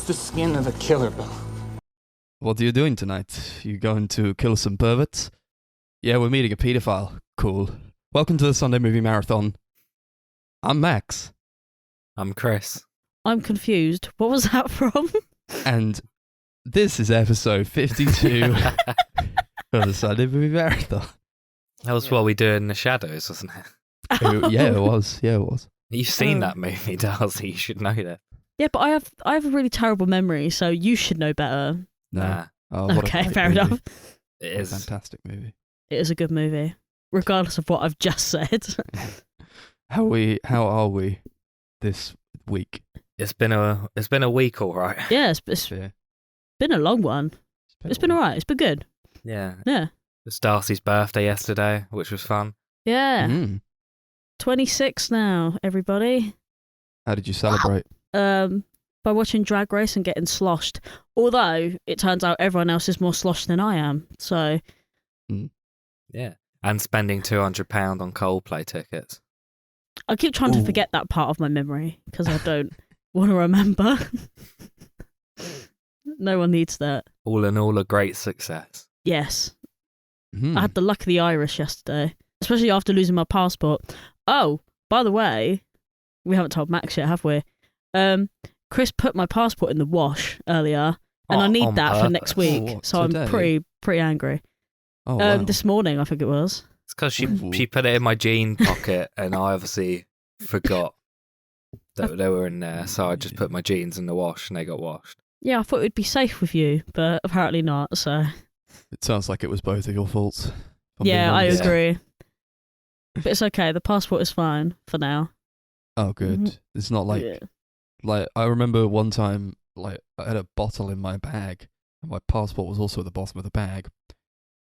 the skin of a killer bee. What are you doing tonight? You going to kill some perverts? Yeah, we're meeting a paedophile. Cool. Welcome to the Sunday Movie Marathon. I'm Max. I'm Chris. I'm confused. What was that from? And this is episode 52 of the Sunday Movie Marathon. That was what we do in the shadows, wasn't it? Yeah, it was. You've seen that movie, Darcy. You should know that. Yeah, but I have a really terrible memory, so you should know better. Nah. Oh, what a Okay, great fair movie. enough. It What a is. fantastic movie. It is a good movie, regardless of what I've just said. How are we this week? It's been a week, all right. Yeah, it's Yeah. been a long one. It's been alright. It's been good. Yeah. Yeah. It's Darcy's birthday yesterday, which was fun. Yeah. Mm. 26 now, everybody. How did you celebrate? By watching Drag Race and getting sloshed. Although it turns out everyone else is more sloshed than I am. So Yeah. And spending £200 on Coldplay tickets. I keep trying to Ooh. forget that part of my memory because I don't want to remember. No one needs that. All in all, a great success. Yes. Mhm. I had the luck of the Irish yesterday, especially after losing my passport. Oh, by the way, we haven't told Max yet, have we? Chris put my passport in the wash earlier, and I need on that for purpose. next week. Oh, what, so I'm today? pretty angry. Oh, wow. This morning, I think it was. It's because Ooh. she put it in my jean pocket, and I obviously forgot that they were in there. So I just put my jeans in the wash, and they got washed. Yeah, I thought it would be safe with you, but apparently not. So It sounds like it was both of your faults. if I'm being yeah, I honest. agree. But it's okay. The passport is fine for now. Oh, good. Mhm. It's not like Yeah. I remember one time, like I had a bottle in my bag, and my passport was also at the bottom of the bag,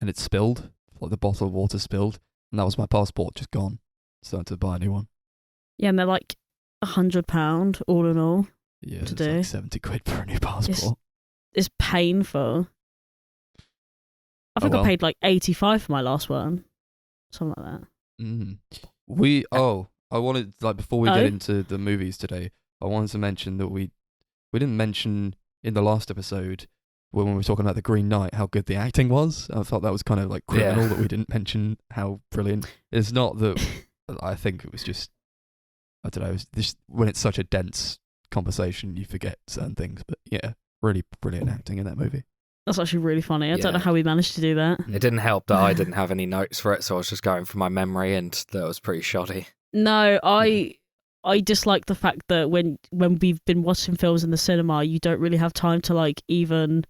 and it spilled. Like the bottle of water spilled, and that was my passport just gone. So I had to buy a new one. Yeah, and they're like £100 all in all. Yeah, To it's do. like 70 quid for a new passport. It's painful. I think well. I paid like 85 for my last one. Something like that. I wanted, like, before we Oh? get into the movies today, I wanted to mention that we didn't mention in the last episode when we were talking about the Green Knight how good the acting was. I felt that was kind of like criminal Yeah. that we didn't mention how brilliant. It's not that I think it was just, I don't know, it's just when it's such a dense conversation you forget certain things. But yeah, really brilliant acting in that movie. That's actually really funny. I don't know Yeah. how we managed to do that. It didn't help that I didn't have any notes for it, so I was just going from my memory, and that was pretty shoddy. No, I dislike the fact that when we've been watching films in the cinema, you don't really have time to like even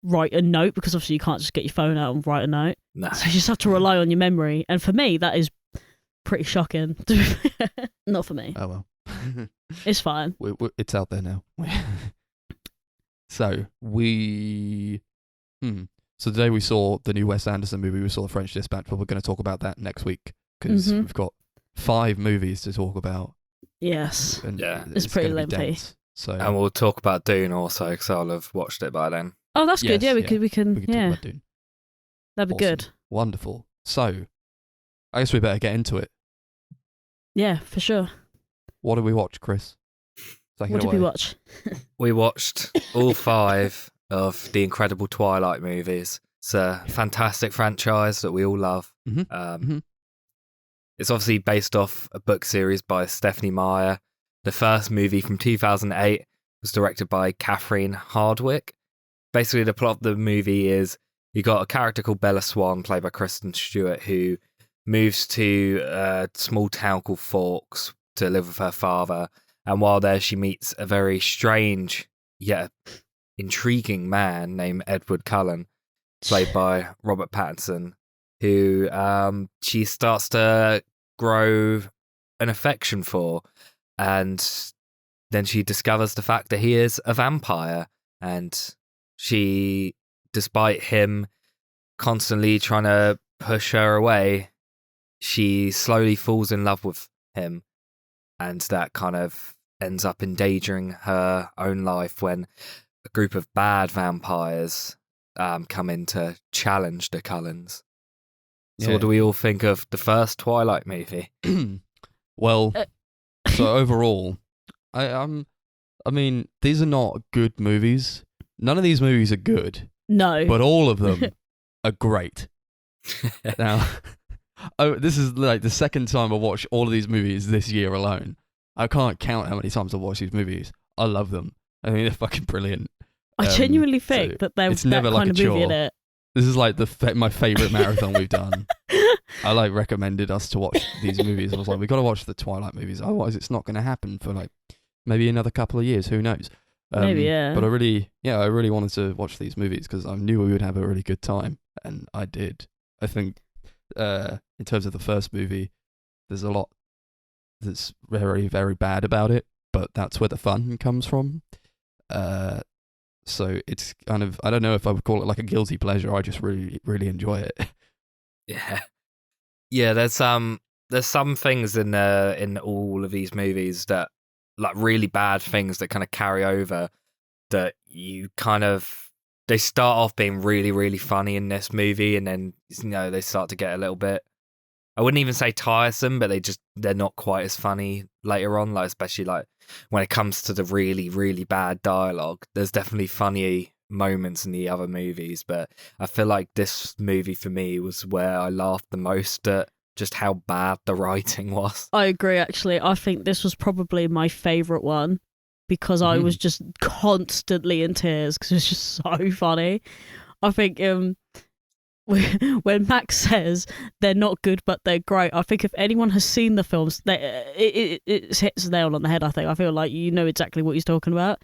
write a note because obviously you can't just get your phone out and write a note. No. So you just have to rely on your memory. And for me, that is pretty shocking. Not for me. Oh well. It's fine. It's out there now. So so today we saw the new Wes Anderson movie. We saw The French Dispatch, but we're going to talk about that next week because Mhm. we've got 5 movies to talk about. Yes. And Yeah. It's pretty gonna be lengthy. dense. So And we'll talk about Dune also, because I'll have watched it by then. Oh, that's good. Yes, Yeah, we yeah. can we can talk yeah. about Dune. That'd be Awesome. good. Wonderful. So I guess we better get into it. Yeah, for sure. What did we watch, Chris? Take What it did we away. watch? We watched all 5 of the incredible Twilight movies. It's a fantastic franchise that we all love. Mhm. Um, It's obviously based off a book series by Stephanie Meyer. The first movie from 2008 was directed by Catherine Hardwicke. Basically, the plot of the movie is you got a character called Bella Swan, played by Kristen Stewart, who moves to a small town called Forks to live with her father. And while there, she meets a very strange yet intriguing man named Edward Cullen, played by Robert Pattinson, who she starts to grow an affection for. And then she discovers the fact that he is a vampire. And she, despite him constantly trying to push her away, she slowly falls in love with him. And that kind of ends up endangering her own life when a group of bad vampires come in to challenge the Cullens. So what do we all think of the first Twilight movie? Well, so overall, I I mean, these are not good movies. None of these movies are good, No. but all of them are great. Now, this is like the second time I watched all of these movies this year alone. I can't count how many times I've watched these movies. I love them. I mean, they're fucking brilliant. I genuinely think so that they're it's that never like kind a of movie in chore. it. This is like my favorite marathon we've done. I like recommended us to watch these movies. I was like, we got to watch the Twilight movies, otherwise it's not going to happen for like maybe another couple of years. Who knows? Maybe, yeah. But I really wanted to watch these movies because I knew we would have a really good time, and I did. I think in terms of the first movie, there's a lot that's very, very bad about it, but that's where the fun comes from. So it's kind of, I don't know if I would call it like a guilty pleasure. I just really, really enjoy it. Yeah. There's some things in all of these movies that, like, really bad things that kind of carry over, that you kind of, they start off being really, really funny in this movie, and then, you know, they start to get a little bit, I wouldn't even say tiresome, but they're not quite as funny later on, like, especially like when it comes to the really, really bad dialogue. There's definitely funny moments in the other movies, but I feel like this movie for me was where I laughed the most at just how bad the writing was. I agree, actually. I think this was probably my favourite one because I was just constantly in tears because it was just so funny. I think when Max says they're not good but they're great, I think if anyone has seen the films, it hits the nail on the head. I think I feel like you know exactly what he's talking about,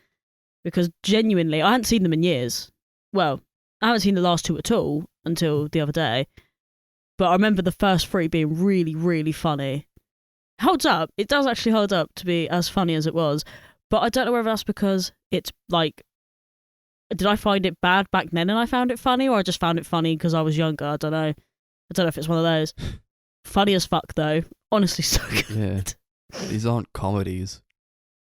because genuinely I hadn't seen them in years. Well, I haven't seen the last two at all until the other day, but I remember the first three being really, really funny. Holds up. It does actually hold up to be as funny as it was, but I don't know whether that's because it's like, did I find it bad back then and I found it funny, or I just found it funny because I was younger? I don't know. I don't know if it's one of those. Funny as fuck, though. Honestly, so good. Yeah. These aren't comedies.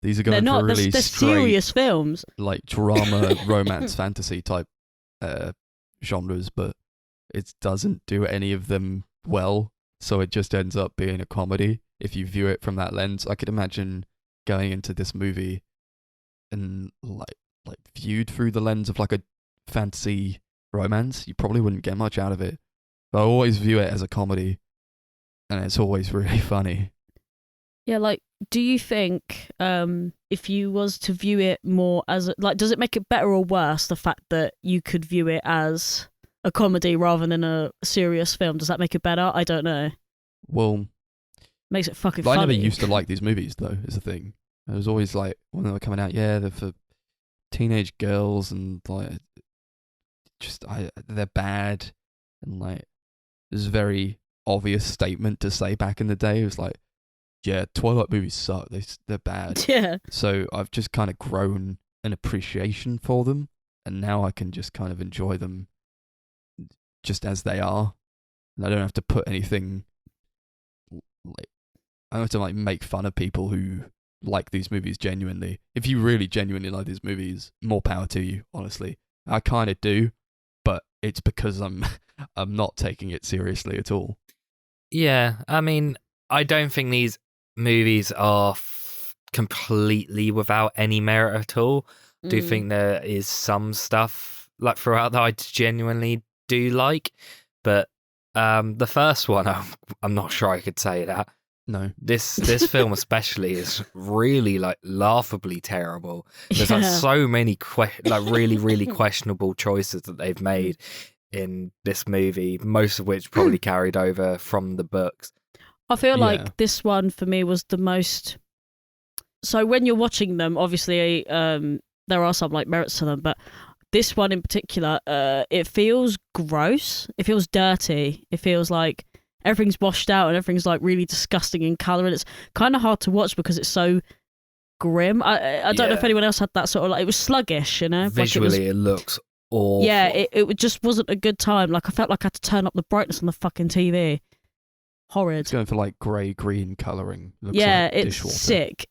These are going They're not. for really They're straight, serious films. like drama, romance, fantasy type genres, but it doesn't do any of them well. So it just ends up being a comedy if you view it from that lens. I could imagine going into this movie and like viewed through the lens of like a fantasy romance, you probably wouldn't get much out of it. But I always view it as a comedy, and it's always really funny. Yeah, like, do you think if you was to view it more as like, does it make it better or worse, the fact that you could view it as a comedy rather than a serious film? Does that make it better? I don't know. Well, makes it fucking I funny. never used to like these movies though, is the thing. It was always like when they were coming out, yeah, they're for teenage girls and like they're bad, and like it was a very obvious statement to say back in the day. It was like, yeah, Twilight movies suck, they're bad. Yeah. So I've just kind of grown an appreciation for them, and now I can just kind of enjoy them just as they are, and I don't have to put anything like, I don't have to like make fun of people who like these movies genuinely. If you really genuinely like these movies, more power to you, honestly. I kind of do, but it's because I'm not taking it seriously at all. Yeah, I mean, I don't think these movies are completely without any merit at all. I do think there is some stuff like throughout that I genuinely do like, but the first one, I'm not sure I could say that. No. This film especially is really like laughably terrible. There's like so many like really, really questionable choices that they've made in this movie, most of which probably carried over from the books. I feel like this one for me was the most. So when you're watching them, obviously there are some like merits to them, but this one in particular, it feels gross. It feels dirty. It feels like everything's washed out and everything's like really disgusting in colour, and it's kind of hard to watch because it's so grim. I don't know if anyone else had that sort of like, it was sluggish, you know. Visually, it looks awful. Yeah, it just wasn't a good time. Like I felt like I had to turn up the brightness on the fucking TV. Horrid. It's going for like grey-green colouring. Looks yeah, like it's dishwater. sick.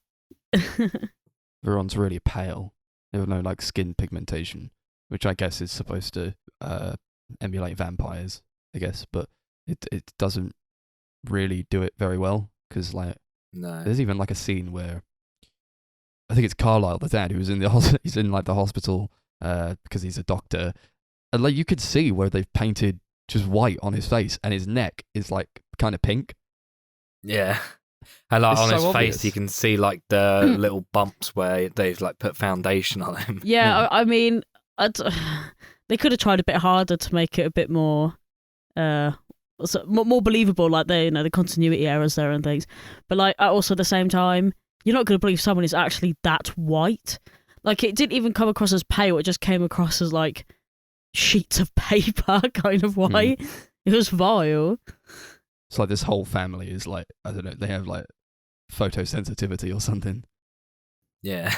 Everyone's really pale. They have no like skin pigmentation, which I guess is supposed to emulate vampires, I guess, but it doesn't really do it very well, because like no. There's even like a scene where I think it's Carlisle, the dad, who's in the he's in like the hospital because he's a doctor, and like you could see where they've painted just white on his face, and his neck is like kind of pink. Yeah. And like It's on so his obvious. face, you can see like the little bumps where they've like put foundation on him. Yeah, I mean, they could have tried a bit harder to make it a bit more, more believable. Like the continuity errors there and things. But like also at the same time, you're not going to believe someone is actually that white. Like it didn't even come across as pale. It just came across as like sheets of paper, kind of white. It was vile. It's like this whole family is like, I don't know, they have like photosensitivity or something. Yeah.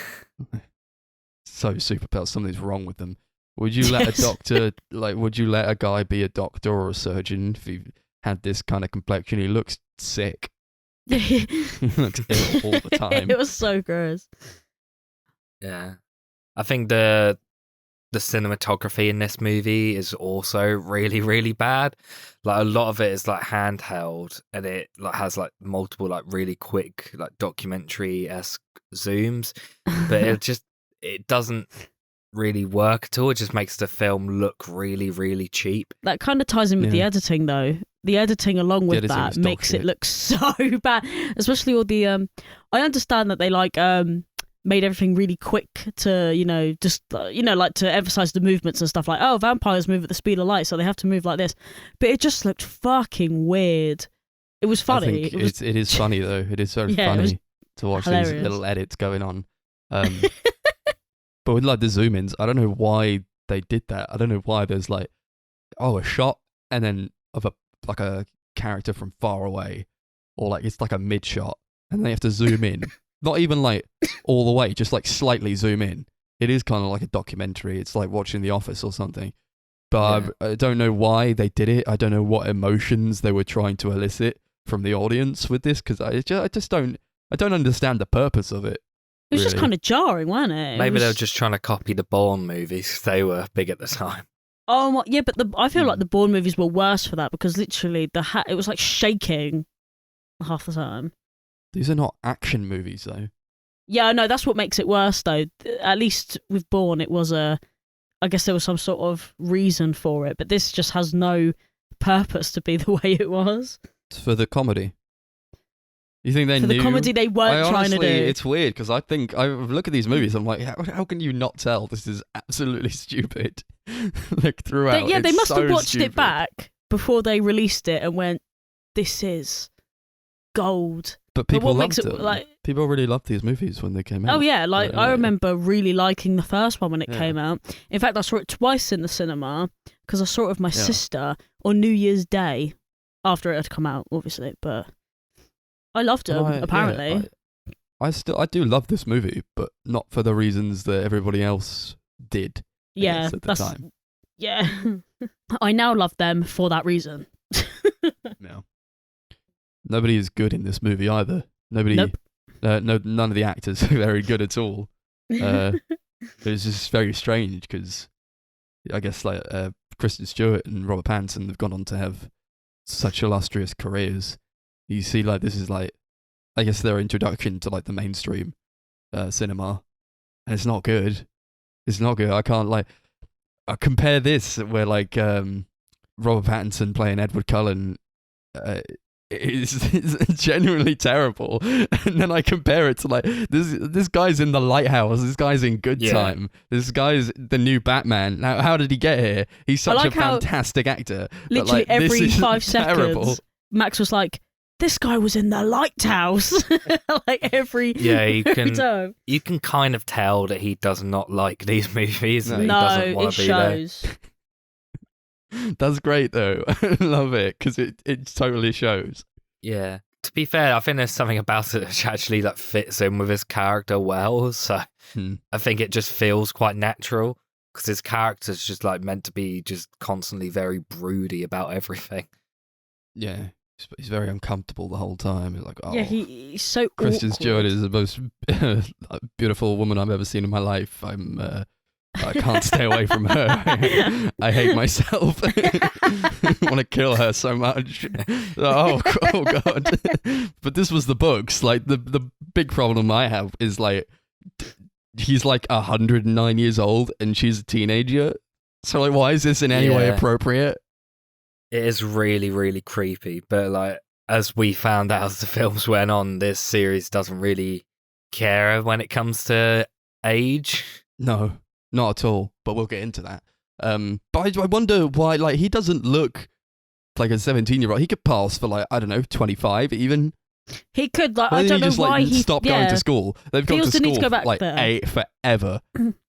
So super pale, something's wrong with them. Would you let a doctor, like, would you let a guy be a doctor or a surgeon if he had this kind of complexion? He looks sick. He looks ill all the time. It was so gross. Yeah. I think the cinematography in this movie is also really, really bad. Like a lot of it is like handheld, and it like has like multiple like really quick like documentary-esque zooms, but it doesn't really work at all. It just makes the film look really, really cheap. That kind of ties in with the editing, though. The editing along with editing that is dog makes it shit. look so bad, especially all the. I understand that they like made everything really quick to just like to emphasize the movements and stuff, like, oh, vampires move at the speed of light, so they have to move like this. But it just looked fucking weird. It was funny. I think it is funny though. It is very funny to watch hilarious. these little edits going on. But with like the zoom ins, I don't know why they did that. I don't know why there's like, a shot and then of a character from far away, or like it's like a mid shot and they have to zoom in. Not even like all the way, just like slightly zoom in. It is kind of like a documentary. It's like watching The Office or something. But I don't know why they did it. I don't know what emotions they were trying to elicit from the audience with this, because I just don't understand the purpose of it. It was just kind of jarring, wasn't it? Maybe they were just trying to copy the Bourne movies. They were big at the time. Oh yeah, but I feel like the Bourne movies were worse for that, because literally it was like shaking half the time. These are not action movies, though. Yeah, no, that's what makes it worse, though. At least with Bourne, it was I guess there was some sort of reason for it, but this just has no purpose to be the way it was. It's for the comedy. You think they knew? For the comedy they weren't trying to do. It's weird, because I think, I look at these movies, I'm like, how can you not tell this is absolutely stupid? Like, throughout, they must so have watched stupid. it back before they released it and went, this is gold. But people what loved makes it them. like? People really loved these movies when they came out. Oh yeah, like I remember really liking the first one when it came out. In fact, I saw it twice in the cinema because I saw it with my sister on New Year's Day after it had come out, obviously. But I loved it. Apparently, I do love this movie, but not for the reasons that everybody else did. Yeah, at the time. Yeah, I now love them for that reason. No. Nobody is good in this movie either. Nobody. Nope. None of the actors are very good at all. It's just very strange because I guess like Kristen Stewart and Robert Pattinson have gone on to have such illustrious careers. You see, like this is like, I guess their introduction to like the mainstream cinema, and it's not good. It's not good. I can't like compare this where like Robert Pattinson playing Edward Cullen. It's genuinely terrible, and then I compare it to like this guy's in The Lighthouse, this guy's in Good Time, this guy's the new Batman. Now, how did he get here? He's such a fantastic actor. Literally but, like, every 5 terrible. seconds, Max was like, "This guy was in The Lighthouse." Like every time. You can kind of tell that he does not like these movies. No, and he doesn't want it to be shows. there. That's great though. I love it because it totally shows. Yeah. To be fair, I think there's something about it that actually like fits in with his character well. So I think it just feels quite natural because his character's just like meant to be just constantly very broody about everything. Yeah, he's very uncomfortable the whole time. He's like, oh, yeah, he's so. Kristen awkward. Stewart is the most beautiful woman I've ever seen in my life. I can't stay away from her. I hate myself. I want to kill her so much. Oh God. But this was the books. Like the big problem I have is like he's like 109 years old and she's a teenager. So like, why is this in any way appropriate? It is really, really creepy. But like, as we found out as the films went on, this series doesn't really care when it comes to age. No, not at all. But we'll get into that. But I wonder why, like, he doesn't look like a 17-year-old. He could pass for like, I don't know, 25 even. He could, like, I don't know just, why like, he stop going to school. They've gone to feels the need school to go back like there. forever,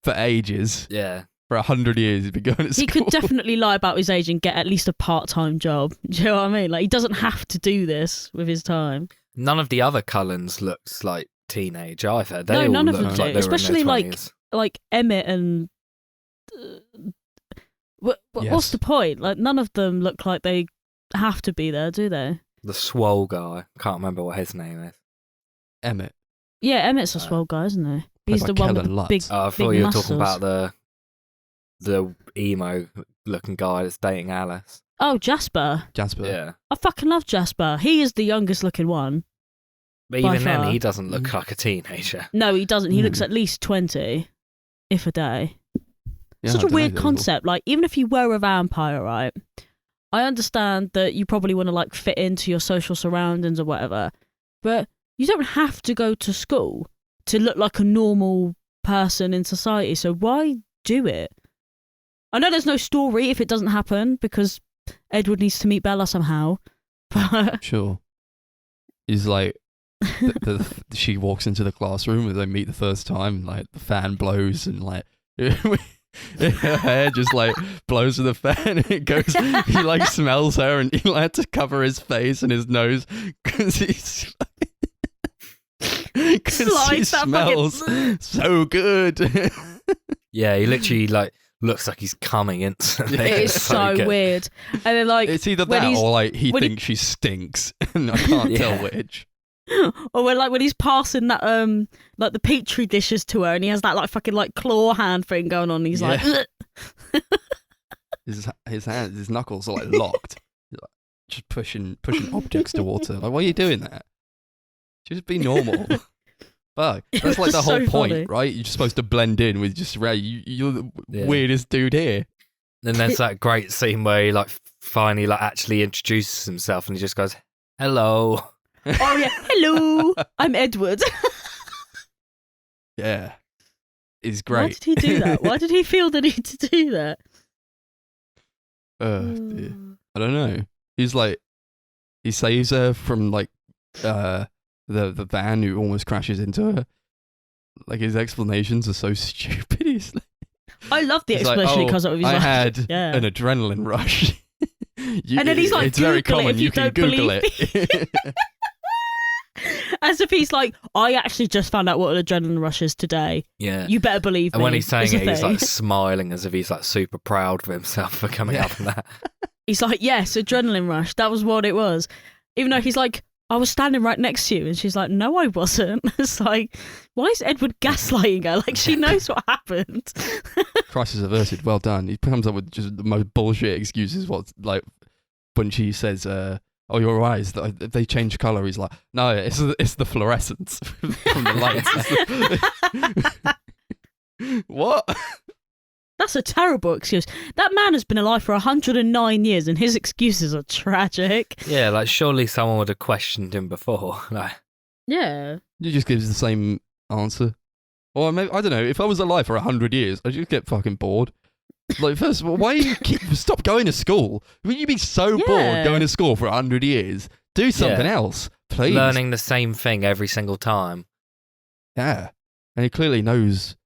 for ages. Yeah. For 100 years, he's been going to school. He could definitely lie about his age and get at least a part-time job. Do you know what I mean? Like, he doesn't have to do this with his time. None of the other Cullens looks like teenage either. They No, all none of look them like do. they were Especially, in their like, 20s. Emmett and... what's Yes. the point? Like, none of them look like they have to be there, do they? The swole guy. Can't remember what his name is. Emmett. Yeah, Emmett's a swell guy, isn't he? He's by the one with Kellen the Lutz. big, I thought big you were muscles. talking about the emo-looking guy that's dating Alice. Oh, Jasper. Jasper. Yeah. I fucking love Jasper. He is the youngest looking one. But By even then, far. he doesn't look like a teenager. No, he doesn't. He Hmm. looks at least 20, if a day. Yeah, Such I a don't weird know. concept. Like, even if you were a vampire, right? I understand that you probably want to, like, fit into your social surroundings or whatever, but you don't have to go to school to look like a normal person in society. So why do it? I know there's no story if it doesn't happen because Edward needs to meet Bella somehow. But Sure. He's like, she walks into the classroom and they meet the first time, like the fan blows and like her hair just like blows with the fan and it goes, he like smells her and he like had to cover his face and his nose because he's because he Slice that smells fucking- so good. Yeah, he literally like looks like he's coming instantly. it is It's so good. weird. And then, like, It's either when that he's- or like he when he- thinks she stinks and I can't Yeah. tell which. or when he's passing that like the petri dishes to her and he has that like fucking like claw hand thing going on. He's like, Yeah. His hands, his knuckles are like locked. He's like, just pushing objects towards her. Like, why are you doing that? Just be normal. Fuck. That's like the So whole point, funny. right? You're supposed to blend in with just Ray. You're the Yeah. weirdest dude here. Then there's that great scene where he like finally like actually introduces himself and he just goes, "Hello." oh yeah, hello, I'm Edward. Yeah. He's Why great. did he do that? Why did he feel the need to do that? Dear. I don't know. He's like, he saves her from like the van who almost crashes into her. Like his explanations are so stupid. He's like, I love the he's like, explanation he "Oh, comes up with. He's I like, had yeah. an adrenaline rush. And then he's like, it's very Google it common. if you can don't Google believe it. As if he's like, I actually just found out what an adrenaline rush is today. Yeah. You better believe me. And when he's saying It's a it, he's thing. like smiling as if he's like super proud of himself for coming up with that. He's like, yes, adrenaline rush. That was what it was. Even though he's like, I was standing right next to you. And she's like, no, I wasn't. It's like, why is Edward gaslighting her? Like, she knows what happened. Crisis averted. Well done. He comes up with just the most bullshit excuses. What, like when she says, "Oh, your eyes, they change color." He's like, "No, it's the fluorescence from the lights." What? That's a terrible excuse. That man has been alive for 109 years and his excuses are tragic. Yeah, like surely someone would have questioned him before. Like, Yeah. He just gives the same answer. Or maybe, I don't know. If I was alive for 100 years, I'd just get fucking bored. Like, first of all, why you stop going to school? I mean, you'd be so Yeah. bored going to school for 100 years. Do something else, please. learning the same thing every single time. Yeah. And he clearly knows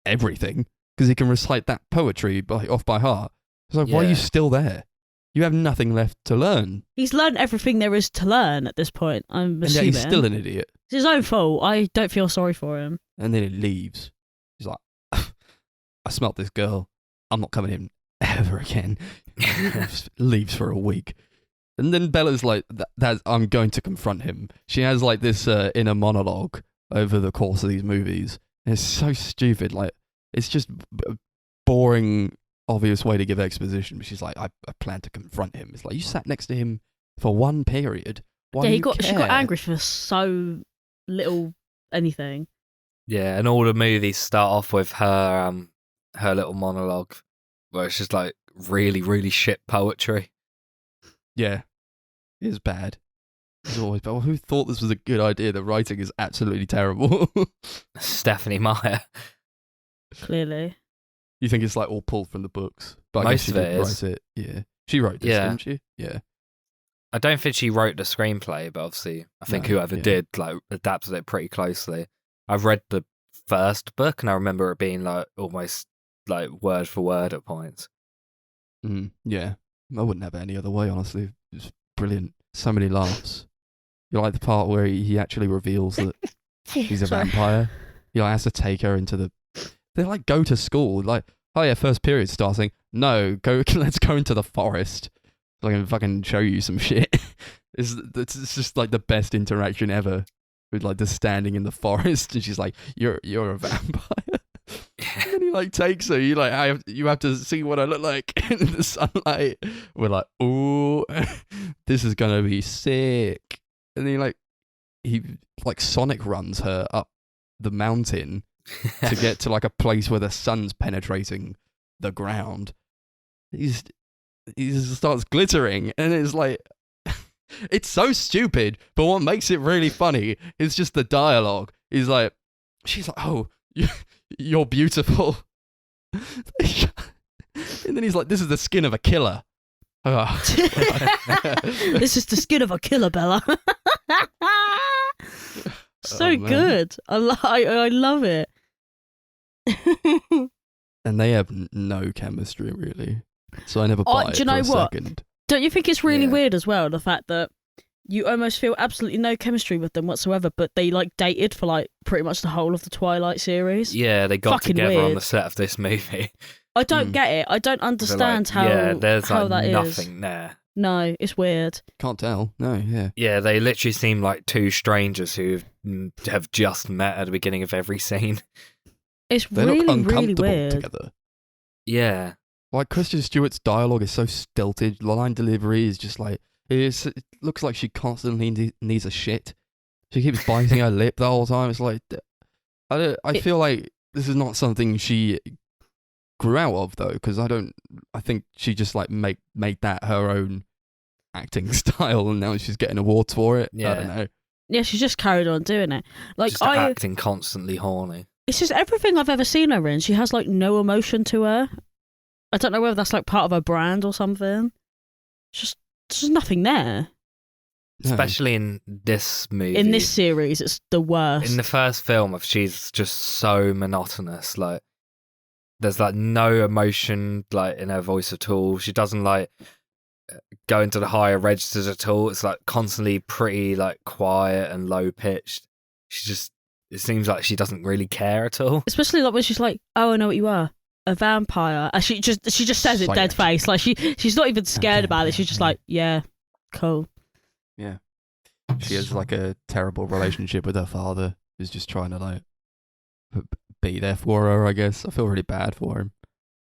everything because he can recite that poetry off by heart. It's like, why are Yeah. you still there? You have nothing left to learn. He's learned everything there is to learn at this point, I'm And yet assuming. he's still an idiot. It's his own fault. I don't feel sorry for him. And then he leaves. He's like, I smelt this girl. I'm not coming in ever again. Leaves for a week. And then Bella's like, I'm going to confront him. She has like this inner monologue over the course of these movies. And it's so stupid. Like, it's just a boring, obvious way to give exposition. But she's like, I plan to confront him. It's like, you sat next to him for one period. Why yeah, do you she care? got angry for so little anything. Yeah, and all the movies start off with her little monologue, where it's just like really, really shit poetry. Yeah, it is bad. It's always bad. Well, who thought this was a good idea? The writing is absolutely terrible. Stephanie Meyer. Clearly. You think it's like all pulled from the books, but I Most guess she of it did is. write it. Yeah, she wrote this, Yeah. didn't she? Yeah. I don't think she wrote the screenplay, but obviously I think No, whoever yeah. did like adapted it pretty closely. I've read the first book and I remember it being like almost like word for word at points. Yeah, I wouldn't have it any other way. Honestly, it's brilliant. So many laughs. You like the part where he actually reveals that he's a Sorry. vampire. He like, has to take her into the. They like go to school. Like, oh yeah, first period starting. No, go. Let's go into the forest. So I can fucking show you some shit. It's just like the best interaction ever. With like the standing in the forest, and she's like, "You're a vampire." And then he like takes her. You like, you have to see what I look like in the sunlight. We're like, "Ooh, this is gonna be sick." And then he Sonic runs her up the mountain to get to like a place where the sun's penetrating the ground. He just starts glittering, and it's like, it's so stupid. But what makes it really funny is just the dialogue. He's like, she's like, "Oh, you're beautiful," and then he's like, "This is the skin of a killer." This is the skin of a killer, Bella. So Oh, man. good. I love it. And they have no chemistry, really. So I never Oh, buy do it you for know a what? second. Don't you think it's really Yeah. weird as well, the fact that you almost feel absolutely no chemistry with them whatsoever, but they like dated for like pretty much the whole of the Twilight series? Yeah, they got Fucking together on weird. the set of this movie. I don't Mm. get it. I don't They're understand like, yeah, there's how like that is. nothing there. No, it's weird. Can't tell. No, yeah. Yeah, they literally seem like two strangers who have just met at the beginning of every scene. It's They really, look really uncomfortable weird. together. Yeah. Like, Kristen Stewart's dialogue is so stilted. Line delivery is just like, it looks like she constantly needs a shit. She keeps biting her lip the whole time. It's like, I feel like this is not something she grew out of, though, because I think she just like made that her own acting style, and now she's getting awards for it. I don't Yeah. know. Yeah, she's just carried on doing it. Like Just acting constantly horny. it's just everything I've ever seen her in. She has like no emotion to her. I don't know whether that's like part of her brand or something. It's just nothing there. No. Especially in this movie. In this series, it's the worst. In the first film, she's just so monotonous. Like, there's like no emotion like in her voice at all. She doesn't like go into the higher registers at all. It's like constantly pretty like quiet and low pitched. It seems like she doesn't really care at all. Especially like when she's like, "Oh, I know what you are, a vampire." And she just says it Like- dead face. Like she's not even scared about it. She's just like, "Yeah, cool." Yeah. She has like a terrible relationship with her father, who's just trying to like be there for her, I guess. I feel really bad for him.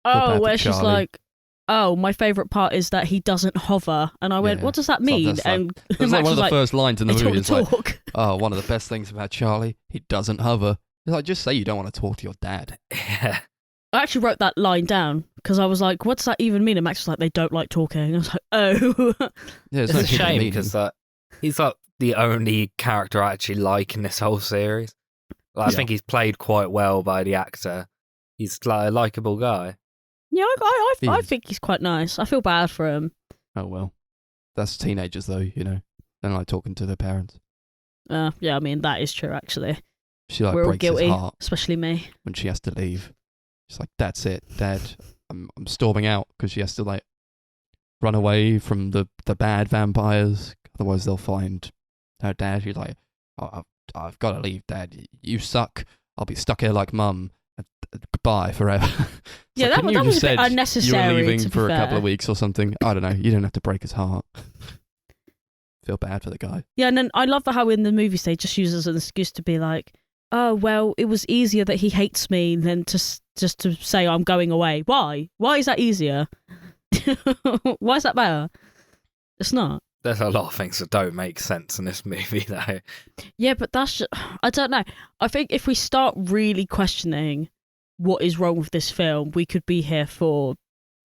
bad Oh, for where she's Charlie. like, "Oh, my favourite part is that he doesn't hover," and I went, Yeah. "What does that So mean?" that's like- And That's Max like one was of the like, first lines in the "They movie. It's like, talk." oh, one of the best things about Charlie, he doesn't hover. It's like, just say you don't want to talk to your dad. Yeah. I actually wrote that line down because I was like, "What does that even mean?" And Max was like, "They don't like talking." And I was like, "Oh." Yeah, It's no a hidden shame meaning. because he's like the only character I actually like in this whole series. Like, I Yeah. think he's played quite well by the actor. He's like a likable guy. Yeah, I He is. think he's quite nice. I feel bad for him. Oh well, that's teenagers though, you know. They don't like talking to their parents. Yeah, I mean that is true. Actually, She like we're all breaks his guilty, heart especially me. when she has to leave. She's like, "That's it, Dad. I'm storming out," because she has to like run away from the bad vampires. Otherwise, they'll find her dad. She's like, I've got to leave, Dad. You suck. I'll be stuck here like Mum. Goodbye forever." It's Yeah, like, that couldn't you was just a bit said unnecessary. You were leaving to be for a couple fair. of weeks or something. I don't know. You don't have to break his heart. Feel bad for the guy. Yeah, and then I love how in the movies they just use as an excuse to be like, "Oh, well, it was easier that he hates me than just to say I'm going away." Why? Why is that easier? Why is that better? It's not. There's a lot of things that don't make sense in this movie, though. Yeah, but that's just, I don't know. I think if we start really questioning what is wrong with this film, we could be here for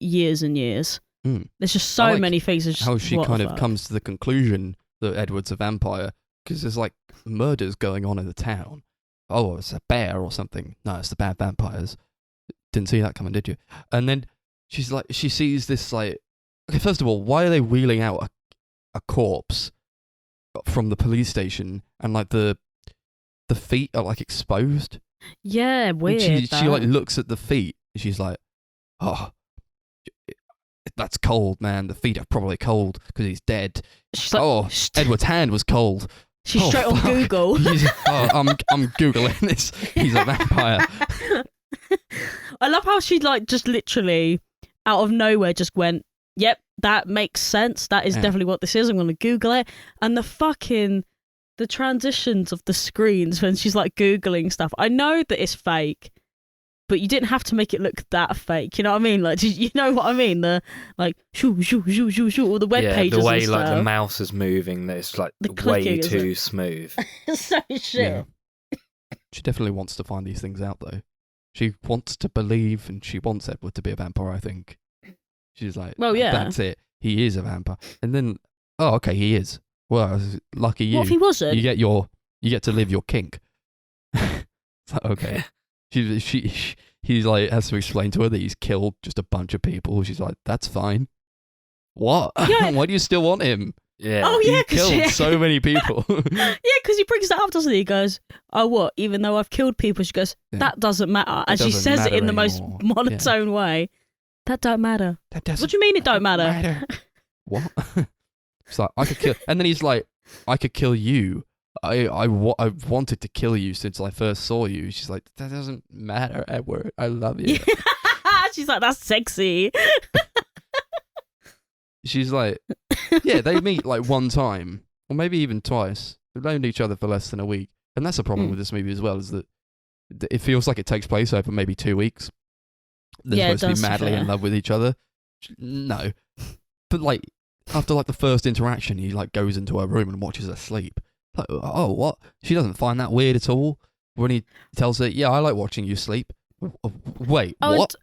years and years. There's just so many things. Just, how she kind of comes to the conclusion that Edward's a vampire, because there's like murders going on in the town. Oh, it's a bear or something. No, it's the bad vampires. Didn't see that coming, did you? And then she's like, she sees this like, okay, first of all, why are they wheeling out a corpse from the police station and like the feet are like exposed? Yeah, weird. And she like looks at the feet and she's like, oh, that's cold, man. The feet are probably cold because he's dead. She's like, Edward's hand was cold. She's straight on Google. I'm Googling this. He's a vampire. I love how she like just literally out of nowhere just went, yep, that makes sense. That is definitely what this is. I'm going to Google it. And the transitions of the screens when she's like Googling stuff. I know that it's fake, but you didn't have to make it look that fake. You know what I mean? Like, you know what I mean? The like shoo shoo shoo shoo shoo, all the web pages. The way and like stuff. the mouse is moving, that it's like The way clicking, too smooth. It's so shit. Yeah. She definitely wants to find these things out, though. She wants to believe, and she wants Edward to be a vampire. I think she's like, well, yeah, that's it. He is a vampire. And then, oh, okay, he is. Well, lucky you. What if he wasn't? You get to live your kink. It's like, okay. He's like, has to explain to her that he's killed just a bunch of people. She's like, that's fine. What? Yeah. Why do you still want him? Yeah. Oh yeah, he killed so many people. Yeah, because he brings that up, doesn't he? He goes, "Oh, what? Even though I've killed people," she goes, "That doesn't matter." And she says it in the most monotone way. That don't matter. What do you mean it don't matter? What? It's like, I could kill, and then he's like, I could kill you. I've wanted to kill you since I first saw you. She's like, that doesn't matter, Edward. I love you. She's like, that's sexy. She's like, yeah, they meet like one time, or maybe even twice. They've known each other for less than a week. And that's a problem with this movie as well, is that it feels like it takes place over maybe 2 weeks. They're supposed to be madly in love with each other. No. But like, after like the first interaction, he like goes into her room and watches her sleep. Like, oh, what? She doesn't find that weird at all. When he tells her, yeah, I like watching you sleep. Wait, what?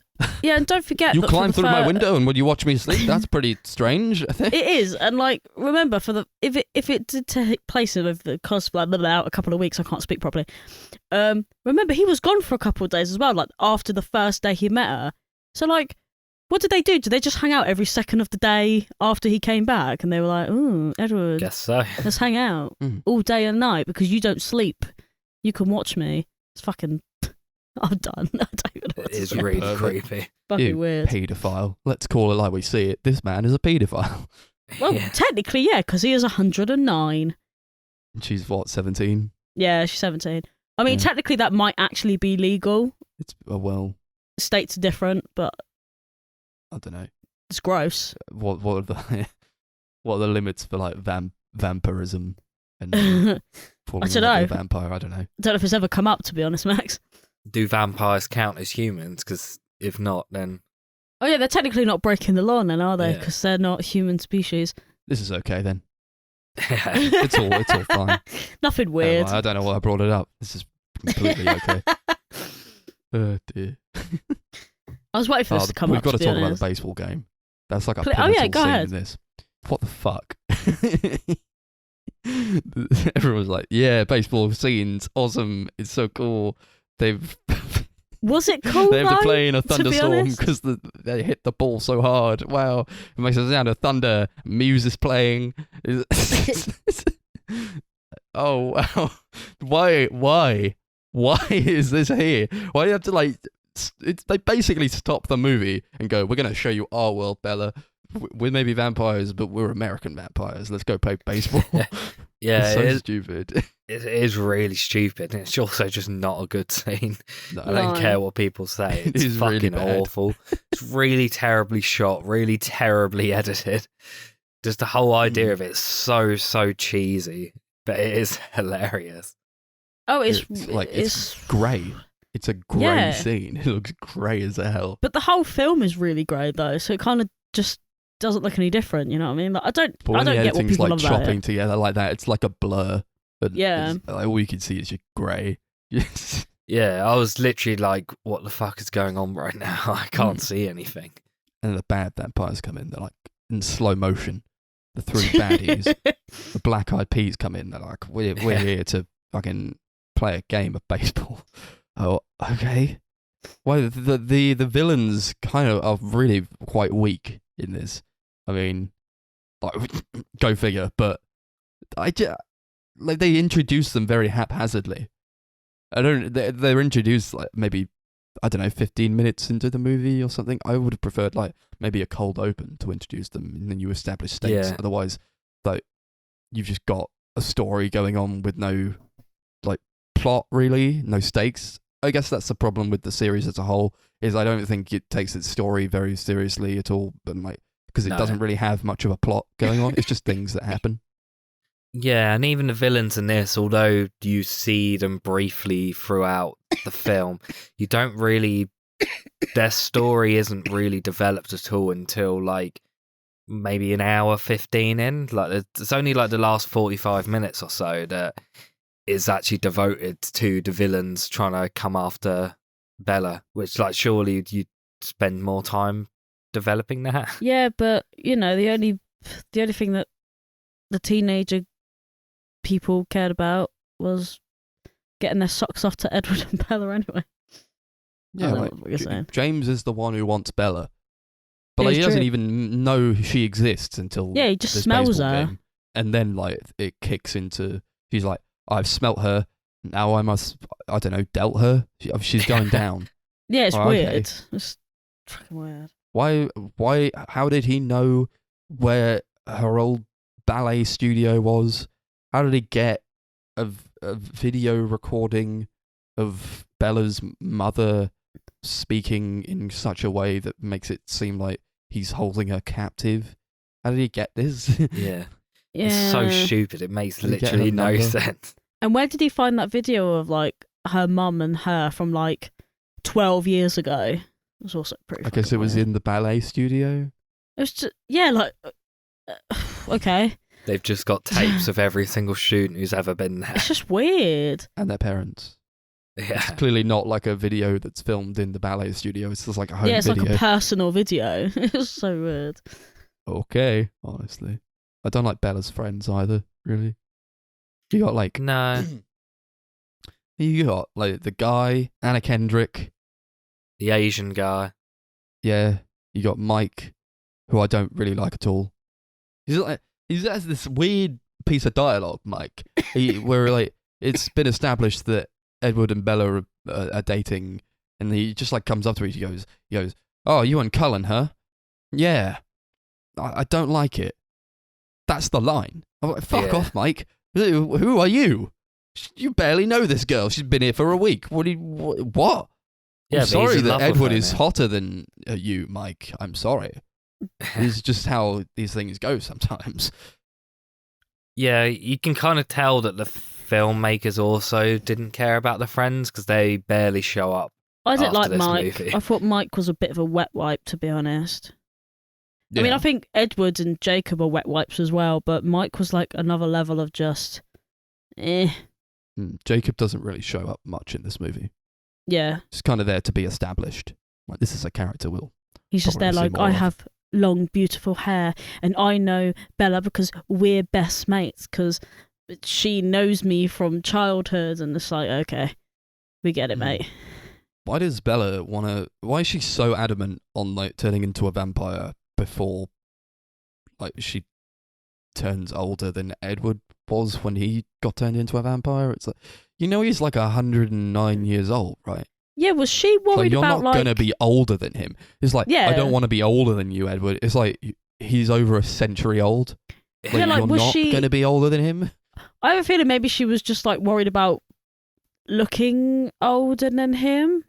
Yeah, and don't forget you that climb through my window and would you watch me sleep? That's pretty strange. I think it is. And like, remember, if it did take place over the course of a couple of weeks, I can't speak properly. Remember, he was gone for a couple of days as well. Like after the first day he met her. So like, what did they do? Did they just hang out every second of the day after he came back? And they were like, "Ooh, Edward, guess so. Let's hang out all day and night because you don't sleep. You can watch me." It's fucking. I'm done. I don't even know what to It is say. really creepy. Fucking weird. Paedophile. Let's call it like we see it. This man is a paedophile. Well, technically, yeah, because he is 109. And she's what, 17? Yeah, she's 17. I mean, technically, that might actually be legal. It's well, states are different, but I don't know. It's gross. What are the what are the limits for like vampirism and falling I don't in love with know. a vampire? I don't know. I don't know if it's ever come up, to be honest, Max. Do vampires count as humans? Because if not, then Oh yeah, they're technically not breaking the law then, are they? Yeah. Because they're not human species. This is okay then. It's all fine. Nothing weird. I don't know why I brought it up. This is completely okay. Oh dear. I was waiting for this to come We've up. got to be talk about honest. the baseball game. That's like a Oh, pivotal yeah, go scene ahead. in this. What the fuck? Everyone's like, yeah, baseball scenes, awesome. It's so cool. Was it cool? They've been though, playing a to be thunderstorm honest? because they hit the ball so hard. Wow, it makes a sound of thunder. Muse is playing. Oh wow, why is this here? Why do you have to like? They basically stop the movie and go, "We're gonna show you our world, Bella. We're maybe vampires, but we're American vampires. Let's go play baseball." yeah, It's so it is, stupid. it is really stupid, and it's also just not a good scene. No. I don't No. care what people say. It It's is really fucking bad. awful. It's really terribly shot, really terribly edited. Just the whole idea of it's so cheesy, but it is hilarious. Oh, it's grey. It's a grey Yeah. scene. It looks grey as hell. But the whole film is really grey though, so it kind of just doesn't look any different. You know what I mean? Like, I don't But when the get what editing's people like love about chopping it. together like that, it's like a blur. But Yeah. like, all you can see is your grey. Yeah, I was literally like, what the fuck is going on right now? I can't see anything. And the bad vampires come in. They're like in slow motion. The three baddies, the Black Eyed Peas come in. They're like, we're here to fucking play a game of baseball. Oh, okay. Well, the villains kind of are really quite weak in this. I mean, like, go figure. But like they introduce them very haphazardly. They're introduced like maybe, I don't know, 15 minutes into the movie or something. I would have preferred like maybe a cold open to introduce them, and then you establish stakes. Yeah. Otherwise, like, you've just got a story going on with no like plot, really, no stakes. I guess that's the problem with the series as a whole, is I don't think it takes its story very seriously at all, but like, because it No. doesn't really have much of a plot going on. It's just things that happen. Yeah, and even the villains in this, although you see them briefly throughout the film, you don't really, their story isn't really developed at all until like maybe an hour 15 in. Like it's only like the last 45 minutes or so that is actually devoted to the villains trying to come after Bella, which like surely you'd spend more time developing that. Yeah, but you know, the only thing that the teenager people cared about was getting their socks off to Edward and Bella anyway. Yeah, I know like what you're saying. James is the one who wants Bella, but It like, is he doesn't true. even know she exists until Yeah, he just this smells baseball her. game. And then like it kicks into, she's like, I've smelt her. Now I must, I don't know, dealt her. She's going down. Yeah, it's Oh, okay. weird. It's fucking weird. Why? How did he know where her old ballet studio was? How did he get a video recording of Bella's mother speaking in such a way that makes it seem like he's holding her captive? How did he get this? Yeah. Yeah. It's so stupid. It makes Did he get literally her no number? sense. And where did he find that video of like her mum and her from like 12 years ago? It was also pretty. I guess it was in the ballet studio. It was just, yeah, like okay. They've just got tapes of every single student who's ever been there. It's just weird. And their parents. It's Yeah. clearly not like a video that's filmed in the ballet studio. It's just like a home Yeah, it's video. like a personal video. It's so weird. Okay, honestly. I don't like Bella's friends either, really. You got like No. you got like the guy, Anna Kendrick, The Asian guy. yeah. You got Mike, who I don't really like at all. He has this weird piece of dialogue, Mike, where like it's been established that Edward and Bella are dating, and he just like comes up to her. He goes, "Oh, you and Cullen, huh? Yeah, I don't like it." That's the line. I'm like, fuck Yeah. off, Mike. Who are you? You barely know this girl. She's been here for a week. What? Yeah, I'm but he's sorry in that love with Edward her is now. hotter than you, Mike. I'm sorry. It's just how these things go sometimes. Yeah, you can kind of tell that the filmmakers also didn't care about the friends because they barely show up. I didn't After like this Mike. movie. I thought Mike was a bit of a wet wipe, to be honest. I mean, Yeah. I think Edward and Jacob are wet wipes as well, but Mike was like another level of just, Jacob doesn't really show up much in this movie. yeah. He's kind of there to be established. Like, this is a character we'll He's just there probably see like, more I of. have long, beautiful hair, and I know Bella because we're best mates, because she knows me from childhood, and it's like, okay, we get it, Mm. mate. Why does Bella why is she so adamant on like turning into a vampire before like she turns older than Edward was when he got turned into a vampire? It's like, he's like 109 years old, right? Yeah, was she So worried you're about not like... gonna be older than him. It's like, Yeah. I don't want to be older than you, Edward. It's like he's over a century old. Like, Yeah, like, you're was not she- gonna be older than him. I have a feeling maybe she was just like worried about looking older than him,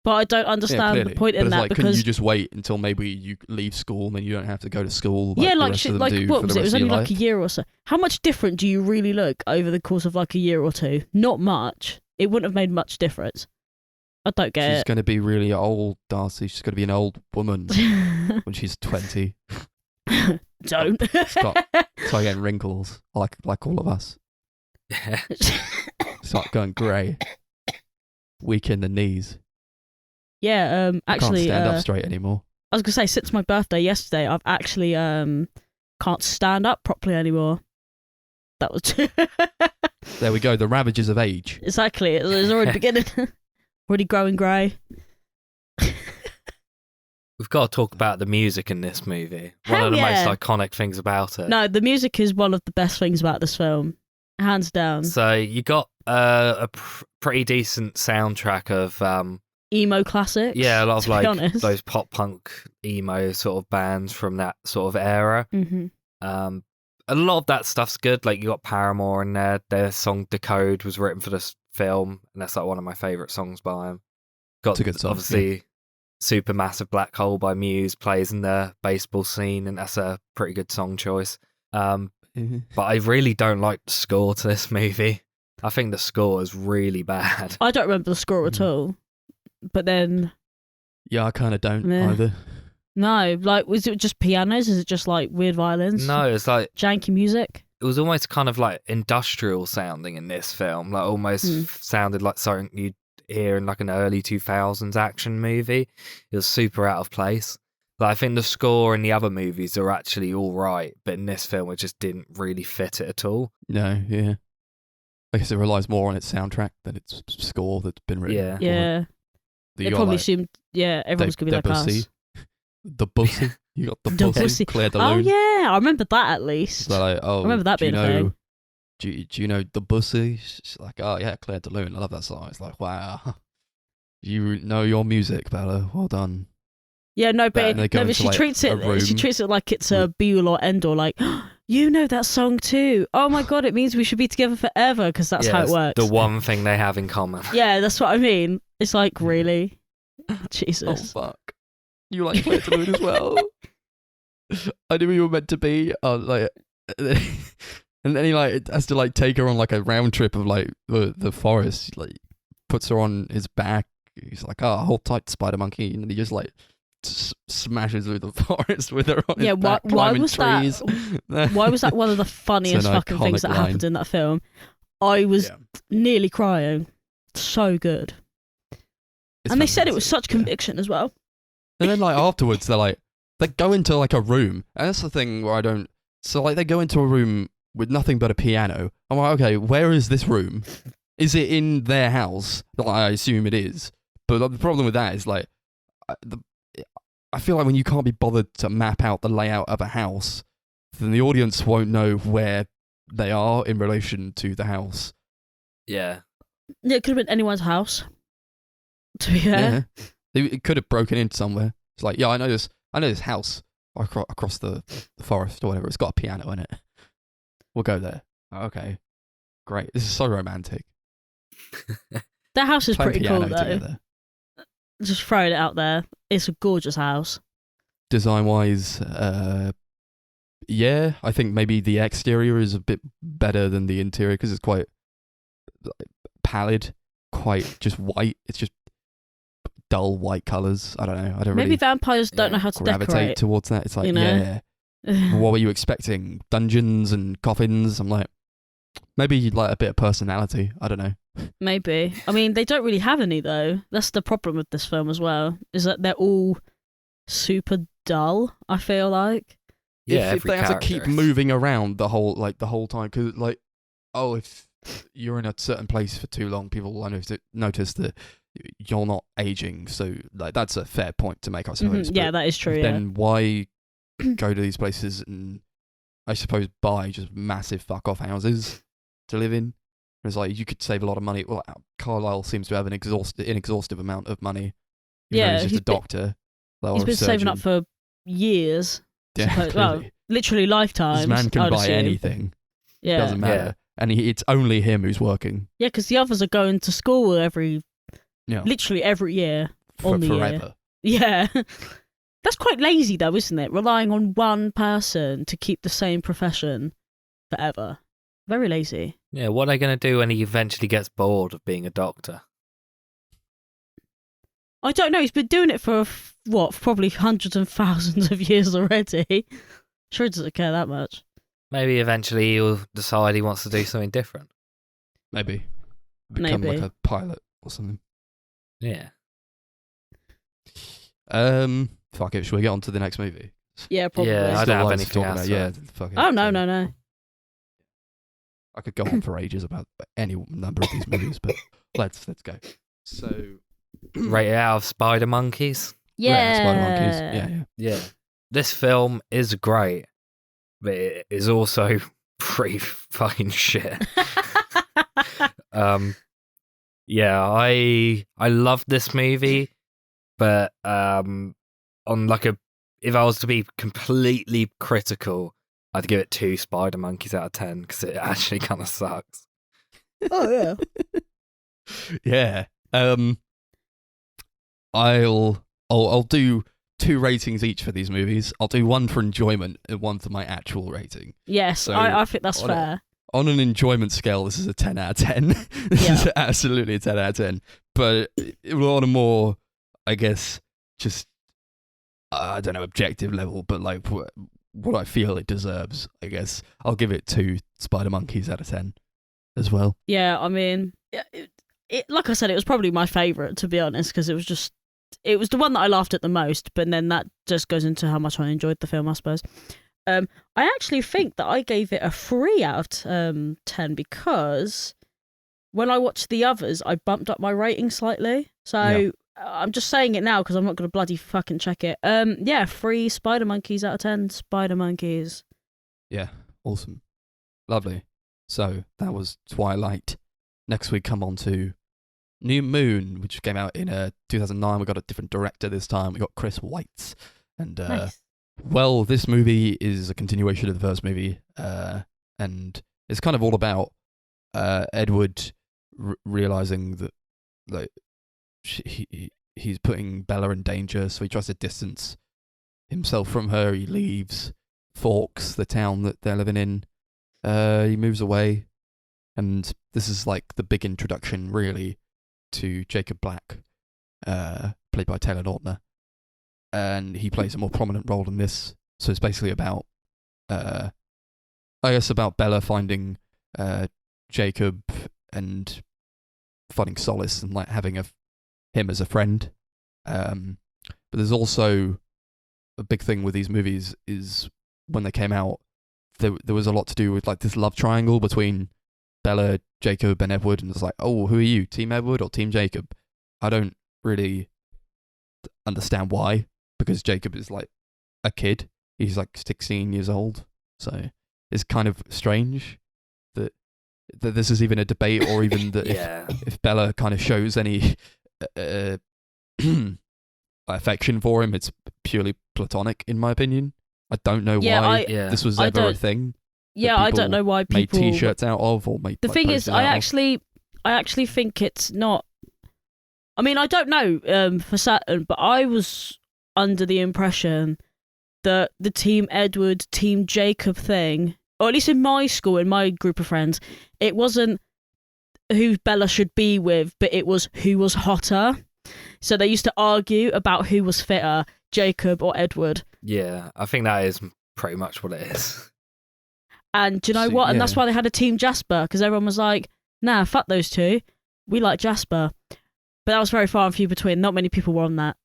but I don't understand the point but in it's that like, couldn't because you just wait until maybe you leave school and then you don't have to go to school? yeah, the like rest she, of them like do what for was the it? It rest was of only your like a life? year or so. How much different do you really look over the course of like a year or two? Not much. It wouldn't have made much difference. I don't She's get going to be really old, Darcy. She's going to be an old woman it. when she's 20. Don't. Start getting wrinkles, like all of us. Start going grey. Weak in the knees. Yeah, actually, can't stand up straight anymore. I was gonna say, since my birthday yesterday, I've actually can't stand up properly anymore. That was There we go. The ravages of age. exactly. It's already beginning. Already growing grey. We've got to talk about the music in this movie. One Hell of the yeah. most iconic things about it. No, the music is one of the best things about this film, hands down. So you got a pretty decent soundtrack of Emo classics. yeah, a lot of to be like honest. those pop punk emo sort of bands from that sort of era. Mm-hmm. A lot of that stuff's good. Like you got Paramore in there. Their song "Decode" was written for this film, and that's like one of my favorite songs by them. Got It's a good song, obviously "Supermassive Black Hole" by Muse plays in the baseball scene, and that's a pretty good song choice. But I really don't like the score to this movie. I think the score is really bad. I don't remember the score at all. But then, Yeah, I kind of don't Meh. either. no, like, was it just pianos? Is it just like weird violins? No, it's like Janky music? it was almost kind of like industrial sounding in this film. Like almost sounded like something you'd hear in like an early 2000s action movie. It was super out of place. Like I think the score in the other movies are actually all right, but in this film it just didn't really fit it at all. No, yeah. I guess it relies more on its soundtrack than its score that's been written. Yeah. for it. Yeah. You They got, probably like, assumed, everyone's going to be like Debussy. us. The Bussy. You got the The Bussy. Bussy. Claire de Oh, Lune. yeah, I remember that at least. So like, oh, I remember that do you being a know, thing. Do you know the Bussy? She's like, oh yeah, Claire de Lune. I love that song. It's like, wow, you know your music, Bella. Well done. Yeah, no, That, and but, they go no, but into, she like, treats a it. room She treats it like it's a be all or end all. Like, you know that song too. Oh my god, it means we should be together forever because that's how it it's works. The one thing they have in common. Yeah, that's what I mean. It's like, really, Oh Jesus. fuck, you like Claire de Lune as well? I knew you were meant to be. Like, and then he like has to like take her on like a round trip of like the forest. Like, puts her on his back. He's like, oh, hold tight, spider monkey, and then he just like smashes through the forest with her on Yeah, his back, why climbing was trees. Why was that one of the funniest an fucking things iconic that line. happened in that film? I was Yeah. nearly crying. So good. It's And they said it was fantastic, such yeah. conviction as well. And then like afterwards, they go into like a room, and that's the thing where I don't. So like they go into a room with nothing but a piano. I'm like, okay, where is this room? Is it in their house? Like, I assume it is. But the problem with that is like, I feel like when you can't be bothered to map out the layout of a house, then the audience won't know where they are in relation to the house. Yeah. Yeah, it could have been anyone's house. To be fair. Yeah. It could have broken into somewhere. It's like, yeah, I know this house across the forest or whatever. It's got a piano in it. We'll go there. Oh, okay. Great. This is so romantic. Their house is Playing pretty cool piano though. together. Just throwing it out there. It's a gorgeous house. Design wise, yeah, I think maybe the exterior is a bit better than the interior because it's quite like, pallid, quite just white. It's just dull white colours. I don't know. I don't Maybe really vampires don't know how to gravitate decorate. towards that. It's like, you know? yeah. What were you expecting? Dungeons and coffins? I'm like, maybe you'd like a bit of personality. I don't know. Maybe. I mean, they don't really have any though. That's the problem with this film as well. Is that they're all super dull. I feel like. Yeah, if every they have to keep character. moving around the whole time, because like, oh, if you're in a certain place for too long, people will notice that you're not aging. So like, that's a fair point to make, I suppose. Yeah, But that is true. then why go to these places and I suppose buy just massive fuck off houses to live in? It's like you could save a lot of money. Well, Carlisle seems to have an inexhaustive amount of money. Even though Yeah, he's just he's a doctor. Or He's a been saving up surgeon. for years. Yeah, suppose- well, clearly. literally lifetimes. This man I can would buy assume. anything. Yeah, Doesn't matter. And it's only him who's working. yeah, because the others are going to school Yeah. literally every year. On the year. forever. Yeah. That's quite lazy though, isn't it? Relying on one person to keep the same profession forever. Very lazy. Yeah, what are they going to do when he eventually gets bored of being a doctor? I don't know. He's been doing it for, probably hundreds and thousands of years already. Sure, he doesn't care that much. Maybe eventually he'll decide he wants to do something different. Maybe. Become Maybe. like a pilot or something. Yeah. Fuck it. Should we get on to the next movie? Yeah, probably. Yeah, I Still don't have loads to anything talk else. about. Yeah, fuck it. Oh, no, So, no. I could go on for ages about any number of these movies, but let's go. So, Rate it out of Spider Monkeys. Yeah. Spider Monkeys. Yeah. Yeah. This film is great, but it is also pretty fucking shit. Yeah, I love this movie, but on like if I was to be completely critical, I'd give it 2 Spider Monkeys out of 10 because it actually kind of sucks. Oh, yeah. Yeah. I'll do 2 ratings each for these movies. I'll do one for enjoyment and one for my actual rating. Yes, So, I think that's on fair. On an enjoyment scale, this is a 10 out of 10. This is absolutely a 10 out of 10. But on a more, I guess, just, I don't know, objective level, but like what I feel it deserves, I guess, I'll give it 2 Spider Monkeys out of 10 as well. Yeah, I mean, it like I said, it was probably my favourite, to be honest, because it was the one that I laughed at the most, but then that just goes into how much I enjoyed the film, I suppose. I actually think that I gave it a 3 out of 10 because when I watched the others, I bumped up my rating slightly. So I'm just saying it now because I'm not going to bloody fucking check it. 3 Spider Monkeys out of 10 Spider Monkeys. Yeah, awesome. Lovely. So that was Twilight. Next we come on to New Moon, which came out in 2009. We got a different director this time. We got Chris Weitz. And Nice. well, this movie is a continuation of the first movie, and it's kind of all about Edward realizing that like he's putting Bella in danger, so he tries to distance himself from her. He leaves Forks, the town that they're living in. He moves away, and this is like the big introduction, really, to Jacob Black, played by Taylor Lautner. And he plays a more prominent role in this. So it's basically about, I guess, about Bella finding Jacob and finding solace and like having him as a friend. But there's also a big thing with these movies is when they came out, there was a lot to do with like this love triangle between Bella, Jacob, and Edward, and it's like, oh, who are you, Team Edward or Team Jacob? I don't really understand why. Because Jacob is like a kid. He's like 16 years old. So it's kind of strange that this is even a debate, or even that if Bella kind of shows any affection for him, it's purely platonic, in my opinion. I don't know why this was ever a thing. Yeah, I don't know why people made T-shirts out of, or made. The thing is, I actually think it's not. I mean, I don't know for certain, but I was under the impression that the Team Edward, Team Jacob thing, or at least in my school, in my group of friends, it wasn't who Bella should be with, but it was who was hotter. So they used to argue about who was fitter, Jacob or Edward. Yeah, I think that is pretty much what it is. And do you know what? And that's why they had a Team Jasper, because everyone was like, nah, fuck those two. We like Jasper. But that was very far and few between. Not many people were on that,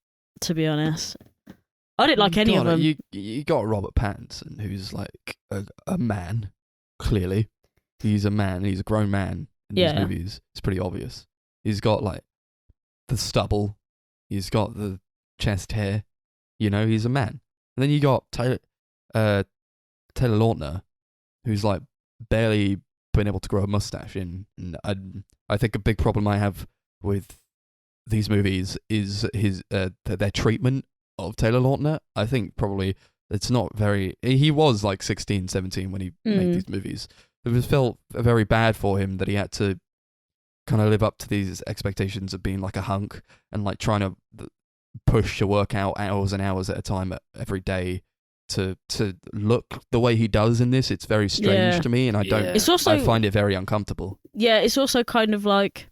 to be honest. I didn't like any of them. You got Robert Pattinson, who's like a man, clearly. He's a man, he's a grown man in these movies. It's pretty obvious. He's got like the stubble, he's got the chest hair, he's a man. And then you got Taylor Lautner, who's like barely been able to grow a mustache in. And I think a big problem I have with these movies is their treatment of Taylor Lautner. I think probably it's not very. He was like 16, 17 when he made these movies. It was felt very bad for him that he had to kind of live up to these expectations of being like a hunk and like trying to push to work out hours and hours at a time every day to look the way he does in this. It's very strange to me, and I don't. It's also, I find it very uncomfortable. Yeah, it's also kind of like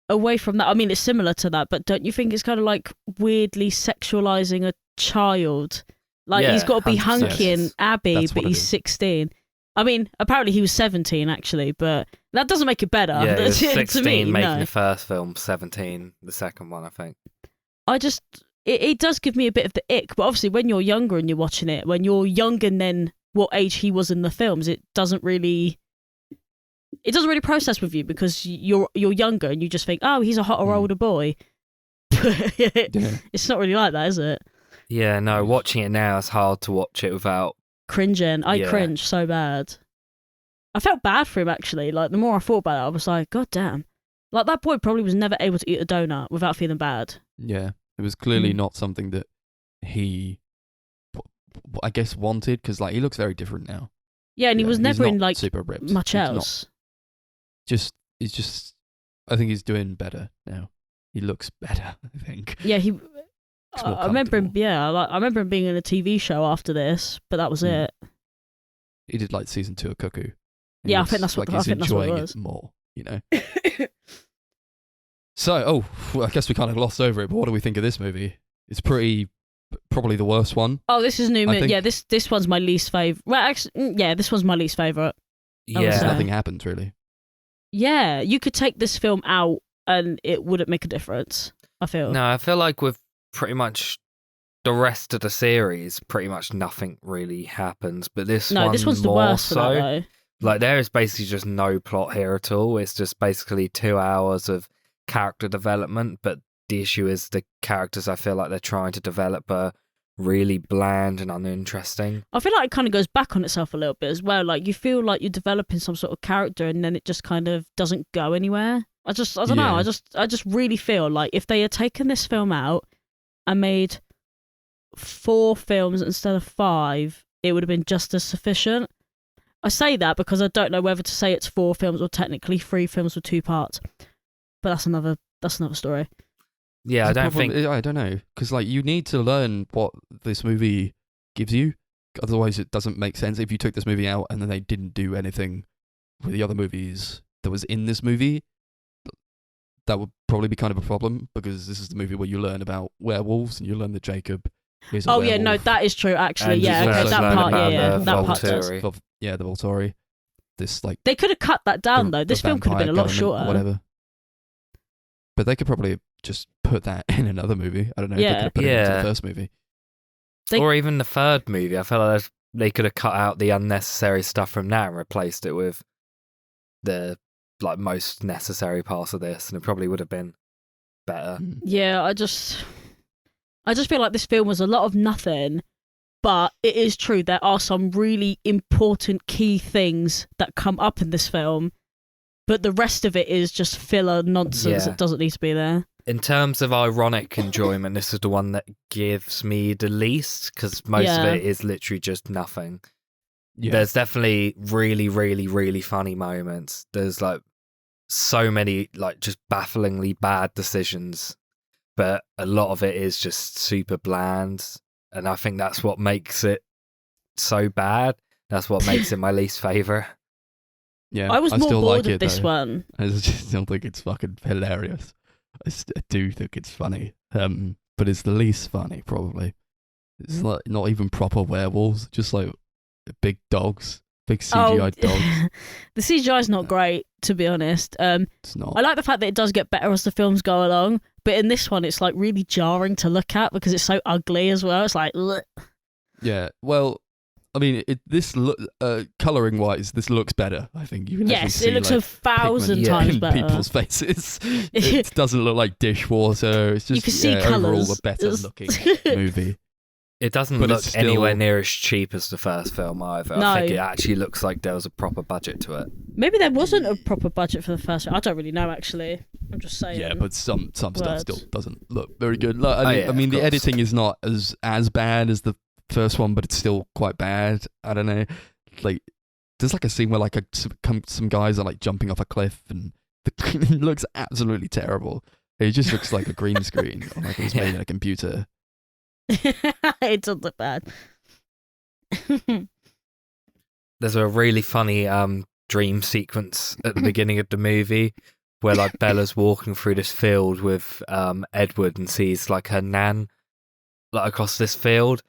away from that. I mean, it's similar to that, but don't you think it's kind of like weirdly sexualizing a child Like, Yeah, he's got to be 100%. hunky and Abby, That's but what it he's is. 16. I mean, apparently he was 17, actually, but that doesn't make it better. Yeah, he was To 16 me, making no. the first film, 17 the second one, I think. It does give me a bit of the ick, but obviously when you're younger and you're watching it, when you're younger than what age he was in the films, it doesn't really process with you because you're younger and you just think, oh, he's a hotter older boy. Yeah. It's not really like that, is it? Yeah, no, watching it now, it's hard to watch it without. Cringing. I Yeah. cringe so bad. I felt bad for him, actually. Like, the more I thought about it, I was like, God damn. Like, that boy probably was never able to eat a donut without feeling bad. Yeah, it was clearly Mm. not something that he, I guess, wanted, because like he looks very different now. Yeah, and he Yeah, was he's never in, not like, super ripped. much He's not- else. He's just. I think he's doing better now. He looks better. I think. Yeah, he. more I remember him. comfortable. Yeah, I remember him being in a TV show after this, but that was Mm. it. He did like season 2 of Cuckoo. and he Yeah, I looks think that's what- like I he's think that's what it enjoying was. more. You know. So, I guess we kind of glossed over it. But what do we think of this movie? It's probably the worst one. Oh, this is new. I think- Yeah, this one's my least favorite. Well, actually, yeah, this one's my least favorite. I would Yeah, say. Nothing happens really. Yeah, you could take this film out and it wouldn't make a difference. I feel. no, I feel like with pretty much the rest of the series, pretty much nothing really happens. But this This one's the more worst for so. that, though. Like, there is basically just no plot here at all. It's just basically 2 hours of character development. But the issue is the characters I feel like they're trying to develop are really bland and uninteresting. I feel like it kind of goes back on itself a little bit as well. Like, you feel like you're developing some sort of character and then it just kind of doesn't go anywhere. I don't know. Yeah. I just really feel like if they had taken this film out and made 4 films instead of 5, it would have been just as sufficient. I say that because I don't know whether to say it's 4 films or technically 3 films with 2 parts. But that's another story. Yeah, I The don't problem- think. I don't know, because like you need to learn what this movie gives you. Otherwise, it doesn't make sense. If you took this movie out and then they didn't do anything with the other movies that was in this movie, that would probably be kind of a problem, because this is the movie where you learn about werewolves and you learn that Jacob is a Oh werewolf. yeah, no, that is true. Actually, And yeah, you okay, also that learn part, about yeah, the that part does. Volturi. The Volturi. This like They could have cut that down the- though. the This film could have been a vampire lot government or shorter. whatever. But they could probably just put that in another movie. I don't know. They Yeah. could have put it into Yeah. the first movie. They- Or even the third movie. I feel like they could have cut out the unnecessary stuff from that and replaced it with the like most necessary parts of this, and it probably would have been better. Mm. Yeah, I just feel like this film was a lot of nothing, but it is true there are some really important key things that come up in this film, but the rest of it is just filler nonsense Yeah. that doesn't need to be there. In terms of ironic enjoyment, this is the one that gives me the least, because most Yeah. of it is literally just nothing. Yeah. There's definitely really, really, really funny moments. There's like so many like just bafflingly bad decisions, but a lot of it is just super bland, and I think that's what makes it so bad. That's what makes it my least favorite. Yeah. I was more still bored like of it, this though. one. I just still think it's fucking hilarious. I do think it's funny. But it's the least funny, probably. It's like not even proper werewolves, just like big dogs, big CGI dogs. The CGI is not great, to be honest. It's not. I like the fact that it does get better as the films go along, but in this one, it's like really jarring to look at because it's so ugly as well. It's like, ugh. Yeah. Well, I mean, coloring wise, this looks better. I think you can actually Yes, see, it looks like, 1,000 pigment times in better. people's faces. It doesn't look like dishwater. It's just You can see overall colours. a better It's- looking movie. It doesn't But look it's still- anywhere near as cheap as the first film either. No. I think it actually looks like there was a proper budget to it. Maybe there wasn't a proper budget for the first one. I don't really know, actually. I'm just saying. Yeah, but some stuff Words. still doesn't look very good. Like, Oh, yeah, I mean of the course. editing is not as bad as the first one, but it's still quite bad. I don't know. Like, there's like a scene where like some guys are like jumping off a cliff, and it looks absolutely terrible. It just looks like a green screen, or like it was made in a computer. It does look bad. There's a really funny dream sequence at the beginning of the movie where like Bella's walking through this field with Edward and sees like her nan like across this field,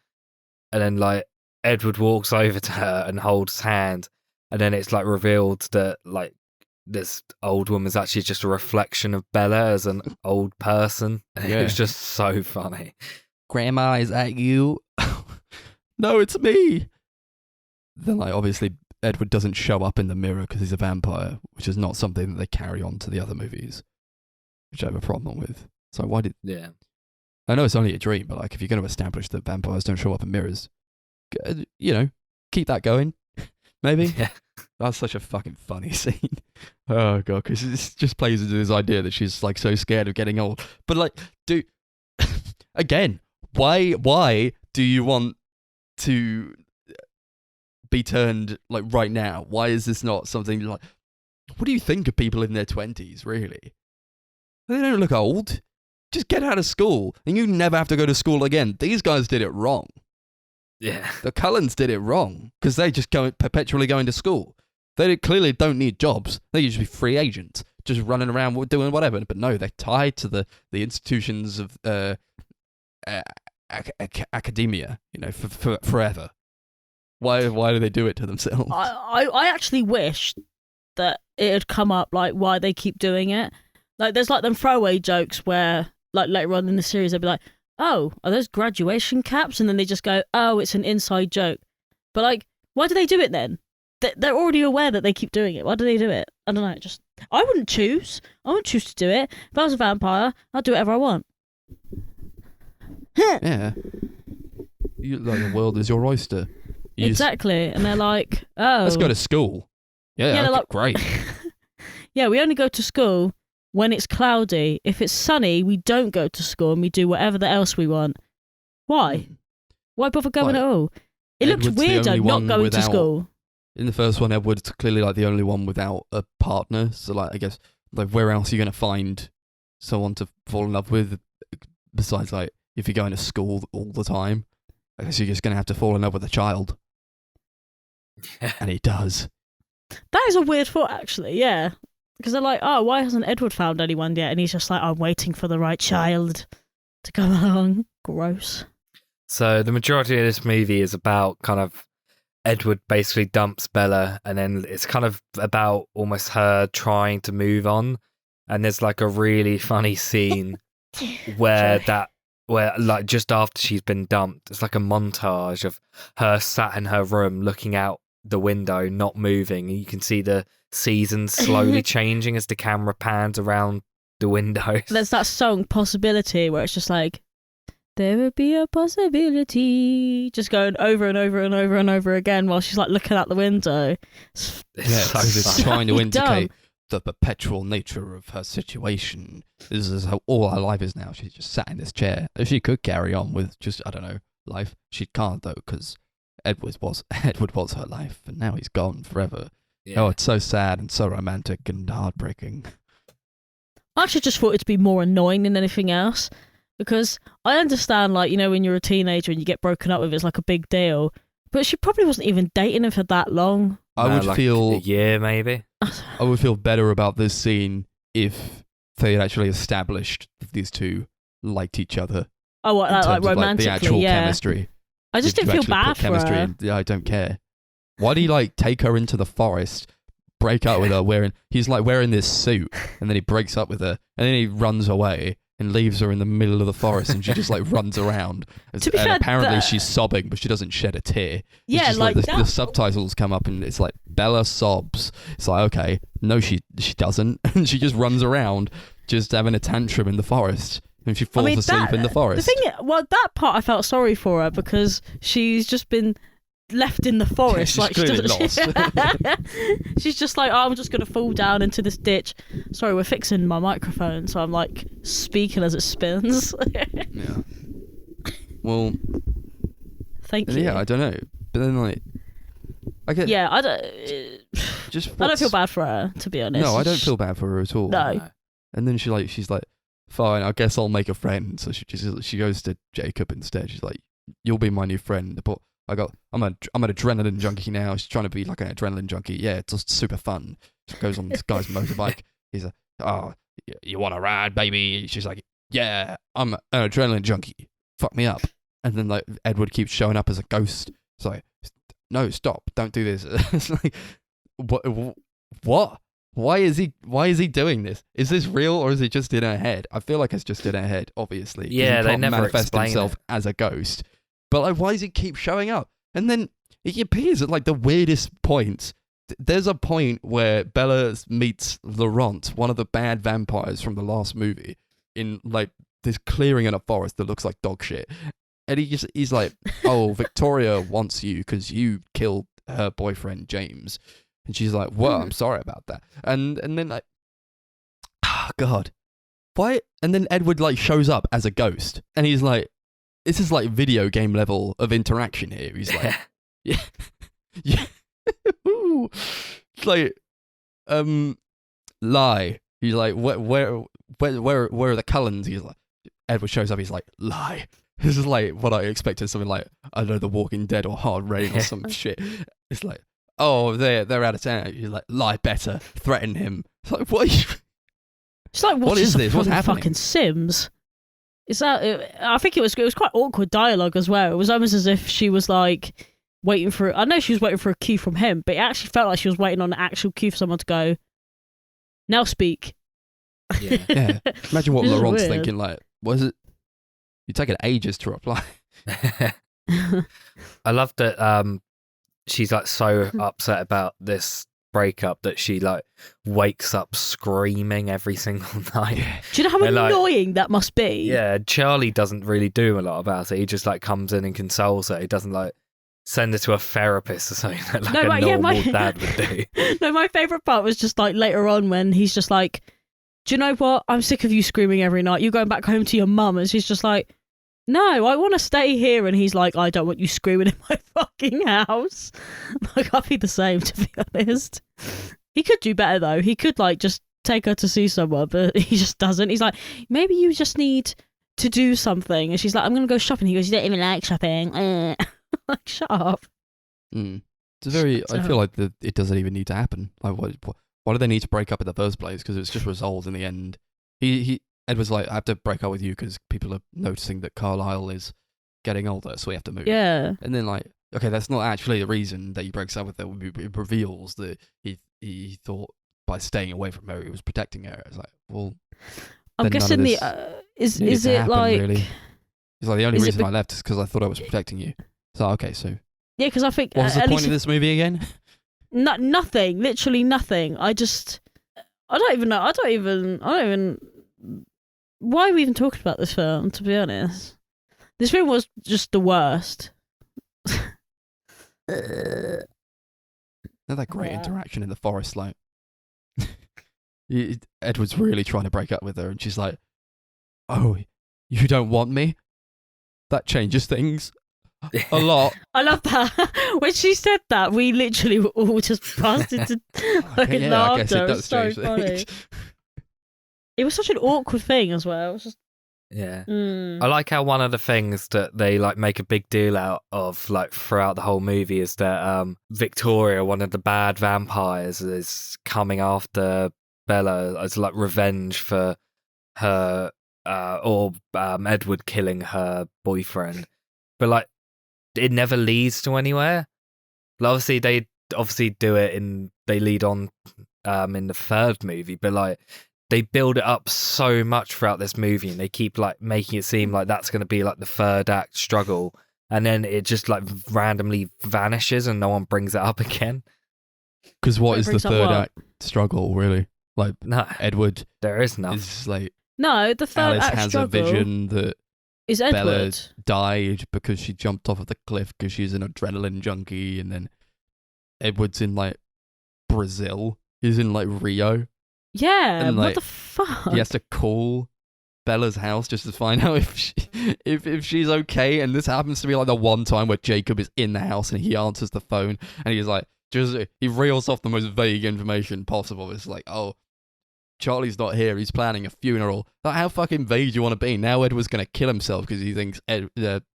and then like Edward walks over to her and holds his hand, and then it's like revealed that like this old woman's actually just a reflection of Bella as an old person. And Yeah. It's just so funny. Grandma, is that you? No, it's me. Then, like, obviously, Edward doesn't show up in the mirror because he's a vampire, which is not something that they carry on to the other movies, which I have a problem with. So why did... Yeah. I know it's only a dream, but, like, if you're going to establish that vampires don't show up in mirrors, you know, keep that going, maybe. Yeah. That's such a fucking funny scene. Oh, God, because it just plays into this idea that she's, like, so scared of getting old. But, like, again, why do you want to be turned like right now? Why is this not something like, what do you think of people in their 20s, really? They don't look old. Just get out of school and you never have to go to school again. These guys did it wrong. Yeah. The Cullens did it wrong because they just perpetually going to school. They clearly don't need jobs. They used to be free agents, just running around doing whatever. But no, they're tied to the institutions of academia, you know, for forever. Why do they do it to themselves? I actually wish that it had come up, like, why they keep doing it. Like, there's, like, them throwaway jokes where, like, later on in the series, they'll be like, oh, are those graduation caps? And then they just go, oh, it's an inside joke. But, like, why do they do it then? They're already aware that they keep doing it. Why do they do it? I don't know. I wouldn't choose. I wouldn't choose to do it. If I was a vampire, I'd do whatever I want. Yeah. Like, the world is your oyster. Exactly. And they're like, oh. Let's go to school. Yeah, okay, like, great. Yeah, we only go to school when it's cloudy. If it's sunny, we don't go to school and we do whatever else we want. Why? Why bother going at all? It Edward's looked weird not going to school. In the first one, Edward's clearly like the only one without a partner. So, like, I guess, like, where else are you going to find someone to fall in love with besides, like, if you're going to school all the time? I guess you're just going to have to fall in love with a child. And he does. That is a weird thought, actually, yeah. Because they're like, oh, why hasn't Edward found anyone yet? And he's just like, I'm waiting for the right child to come along. Gross. So the majority of this movie is about kind of Edward basically dumps Bella, and then it's kind of about almost her trying to move on. And there's like a really funny scene where like just after she's been dumped, it's like a montage of her sat in her room looking out the window, not moving. And you can see the seasons slowly changing as the camera pans around the windows. There's that song Possibility where it's just like, there would be a possibility, just going over and over and over and over again while she's like looking out the window. It's because it's funny. trying to Dumb. indicate the perpetual nature of her situation. This is how all her life is now. She's just sat in this chair. If she could carry on with just, I don't know, life, she can't though, because Edward was her life, and now he's gone forever. Yeah. Oh, it's so sad and so romantic and heartbreaking. I actually just thought it'd be more annoying than anything else, because I understand, like, you know, when you're a teenager and you get broken up with, it's like a big deal. But she probably wasn't even dating him for that long. I would like feel a year maybe. I would feel better about this scene if they had actually established that these two liked each other. Oh, what, in like terms of, romantically, the actual yeah. chemistry. I just If didn't you feel actually bad put for chemistry her. in, yeah, I don't care. Why do you like take her into the forest, break up with her he's like wearing this suit, and then he breaks up with her, and then he runs away and leaves her in the middle of the forest, and she just like runs around. To be and fair, apparently she's sobbing, but she doesn't shed a tear. It's Yeah, just like the that. subtitles come up and it's like Bella sobs. It's like, okay, no, she doesn't, and she just runs around, just having a tantrum in the forest. And she falls asleep in the forest. The thing, that part I felt sorry for her, because she's just been left in the forest. She's like clearly she's just like, oh, I'm just gonna fall down into this ditch. Sorry, we're fixing my microphone, so I'm like speaking as it spins. Yeah. Well, Thank you. yeah, I don't know, but then like, I get Yeah, I don't. just I don't feel bad for her, to be honest. No, I don't feel bad for her at all. No. And then she's like, fine, I guess I'll make a friend. So she goes to Jacob instead. She's like, you'll be my new friend. But I'm an adrenaline junkie now. She's trying to be like an adrenaline junkie. Yeah, it's just super fun. She goes on this guy's motorbike. He's like, oh, you want to ride, baby? She's like, yeah, I'm an adrenaline junkie. Fuck me up. and then like Edward keeps showing up as a ghost. It's like, no, stop, don't do this. It's like, what? Why is he doing this? Is this real or is it just in her head? I feel like it's just in her head, obviously. 'Cause Yeah, he they can't never manifest explain himself it. as a ghost. But like, why does he keep showing up? And then he appears at like the weirdest points. There's a point where Bella meets Laurent, one of the bad vampires from the last movie, in like this clearing in a forest that looks like dog shit. And he's like, oh, Victoria wants you because you killed her boyfriend, James. And she's like, well, I'm sorry about that. And then like, oh, God. Why? And then Edward like shows up as a ghost. And he's like, this is like video game level of interaction here. He's like, yeah. Yeah. It's like, lie. He's like, where are the Cullens? He's like, Edward shows up. He's like, lie. This is like what I expected. Something like, I don't know, The Walking Dead or Hard Rain or some shit. It's like, oh, they're out of town. He's like, lie better. Threaten him. It's like, what? It's like What is this? What's happening? Fucking Sims. Is that? I think it was quite awkward dialogue as well. It was almost as if she was like waiting for. I know she was waiting for a cue from him, but it actually felt like she was waiting on an actual cue for someone to go. Now speak. Yeah. Yeah. Imagine what This is Laurent's weird. thinking. Like, what is it? You're taking ages to reply. I love that she's like so upset about this breakup that she like wakes up screaming every single night. Do you know how And, like, annoying that must be? Yeah, Charlie doesn't really do a lot about it. He just like comes in and consoles her. He doesn't like send her to a therapist or something that like a normal dad would do. No, my favourite part was just like later on when he's just like, do you know what? I'm sick of you screaming every night. You're going back home to your mum. And she's just like, no, I want to stay here. And he's like, I don't want you screaming in my fucking house. Like, I'll be the same, to be honest. He could do better, though. He could, like, just take her to see someone, but he just doesn't. He's like, maybe you just need to do something. And she's like, I'm going to go shopping. He goes, you don't even like shopping. Like, shut up. Mm. It's very. I feel like it doesn't even need to happen. Like, why do they need to break up in the first place? Because it was just resolved in the end. Edward's like, I have to break up with you because people are noticing that Carlisle is getting older, so we have to move. Yeah. And then like, okay, that's not actually the reason that he breaks up with her. It reveals that he thought by staying away from her he was protecting her. It's like, well, I'm then guessing none of this is needed to it happen, like really. It's like the only is it reason be- I left is because I thought I was protecting you. So okay, so yeah, because I think what was the at point least of this movie again? nothing, literally nothing. I don't even know. I don't even. Why are we even talking about this film? To be honest, this film was just the worst. Not that great Yeah. interaction in the forest, like Edward's really trying to break up with her, and she's like, "Oh, you don't want me? That changes things a lot." I love that. When she said that, we literally were all just burst into like Okay, laughter. I guess it It was does so change funny. things. It was such an awkward thing as well. It was just, Yeah. I like how one of the things that they like make a big deal out of like throughout the whole movie is that Victoria, one of the bad vampires, is coming after Bella as like revenge for her or Edward killing her boyfriend. But like it never leads to anywhere. Like, obviously they do it they lead on in the third movie, but like they build it up so much throughout this movie and they keep like making it seem like that's going to be like the third act struggle, and then it just like randomly vanishes and no one brings it up again. Because what It is the brings up third what? act struggle, really? Like, No, Edward there is none. is like, no, the third Alice act has struggle a vision that is Bella Edward. died because she jumped off of the cliff because she's an adrenaline junkie, and then Edward's in like Brazil. He's in like Rio. Yeah, And, what like, the fuck? He has to call Bella's house just to find out if she's okay. And this happens to be like the one time where Jacob is in the house and he answers the phone and he's like, he reels off the most vague information possible. It's like, oh, Charlie's not here. He's planning a funeral. Like, how fucking vague do you want to be? Now Edward's gonna kill himself because he thinks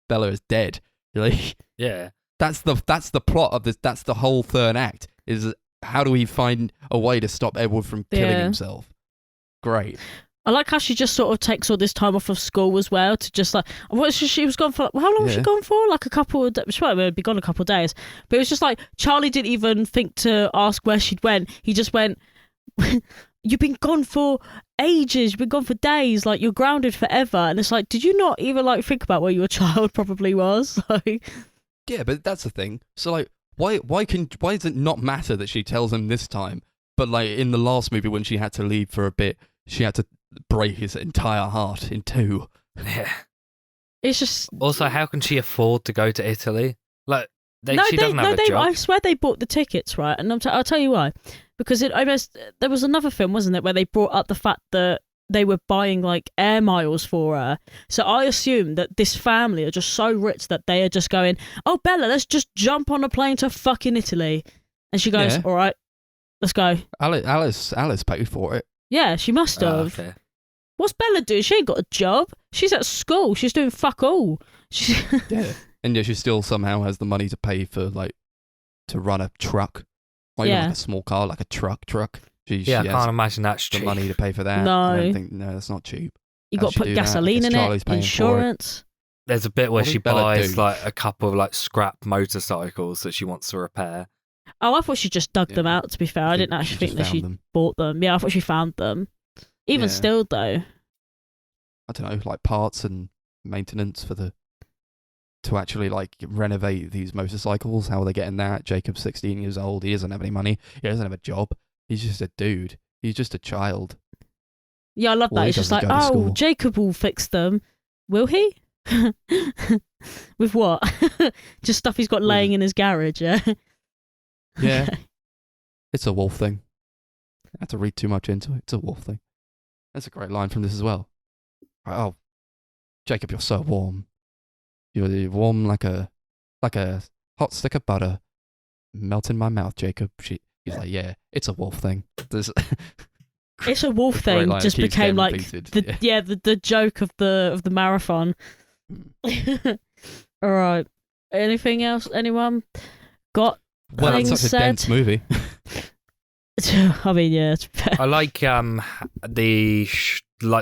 Bella is dead. Like, Yeah. that's the plot of this. That's the whole third act. Is how do we find a way to stop Edward from killing Yeah. himself? Great. I like how she just sort of takes all this time off of school as well to just like, she was gone for, how long was she gone for? Like a couple of days. She might have been gone a couple of days. But it was just like, Charlie didn't even think to ask where she'd went. He just went, you've been gone for ages. You've been gone for days. Like, you're grounded forever. And it's like, did you not even like think about where your child probably was? Like, Yeah, but that's the thing. So like, why does it not matter that she tells him this time? But like in the last movie when she had to leave for a bit, she had to break his entire heart in two. Yeah. it's just. Also, how can she afford to go to Italy? Like, she doesn't have a job. I swear they bought the tickets, right? And I'll tell you why. Because there was another film, wasn't it, where they brought up the fact that they were buying like air miles for her. So I assume that this family are just so rich that they are just going, oh, Bella, let's just jump on a plane to fucking Italy. And she goes, all right, let's go. Alice paid for it. Yeah, she must have. Okay. What's Bella doing? She ain't got a job. She's at school. She's doing fuck all. Yeah. And yet she still somehow has the money to pay for, like, to run a truck. Not even like a small car, like a truck. She I has can't imagine that's the cheap. money to pay for that. No. I don't think, that's not cheap. You got to put gasoline in it, insurance. There's a bit where What she did Bella buys do? like a couple of like scrap motorcycles that she wants to repair. Oh, I thought she just dug them Yeah. out, to be fair. I didn't actually think that just she found them. bought them. Yeah, I thought she found them. Even Yeah. still, though. I don't know, like parts and maintenance to actually like renovate these motorcycles. How are they getting that? Jacob's 16 years old. He doesn't have any money. He doesn't have a job. He's just a dude. He's just a child. Yeah, I love Well, that. he It's just doesn't like, go to oh, school. Jacob will fix them. Will he? With what? Just stuff he's got With- laying in his garage, yeah? Yeah. It's a wolf thing. I had to read too much into it. It's a wolf thing. That's a great line from this as well. Oh, Jacob, you're so warm. You're warm like a hot stick of butter. Melt in my mouth, Jacob. He's like, yeah, it's a wolf thing. It's a wolf Great thing line, just keeps became getting like repeated. the joke of the marathon. All right. Anything else? Anyone got? Well, it's things such a said? dense movie. I mean, yeah. It's fair. I like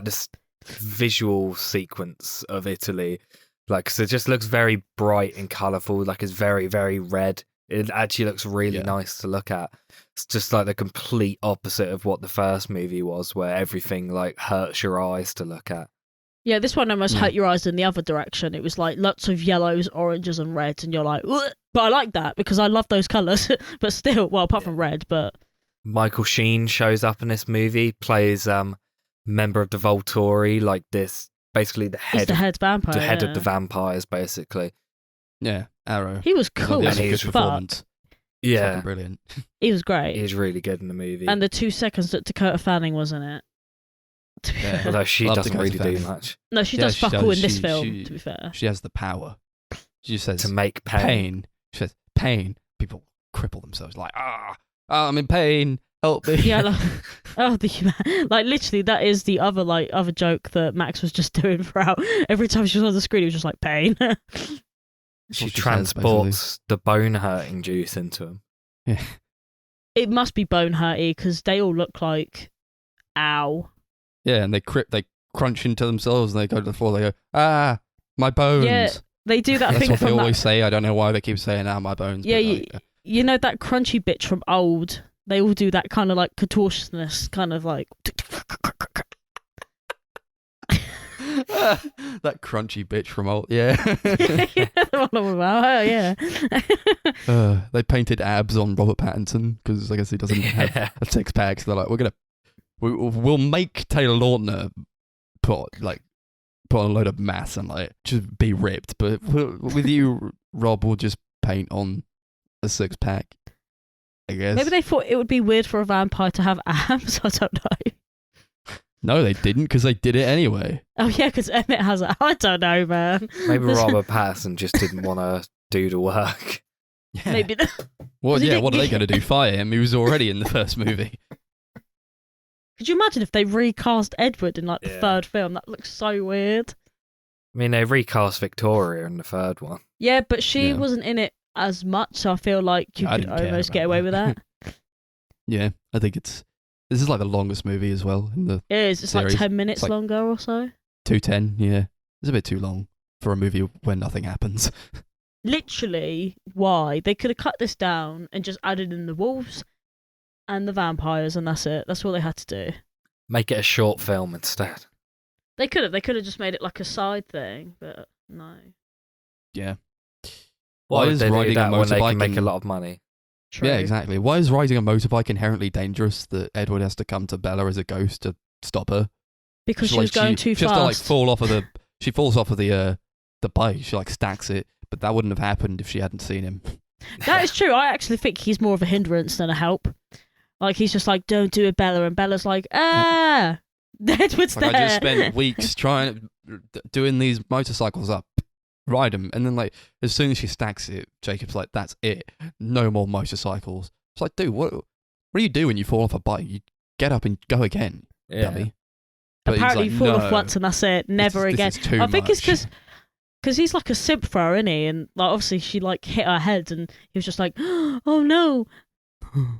this visual sequence of Italy, like, 'cause it just looks very bright and colourful. Like, it's very, very red. It actually looks really nice to look at. It's just like the complete opposite of what the first movie was, where everything like hurts your eyes to look at. Yeah, this one almost hurt your eyes in the other direction. It was like lots of yellows, oranges, and reds, and you're like, ugh. But I like that because I love those colours. But still, well, apart from red, but Michael Sheen shows up in this movie, plays member of the Volturi, like this, basically the he's head, the head vampire. the head of yeah. the vampires, basically. Yeah, Arrow. He was cool That's as a good fuck. performance. Yeah, Fucking brilliant. He was great. he's really good in the movie. And the 2 seconds that Dakota Fanning was in it. To be Yeah. fair. Although she Love doesn't Dakota really do Fanning. much No, she Yeah, does she fuck does. all in this She- film, she- to be fair. She has the power. She just says to make pain. pain. She says pain. People cripple themselves like I'm in pain. Help me. Yeah, like literally, that is the other joke that Max was just doing throughout. Every time she was on the screen, it was just like pain. She What she says, transports the bone hurting juice into him. Yeah. It must be bone hurty because they all look like, ow. Yeah, and they crunch into themselves and they go to the floor. They go, my bones. Yeah, they do that That's thing what they from always that. say. I don't know why they keep saying, my bones. Yeah, but, you know that crunchy bitch from Old. They all do that kind of like contortionist, kind of like. that crunchy bitch from old. Yeah. Yeah, the one I'm about. Oh, yeah. They painted abs on Robert Pattinson because I guess he doesn't have a six pack. So they're like, we'll make Taylor Lautner put on a load of mass and like just be ripped. But with you, Rob will just paint on a six pack. I guess. Maybe they thought it would be weird for a vampire to have abs. I don't know. No, they didn't because they did it anyway. Oh yeah, because Emmett has it. I don't know, man. Maybe Robert Pattinson just didn't want to do the work. Yeah. Maybe. Well, He yeah. didn't- What are they going to do? Fire him? He was already in the first movie. Could you imagine if they recast Edward in like the Yeah. third film? That looks so weird. I mean, they recast Victoria in the third one. Yeah, but she Yeah. wasn't in it as much, so I feel like you I could didn't care almost about get away with that. Yeah, I think it's This is like the longest movie as well in the It is. It's series. like 10 minutes It's like longer or so. 210. Yeah, it's a bit too long for a movie where nothing happens. Literally, why? They could have cut this down and just added in the wolves and the vampires, and that's it. That's all they had to do. Make it a short film instead. They could have. They could have just made it like a side thing, but no. Yeah. Why would is they do riding a that when they motorbike can make a and- lot of money? True. Yeah, exactly. Why is riding a motorbike inherently dangerous that Edward has to come to Bella as a ghost to stop her? Because she Like, was going too she has to like fast. fall off of the. She falls off of the bike. She like stacks it, but that wouldn't have happened if she hadn't seen him. That is true. I actually think he's more of a hindrance than a help. Like, he's just like, don't do it, Bella. And Bella's like, Edward's Like, there. I just spent weeks doing these motorcycles up, ride them, and then like as soon as she stacks it, Jacob's like, "That's it, no more motorcycles." It's like, dude, what do you do when you fall off a bike? You get up and go again, Yeah. dummy. But he's Apparently, like, you fall "No, off once and that's it. Never this again. is too I think it's much." because he's like a simp for her, isn't he? And like, obviously, she like hit her head, and he was just like, "Oh no,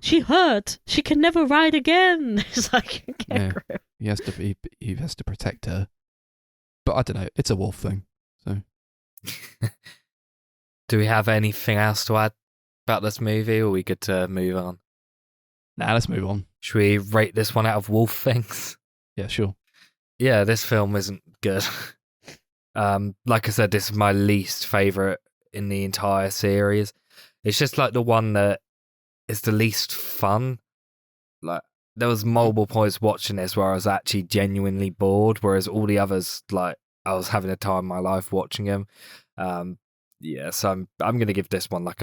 she hurt. She can never ride again." It's like, get Yeah. grip. he has to protect her. But I don't know. It's a wolf thing. Do we have anything else to add about this movie, or are we good to move on? Nah, let's move on. Should we rate this one out of wolf things? Yeah, sure. Yeah, this film isn't good. Like I said, this is my least favourite in the entire series. It's just like the one that is the least fun. Like, there was multiple points watching this where I was actually genuinely bored, whereas all the others, like, I was having a time of my life watching them. Yeah, so I'm gonna give this one like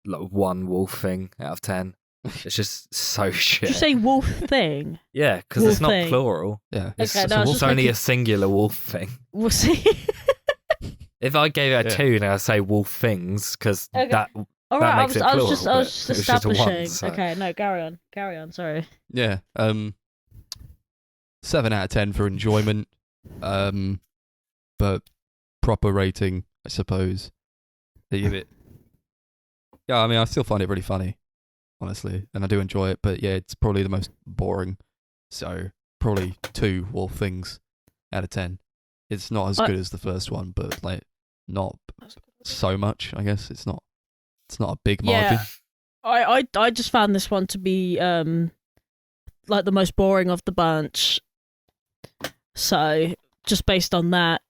one wolf thing out of 10. It's just so shit. Did you say wolf thing? Yeah, because Wolf it's not thing. plural. Yeah. It's, Okay, no, I was it's just only making- a singular wolf thing. We'll see. If I gave it a Yeah. 2, now I'd say wolf things, because Okay. that All right, makes it I was plural, just but it was just a one, establishing. so- Okay, no, carry on. Sorry. Yeah. 7 out of 10 for enjoyment. But proper rating, I suppose. They give it. Yeah, I mean, I still find it really funny, honestly, and I do enjoy it. But yeah, it's probably the most boring. So probably 2 wolf things out of 10. It's not as good as the first one, but like not so much. I guess it's not a big margin. Yeah, I just found this one to be like the most boring of the bunch. So just based on that,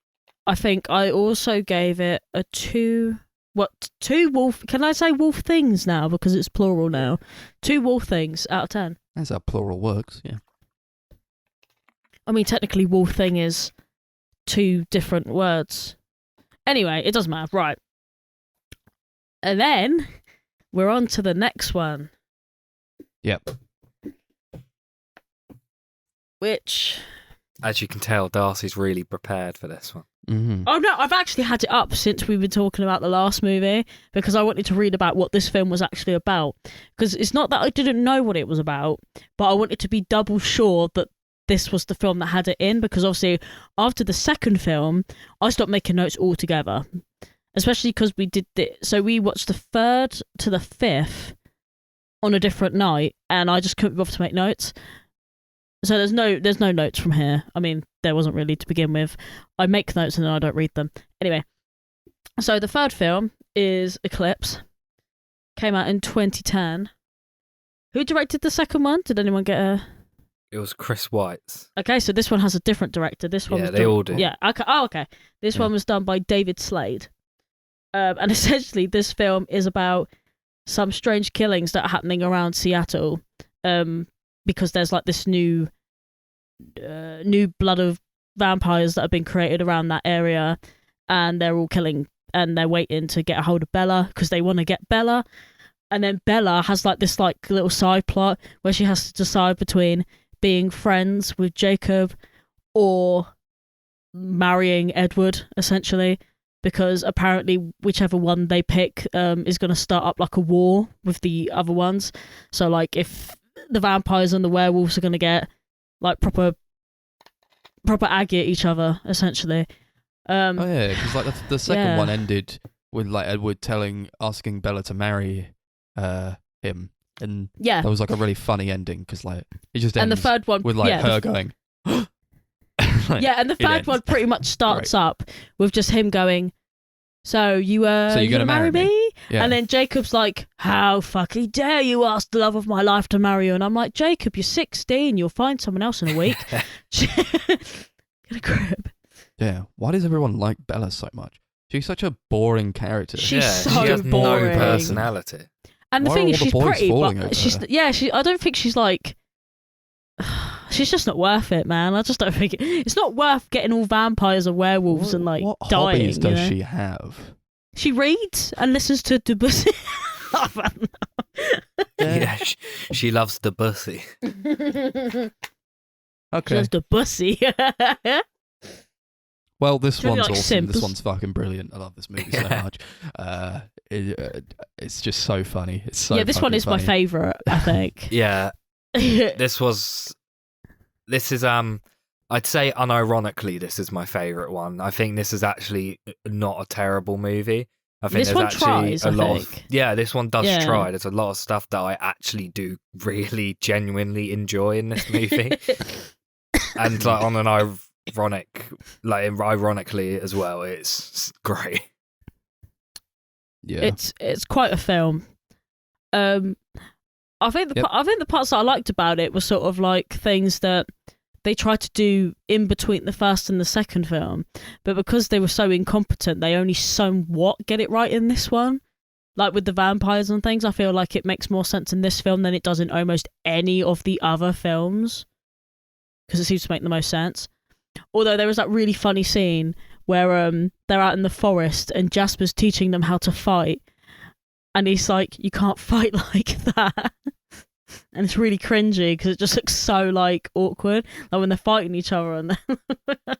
I think I also gave it a 2. What, 2 wolf? Can I say wolf things now because it's plural now? 2 wolf things out of 10. That's how plural works. Yeah. I mean, technically, wolf thing is 2 different words. Anyway, it doesn't matter. Right. And then we're on to the next one. Yep. Which... as you can tell, Darcy's really prepared for this one. Mm-hmm. Oh no, I've actually had it up since we've been talking about the last movie because I wanted to read about what this film was actually about. Because it's not that I didn't know what it was about, but I wanted to be double sure that this was the film that had it in, because obviously after the second film, I stopped making notes altogether. Especially because we did so we watched the 3rd to the 5th on a different night, and I just couldn't bother to make notes. So there's no notes from here. I mean, there wasn't really to begin with. I make notes and then I don't read them. Anyway, so the 3rd film is Eclipse. Came out in 2010. Who directed the second one? Did anyone get a... It was Chris White's. Okay, so this one has a different director. This one Yeah, was they done... all do. Yeah, okay. Oh, okay. This Yeah. one was done by David Slade. And essentially, this film is about some strange killings that are happening around Seattle. Because there's like this new blood of vampires that have been created around that area, and they're all killing, and they're waiting to get a hold of Bella because they want to get Bella. And then Bella has like this like little side plot where she has to decide between being friends with Jacob or marrying Edward, essentially, because apparently whichever one they pick is going to start up like a war with the other ones. So like if the vampires and the werewolves are going to get like proper aggy at each other, essentially. Oh yeah, because like the second Yeah. one ended with like Edward asking Bella to marry him, And Yeah. that was like a really funny ending because like it just And ends the third one with like yeah, her going. Like, yeah, and the it third ends. one pretty much starts up with just him going, so you So you're gonna marry me? Yeah. And then Jacob's like, how fucking dare you ask the love of my life to marry you? And I'm like, Jacob, you're 16. You'll find someone else in a week. Get a grip. Yeah. Why does everyone like Bella so much? She's such a boring character. She's yeah, so she has boring. no personality. And the Why thing are is, all the she's boys pretty, falling but over she's her? I don't think she's like. She's just not worth it, man. I just don't think it's not worth getting all vampires and werewolves and like what dying. hobbies does you know? she have? She reads and listens to Debussy. Yeah, she loves the bussy. She Okay. loves Debussy. Well, this She's really one's like awesome. Simps. This one's fucking brilliant. I love this movie so much. It's just so funny. It's so yeah, this one fucking is my funny. favourite, I think. Yeah, this is I'd say unironically this is my favorite one. I think this is actually not a terrible movie. I think This there's one actually tries, a I lot think. this one does Yeah. try. There's a lot of stuff that I actually do really genuinely enjoy in this movie. And like on an ironically as well, it's great. Yeah. It's quite a film. I think the parts that I liked about it were sort of like things that they tried to do in between the first and the second film, but because they were so incompetent, they only somewhat get it right in this one. Like with the vampires and things, I feel like it makes more sense in this film than it does in almost any of the other films, because it seems to make the most sense. Although there was that really funny scene where they're out in the forest and Jasper's teaching them how to fight, and he's like, you can't fight like that. And it's really cringy because it just looks so like awkward, like when they're fighting each other and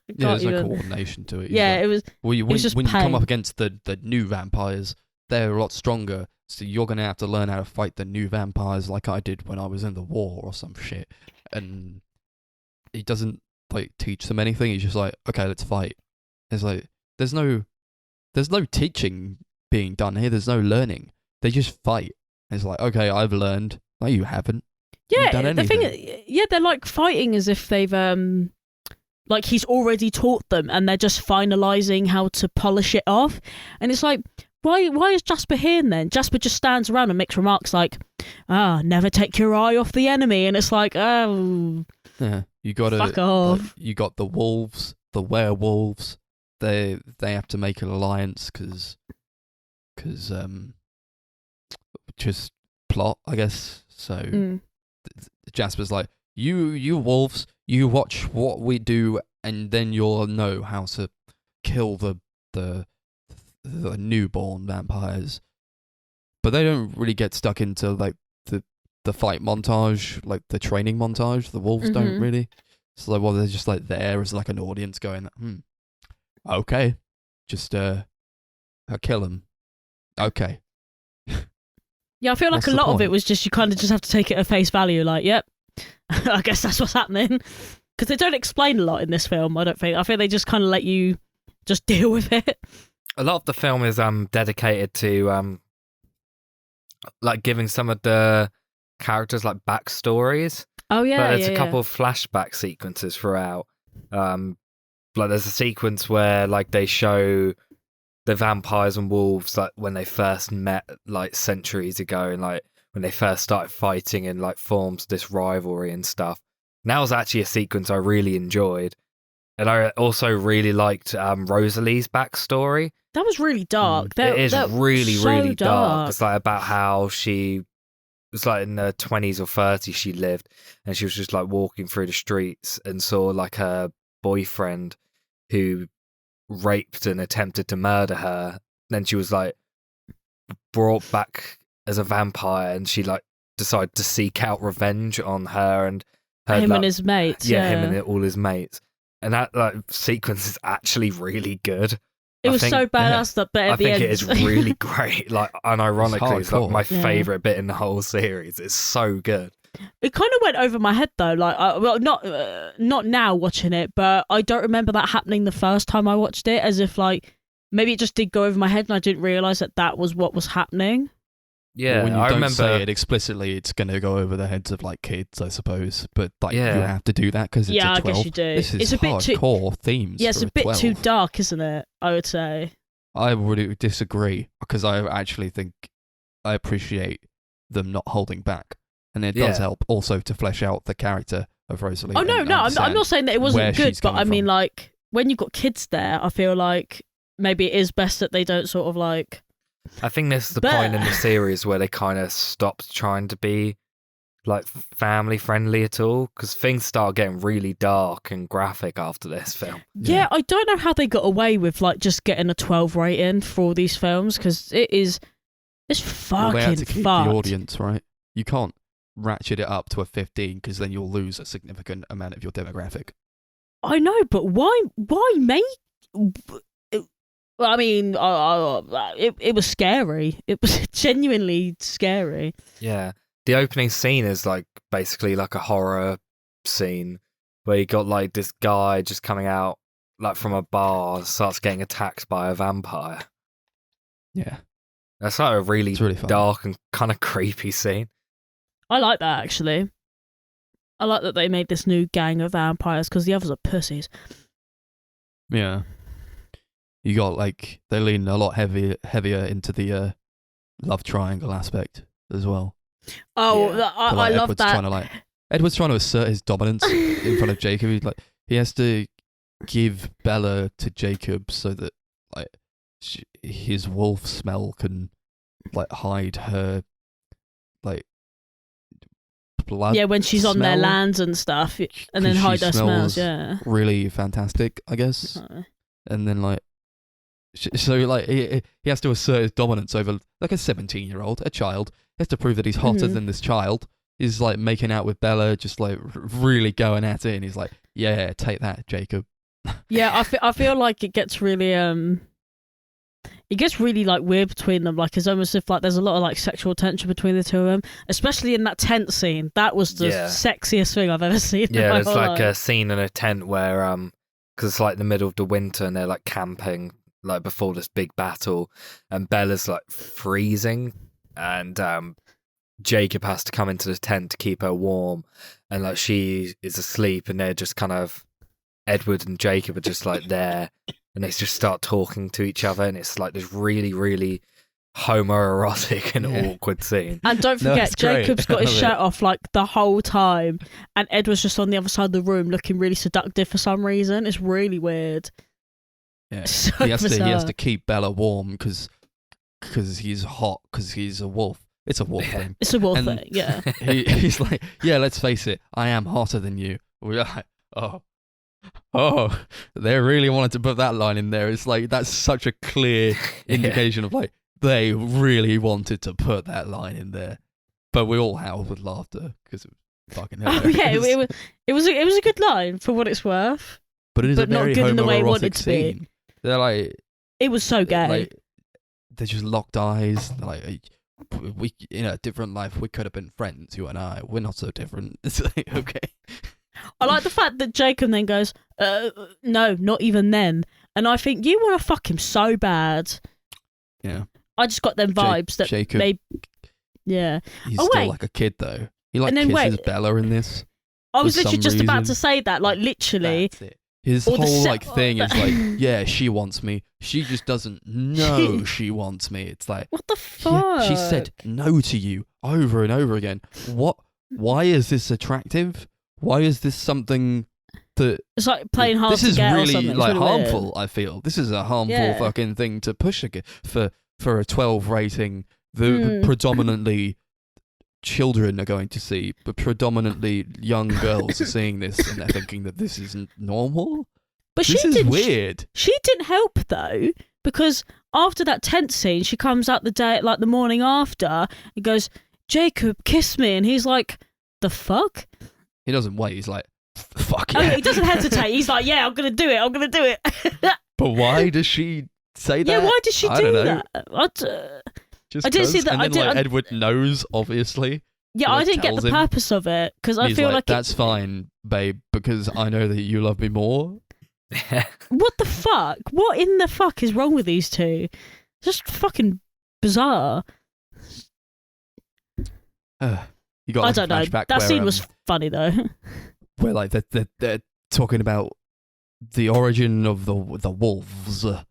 There's no coordination to it. Yeah, it was. When was just you come pain. up against the new vampires, they're a lot stronger. So you're gonna have to learn how to fight the new vampires, like I did when I was in the war or some shit. And he doesn't like teach them anything. He's just like, okay, let's fight. It's like there's no teaching being done here. There's no learning. They just fight. It's like, okay, I've learned. No, you haven't. You haven't Yeah, done the thing, anything. they're like fighting as if they've like he's already taught them and they're just finalizing how to polish it off. And it's like, why is Jasper here then? Jasper just stands around and makes remarks like, never take your eye off the enemy. And it's like, oh, Yeah, you got fuck off. Like, you got the wolves, the werewolves. They have to make an alliance because just plot, I guess. So Jasper's like, you wolves, you watch what we do, and then you'll know how to kill the newborn vampires. But they don't really get stuck into like the fight montage, like the training montage. The wolves don't really. So like, well, they're just like there as like an audience going, okay, just I'll kill him. Okay. Yeah, I feel like What's a the lot of point? it was just you kind of just have to take it at face value. Like, yep, I guess that's what's happening. Because they don't explain a lot in this film, I don't think. I think they just kind of let you just deal with it. A lot of the film is dedicated to like giving some of the characters like backstories. Oh, yeah, But there's a couple of flashback sequences throughout. Like there's a sequence where like they show the vampires and wolves like when they first met like centuries ago, and like when they first started fighting and like forms this rivalry and stuff. And that was actually a sequence I really enjoyed. And I also really liked Rosalie's backstory. That was really dark. It is really, so really dark. It's like about how she was like in her 20s or 30s she lived, and she was just like walking through the streets and saw like her boyfriend who raped and attempted to murder her. Then she was like brought back as a vampire, and she like decided to seek out revenge on her and her, him like, and his mates. yeah, him and all his mates. And that like sequence is actually really good. It I was think- so badass that bit at I the think end. it is really great. Like, unironically, it's like hardcore. my Yeah. favorite bit in the whole series. It's so good. It kind of went over my head though. Like, not now watching it, but I don't remember that happening the first time I watched it. As if like maybe it just did go over my head and I didn't realize that was what was happening. Yeah, when you I don't remember. say it explicitly, it's going to go over the heads of like kids, I suppose. But like Yeah. you have to do that because it's Yeah, a I 12. guess you do. This is It's a bit too. hardcore themes. Yeah, it's for a bit 12. too dark, isn't it? I would say. I would disagree because I actually think I appreciate them not holding back, and it does Yeah. help also to flesh out the character of Rosalie. Oh no, and no, I'm understand not saying that it where wasn't good, she's but I coming mean, from. like when you've got kids there, I feel like maybe it is best that they don't sort of like. I think this is the But- point in the series where they kind of stopped trying to be like family friendly at all, because things start getting really dark and graphic after this film. Yeah, I don't know how they got away with like just getting a 12 rating for all these films because it's Well, they had to fucking keep fucked. the audience right. You can't ratchet it up to a 15 because then you'll lose a significant amount of your demographic. I know, but why make? Well, I mean, it was scary. It was genuinely scary. Yeah. The opening scene is like basically like a horror scene where you got like this guy just coming out like from a bar, starts getting attacked by a vampire. Yeah, That's like a really, it's really fun. dark and kind of creepy scene. I like that actually. I like that they made this new gang of vampires because the others are pussies. Yeah, you got like they lean a lot heavier into the love triangle aspect as well. Oh, Yeah. I So, like, love Edward's that. Edward's trying to assert his dominance in front of Jacob. He has to give Bella to Jacob so that like his wolf smell can like hide her like blood. Yeah, when she's on their smell. lands and stuff, and then 'Cause hide she her smells. smells Yeah. Really fantastic, I guess. Uh, And then like so like he has to assert his dominance over like a 17-year-old, a child. He has to prove that he's hotter Mhm. than this child. He's like making out with Bella, just like really going at it, and he's like, "Yeah, take that, Jacob." Yeah, I feel like it gets really it gets really like weird between them. Like it's almost if like there's a lot of like sexual tension between the two of them, especially in that tent scene. That was the Yeah. sexiest thing I've ever seen. in Yeah, my there's whole like a life. scene in a tent where because it's like the middle of the winter and they're like camping like before this big battle, and Bella's like freezing, and Jacob has to come into the tent to keep her warm, and like she is asleep, and they're just kind of Edward and Jacob are just like there, and they just start talking to each other, and it's like this really, really homoerotic and Yeah. awkward scene. And don't No, forget, it's great. Jacob's got his I love shirt off like the whole time, and Edward's just on the other side of the room looking really seductive for some reason. It's really weird. Yeah, So he has bizarre. to keep Bella warm because he's hot because he's a wolf. It's a wolf Yeah. thing. It's a wolf And- thing, yeah. He's like, yeah, let's face it, I am hotter than you. We're like, oh, they really wanted to put that line in there. It's like that's such a clear indication of like they really wanted to put that line in there, but we all howled with laughter because it was fucking Oh hilarious. yeah, it was a good line for what it's worth. but it is but a not very good in the way it homoerotic wanted to be. scene. They're like, It was so gay. like they just locked eyes. They're like, we in a different life we could have been friends, you and I. We're not so different. It's like, okay. I like the fact that Jacob then goes, no, not even then. And I think you want to fuck him so bad. Yeah. I just got them vibes that Jacob, maybe, yeah. he's Oh, still wait. like a kid though. He like And then kisses wait. Bella in this. I was For literally some just about reason. to say that, like literally. That's it. His Or the whole se- like thing is like, yeah, she wants me. She just doesn't know she wants me. It's like, What the yeah, fuck? she said no to you over and over again. What? Why is this attractive? Why is this something that It's like playing hard this to is get or really something. It's like really weird. harmful? I feel this is a harmful Yeah. fucking thing to push for a 12 rating. The Mm. predominantly children are going to see, but predominantly young girls are seeing this and they're thinking that this isn't normal. But This she is didn't. weird. She didn't help though, because after that tent scene, she comes out the morning after and goes, "Jacob, kiss me," and he's like, "The fuck." He doesn't wait. He's like, fuck Oh, yeah. yeah, he doesn't hesitate. He's like, "Yeah, I'm gonna do it. I'm gonna do it." But why does she say that? Yeah, why did she I do don't know. that? Just I didn't see 'cause? that- And I then did- like I- Edward knows, obviously. Yeah, Like, I didn't get tells the him. purpose of it because I He's feel like, like that's fine, babe, because I know that you love me more. what the fuck? What in the fuck is wrong with these two? Just fucking bizarre. You got I like, don't a know. flashback That where, scene was funny though. where like they're talking about the origin of the wolves, the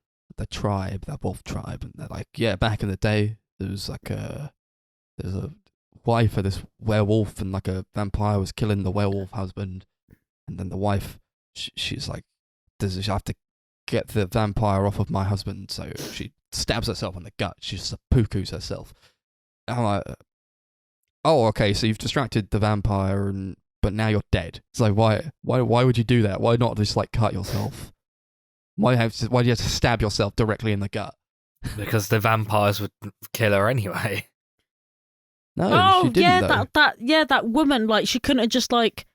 wolf tribe, and they're like, yeah, back in the day, there's a wife of this werewolf, and like a vampire was killing the werewolf husband, and then the wife, she's like, I have to get the vampire off of my husband, so she stabs herself in the gut. She seppukus herself. And I'm like, oh, okay, so you've distracted the vampire, but now you're dead. It's like, why would you do that? Why not just like cut yourself? Why do you have to stab yourself directly in the gut? Because the vampires would kill her anyway. No, she didn't, though. that woman, like, she couldn't have just like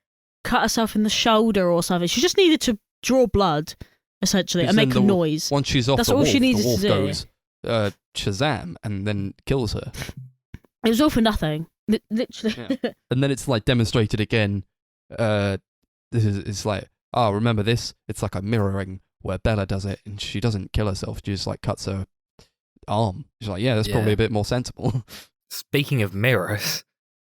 cut herself in the shoulder or something. She just needed to draw blood, essentially, and make a noise. Once she's off That's the all wolf, she needed the wolf to do. goes Shazam and then kills her. It was all for nothing, literally. Yeah. And then it's like demonstrated again. It's like, oh, remember this? It's like a mirroring where Bella does it, and she doesn't kill herself. She just like cuts her arm. She's like, yeah, that's probably a bit more sensible. Speaking of mirrors,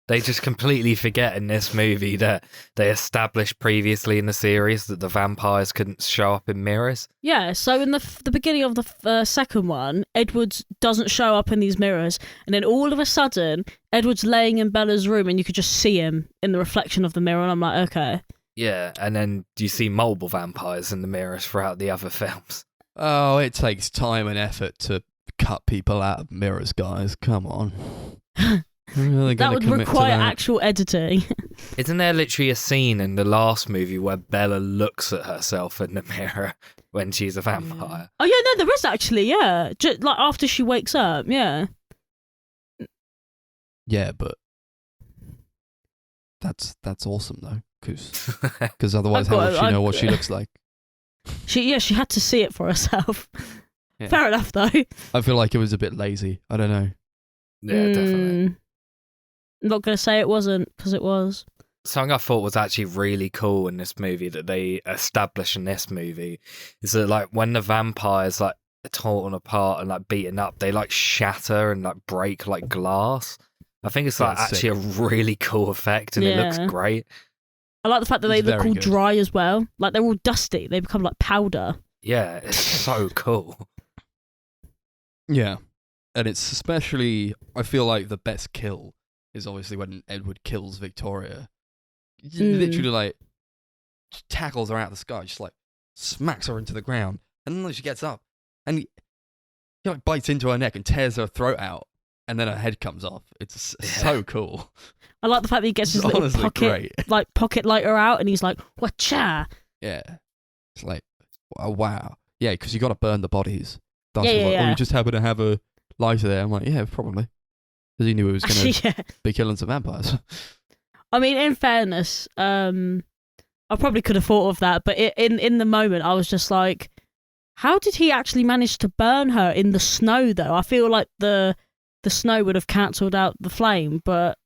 they just completely forget in this movie that they established previously in the series that the vampires couldn't show up in mirrors. Yeah, so in the beginning of the second one, Edward doesn't show up in these mirrors, and then all of a sudden, Edward's laying in Bella's room, and you could just see him in the reflection of the mirror, and I'm like, okay. Yeah, and then you see multiple vampires in the mirrors throughout the other films. Oh, it takes time and effort to cut people out of mirrors, guys. Come on. Really That would require actual editing. Isn't there literally a scene in the last movie where Bella looks at herself in the mirror when she's a vampire? Oh yeah, no, there is actually, yeah. Just, like after she wakes up, yeah. Yeah, but that's awesome though, because otherwise how would she know what she looks like? She had to see it for herself. Yeah. Fair enough though. I feel like it was a bit lazy. I don't know. Yeah, definitely. I'm not going to say it wasn't, because it was. Something I thought was actually really cool in this movie that they established in this movie is that, like, when the vampires like are torn apart and like beaten up, they like shatter and like break like glass. I think it's like actually a really cool effect, and it looks great. I like the fact that they look all dry as well. Like they're all dusty. They become like powder. Yeah, it's so cool. Yeah. And it's especially, I feel like the best kill is obviously when Edward kills Victoria. He literally like tackles her out of the sky, just like smacks her into the ground, and then she gets up and he like bites into her neck and tears her throat out, and then her head comes off. It's so cool. I like the fact that he gets his little pocket lighter out, and he's like, "Whatcha?" Yeah, it's like, wow. Yeah, because you got to burn the bodies. Darcy's Yeah. Oh, you just happen to have a lighter there. I'm like, yeah, probably. Because he knew he was going to be killing some vampires. I mean, in fairness, I probably could have thought of that, but in the moment, I was just like, how did he actually manage to burn her in the snow, though? I feel like the snow would have cancelled out the flame, but...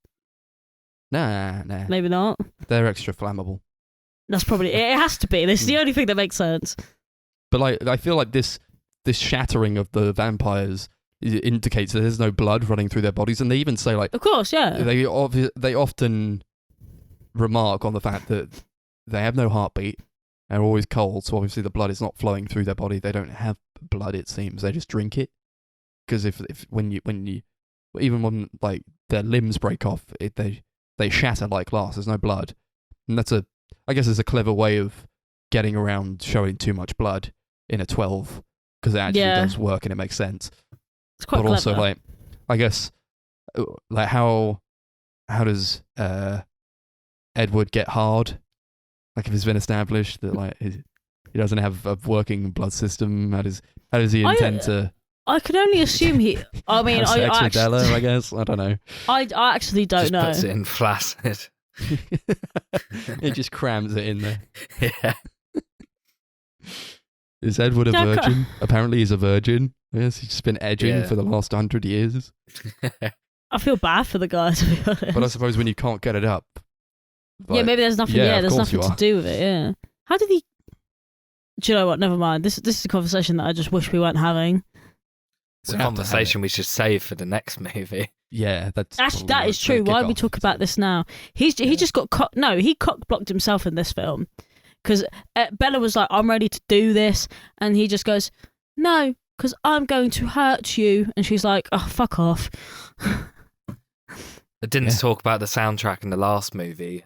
Nah. Maybe not. They're extra flammable. That's probably... It has to be. This is the only thing that makes sense. But like, I feel like this shattering of the vampires indicates that there's no blood running through their bodies, and they even say like, of course, yeah. They often remark on the fact that they have no heartbeat, they're always cold, so obviously the blood is not flowing through their body. They don't have blood, it seems. They just drink it, because if when you even when like their limbs break off, they shatter like glass. There's no blood, and I guess it's a clever way of getting around showing too much blood in a 12, because it actually does work and it makes sense. It's quite clever. Also, like, I guess, like how does Edward get hard? Like, if it's been established that like he doesn't have a working blood system, how does he intend to? I could only assume he. I mean, have sex with Bella, I guess. I don't know. I actually don't know. Puts it in flaccid. It just crams it in there. Yeah. Is Edward a virgin? Apparently he's a virgin. Yes, he's just been edging for the last 100 years. I feel bad for the guy, to be honest. But I suppose when you can't get it up. Like, maybe there's nothing. There's nothing to do with it. Yeah. How did he? Do you know what? Never mind. This is a conversation that I just wish we weren't having. It's a conversation we should save for the next movie. Yeah, that's Actually, probably that where is it's gonna true. Why kick we off. talk about this now? He just got he cock blocked himself in this film because Bella was like, "I'm ready to do this," and he just goes, "No, because I'm going to hurt you," and she's like, "Oh, fuck off." I didn't talk about the soundtrack in the last movie.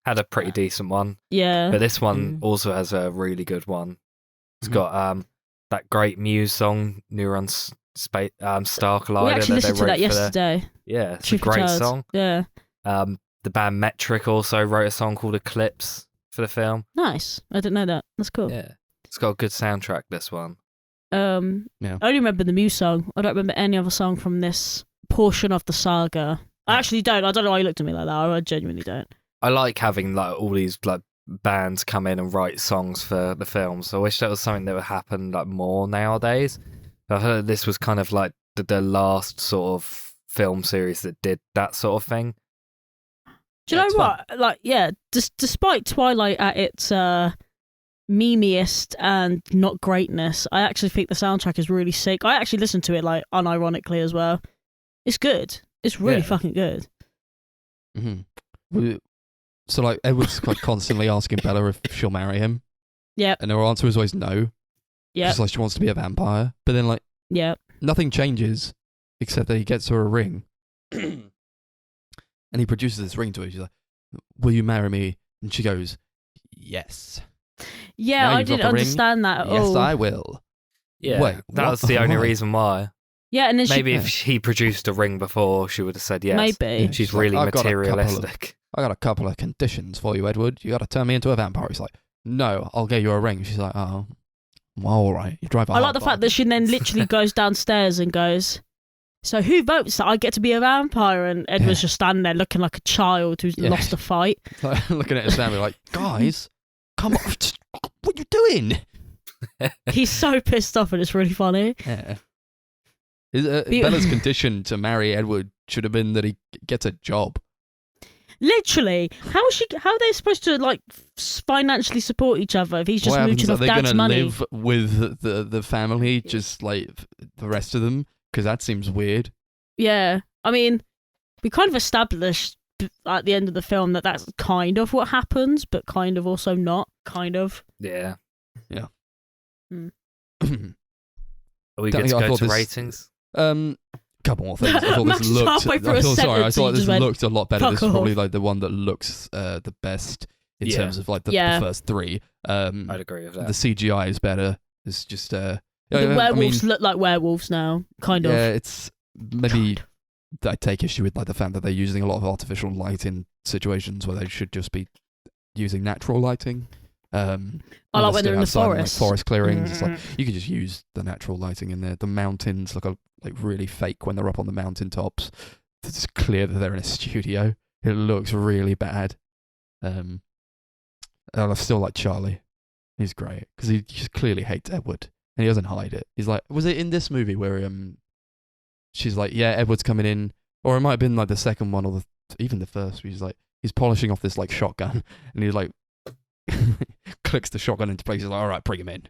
Had a pretty decent one, Yeah, but this one also has a really good one. It's got that great Muse song, Neurons Star Collider. we actually that they listened to wrote that for yesterday. Yeah, it's Truth a be great told. song. Yeah, The band Metric also wrote a song called Eclipse for the film. nice. I didn't know that. That's cool. Yeah, it's got a good soundtrack, this one. I only remember the Muse song. I don't remember any other song from this portion of the saga. I actually don't. I don't know why you looked at me like that. I genuinely don't. I like having like all these like bands come in and write songs for the films. I wish that was something that would happen like more nowadays. I heard this was kind of like the last sort of film series that did that sort of thing. Do you know what? Like, yeah, despite Twilight at its memeiest and not greatness, I actually think the soundtrack is really sick. I actually listened to it like unironically as well. It's good. It's really fucking good. Mm-hmm. So like Edward's like constantly asking Bella if she'll marry him. Yeah. And her answer is always no. Yeah. She's like she wants to be a vampire. But then like nothing changes except that he gets her a ring. And he produces this ring to her. She's like, "Will you marry me?" And she goes, "Yes." Yeah, Now I you've got didn't the ring? understand that at Yes, all. I will. Yeah, Wait, that what? was the only Why? reason why. Yeah, and then Maybe if he produced a ring before, she would have said yes. Maybe. Yeah, She's like, really "I've got a couple of- materialistic. I got a couple of conditions for you, Edward. You got to turn me into a vampire. He's like, "No, I'll get you a ring." She's like, "Oh, well, all right." You drive. I like the fact that she then literally goes downstairs and goes, "So who votes that I get to be a vampire?" And Edward's just standing there looking like a child who's lost a fight. Like, looking at his family like, "Guys, come on, what are you doing?" He's so pissed off and it's really funny. Yeah. Bella's condition to marry Edward should have been that he gets a job. Literally, how are they supposed to like financially support each other if he's just What happens? mooching Are off they dad's gonna money? live with the family, just like the rest of them? Because that seems weird. Yeah, I mean, we kind of established at the end of the film that that's kind of what happens, but kind of also not. Kind of. Yeah. Yeah. Are we Don't good to think I go thought to this- ratings? Couple more things. I thought Max this is looked. halfway through a sorry, I sentence thought and this just went, looked a lot better. "Fuck This is probably off." like the one that looks the best in Yeah. terms of like the first three. I'd agree with that. The CGI is better. It's just The werewolves look like werewolves now, kind of. Yeah, it's maybe I take issue with like the fact that they're using a lot of artificial light in situations where they should just be using natural lighting. I like when they're in the outside forest. Forest clearings. It's like you could just use the natural lighting in there. The mountains look like really fake when they're up on the mountain tops. It's clear that they're in a studio. It looks really bad. And I still like Charlie. He's great because he just clearly hates Edward and he doesn't hide it. He's like, was it in this movie where she's like, yeah, Edward's coming in, or it might have been like the second one or even the first. Where he's polishing off this like shotgun and he's like. Clicks the shotgun into place. He's like, all right, bring him in.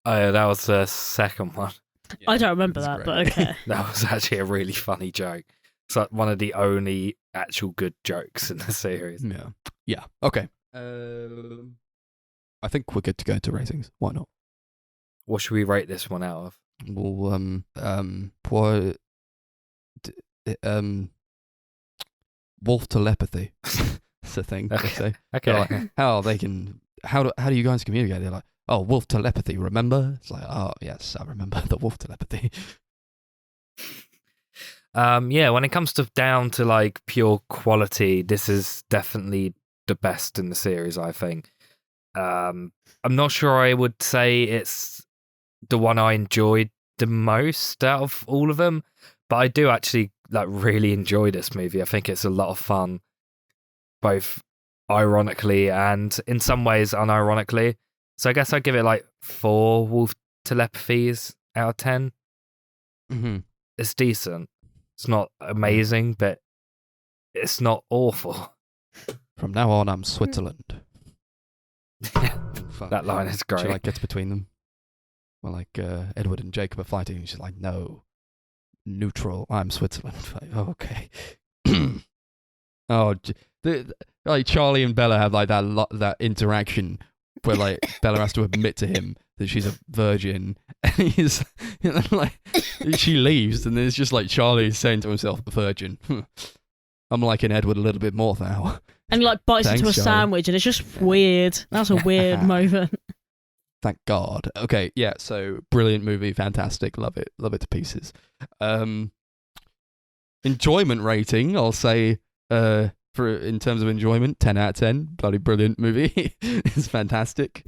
Oh, yeah, that was the second one. Yeah, I don't remember that, but okay. That was actually a really funny joke. It's like one of the only actual good jokes in the series. Yeah. Okay. I think we're good to go to ratings. Why not? What should we rate this one out of? Well, wolf telepathy. That's the thing. They say. Okay. Like, how do you guys communicate? They're like, oh, wolf telepathy. Remember? It's like, oh yes, I remember the wolf telepathy. Yeah, when it comes down to like pure quality, this is definitely the best in the series, I think. I'm not sure I would say it's the one I enjoyed the most out of all of them, but I do actually like really enjoy this movie. I think it's a lot of fun, both ironically and in some ways unironically. So I guess I'd give it like 4 wolf telepathies out of 10. Mm-hmm. It's decent. It's not amazing, but it's not awful. From now on, I'm Switzerland. That line is great. She like gets between them. Well, like Edward and Jacob are fighting, and she's like, "No, neutral. I'm Switzerland. Like, okay. Like Charlie and Bella have like that interaction where like Bella has to admit to him that she's a virgin, and he's like, she leaves, and then it's just like Charlie saying to himself, "A virgin." I'm liking Edward a little bit more now. And he like bites into a Charlie. sandwich, and it's just weird. That's a weird moment. Thank God. Okay, yeah. So brilliant movie, fantastic, love it to pieces. Enjoyment rating, I'll say. In terms of enjoyment, 10 out of 10. Bloody brilliant movie. It's fantastic.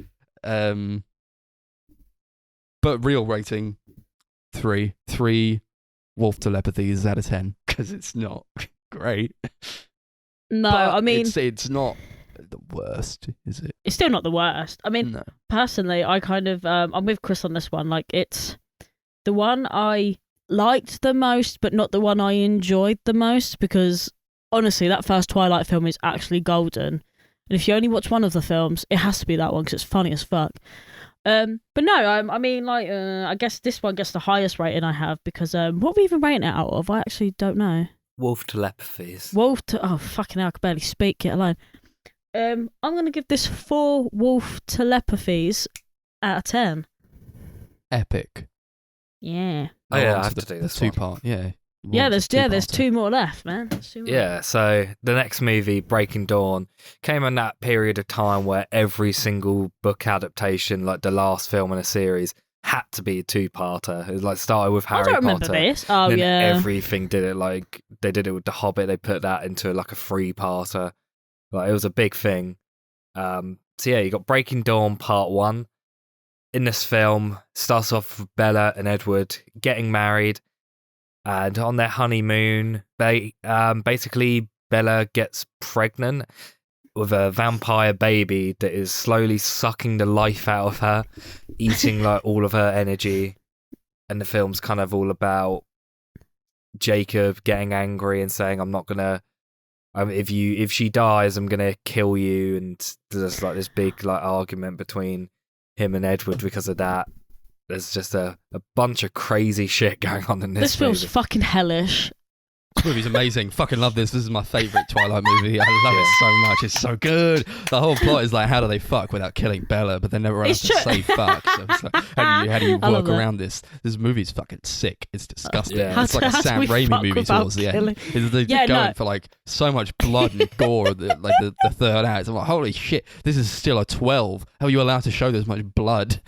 But real rating, 3. 3 wolf telepathies out of 10, because it's not great. No, But I mean, it's not the worst, is it? it's still not the worst. I mean, No. personally, I kind of I'm with Chris on this one. Like, it's the one I liked the most, but not the one I enjoyed the most, because honestly, that first Twilight film is actually golden. And if you only watch one of the films, it has to be that one because it's funny as fuck. But no, I mean, like, I guess this one gets the highest rating I have, because what are we even rating it out of? I actually don't know. Wolf telepathies. Oh, fucking hell, I can barely speak, get alone. I'm going to give this 4 wolf telepathies out of 10. Epic. Yeah. Oh yeah, on I have the, to do the this one. two-part, yeah. Yeah, there's Two-parter. 2 more left, man. There's 2 more. Yeah, so the next movie, Breaking Dawn, came in that period of time where every single book adaptation, like the last film in a series, had to be a 2-parter. It was like started with Harry I don't remember Potter. this. Oh, Then yeah. everything did it, like they did it with The Hobbit. They put that into like a 3-parter. Like it was a big thing. So yeah, you got Breaking Dawn Part 1. In this film, starts off with Bella and Edward getting married, and on their honeymoon, basically Bella gets pregnant with a vampire baby that is slowly sucking the life out of her, eating like all of her energy. And the film's kind of all about Jacob getting angry and saying, "I'm not gonna. If she dies, I'm gonna kill you." And there's like this big like argument between him and Edward because of that. There's just a bunch of crazy shit going on in This this feels movie. fucking hellish. This movie's amazing. Fucking love this. This is my favourite Twilight movie. I love it so much. It's so good. The whole plot is like, how do they fuck without killing Bella? But they never have It's to true. say fuck. So it's like, how do you I love work that. around this? This movie's fucking sick. It's disgusting. Yeah. It's like a How do Sam we Raimi fuck movie without towards the killing? end. They're Yeah, going no. for like so much blood and gore. The third act. I'm like, holy shit, this is still a 12. How are you allowed to show this much blood?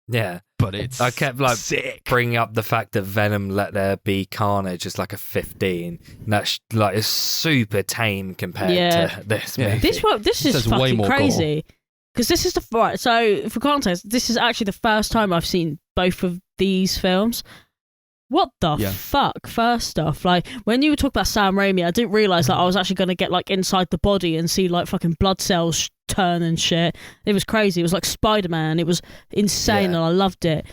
Yeah. But it's I kept like sick. bringing up the fact that Venom Let There Be Carnage is like a 15. And that's like is super tame compared Yeah. to this Yeah. movie. This is Says way fucking more gore. crazy. Because this is the right. So for context, this is actually the first time I've seen both of these films. What the Yeah. fuck? First off, like when you were talking about Sam Raimi, I didn't realize that I was actually going to get like inside the body and see like fucking blood cells turn and shit. It was crazy. It was like Spider-Man. It was insane, Yeah. and I loved it.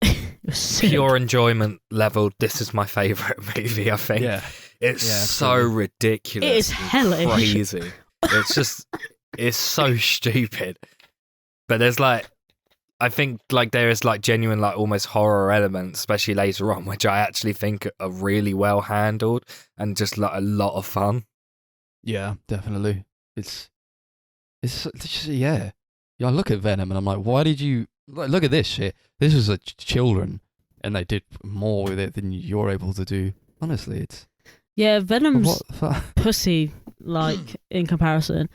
It was sick. Pure enjoyment level. This is my favorite movie. I think. Yeah. It's Yeah, so absolutely. ridiculous. It is and hellish. crazy. It's just, it's so stupid. But there's like, I think like there is like genuine like almost horror elements, especially later on, which I actually think are really well handled and just like a lot of fun. Yeah, definitely. It's just, yeah. I look at Venom and I'm like, why did you look at this shit? This was a children, and they did more with it than you're able to do. Honestly, it's Yeah, Venom's what the fuck? pussy, like in comparison.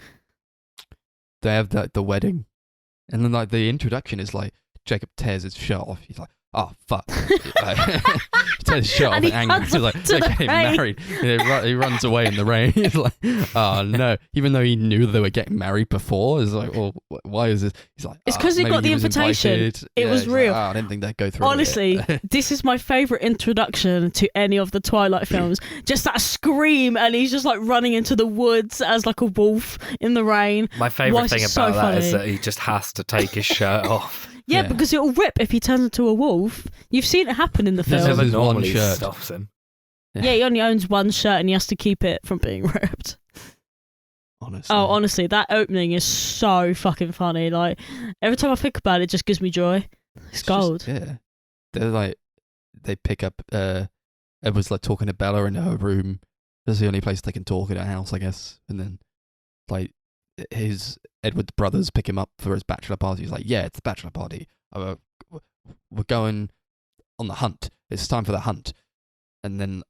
They have the wedding, and then like the introduction is like Jacob tears his shirt off. He's like, oh fuck. Like, he tears his shirt off And in he anger. runs He's like, to they're the getting rain. married. And he runs away in the rain. He's like, oh no. Even though he knew they were getting married before, it's like, well, why is this? He's like, It's 'cause he maybe got the was invitation. invited. It was he's like, real. I didn't think they'd go through with Honestly, it." this is my favourite introduction to any of the Twilight films. Just that scream, and he's just like running into the woods as like a wolf in the rain. My Why favorite is thing it so about that is funny? that he just has to take his shirt off. Yeah, Yeah. because it'll rip if he turns into a wolf. You've seen it happen in the This film. is Never his one normally shirt. stops him. Yeah, he only owns one shirt and he has to keep it from being ripped. Honestly. Oh, honestly, that opening is so fucking funny. Like, every time I think about it, it just gives me joy. It's It's just- gold. yeah. They're like, they pick up. Edward's like talking to Bella in her room. That's the only place they can talk in her house, I guess. And then like Edward's brothers pick him up for his bachelor party. He's like, yeah, it's the bachelor party. We're going on the hunt. It's time for the hunt. And then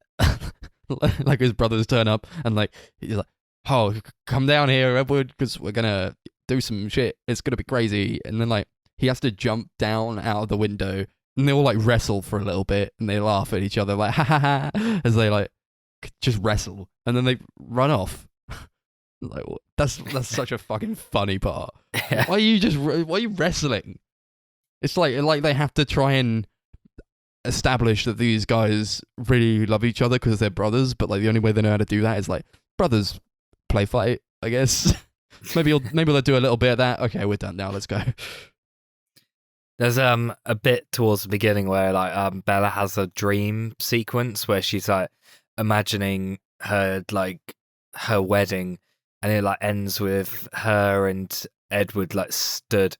like his brothers turn up and like he's like, oh, come down here, Edward, because we're gonna do some shit. It's gonna be crazy. And then like he has to jump down out of the window, and they all like wrestle for a little bit, and they laugh at each other like ha ha ha as they like just wrestle, and then they run off. Like that's such a fucking funny part. Why are you wrestling? It's like they have to try and establish that these guys really love each other because they're brothers, but like the only way they know how to do that is like brothers play fight, I guess. maybe they'll do a little bit of that. Okay, we're done now. Let's go. There's a bit towards the beginning where like Bella has a dream sequence where she's like imagining her wedding, and it like ends with her and Edward like stood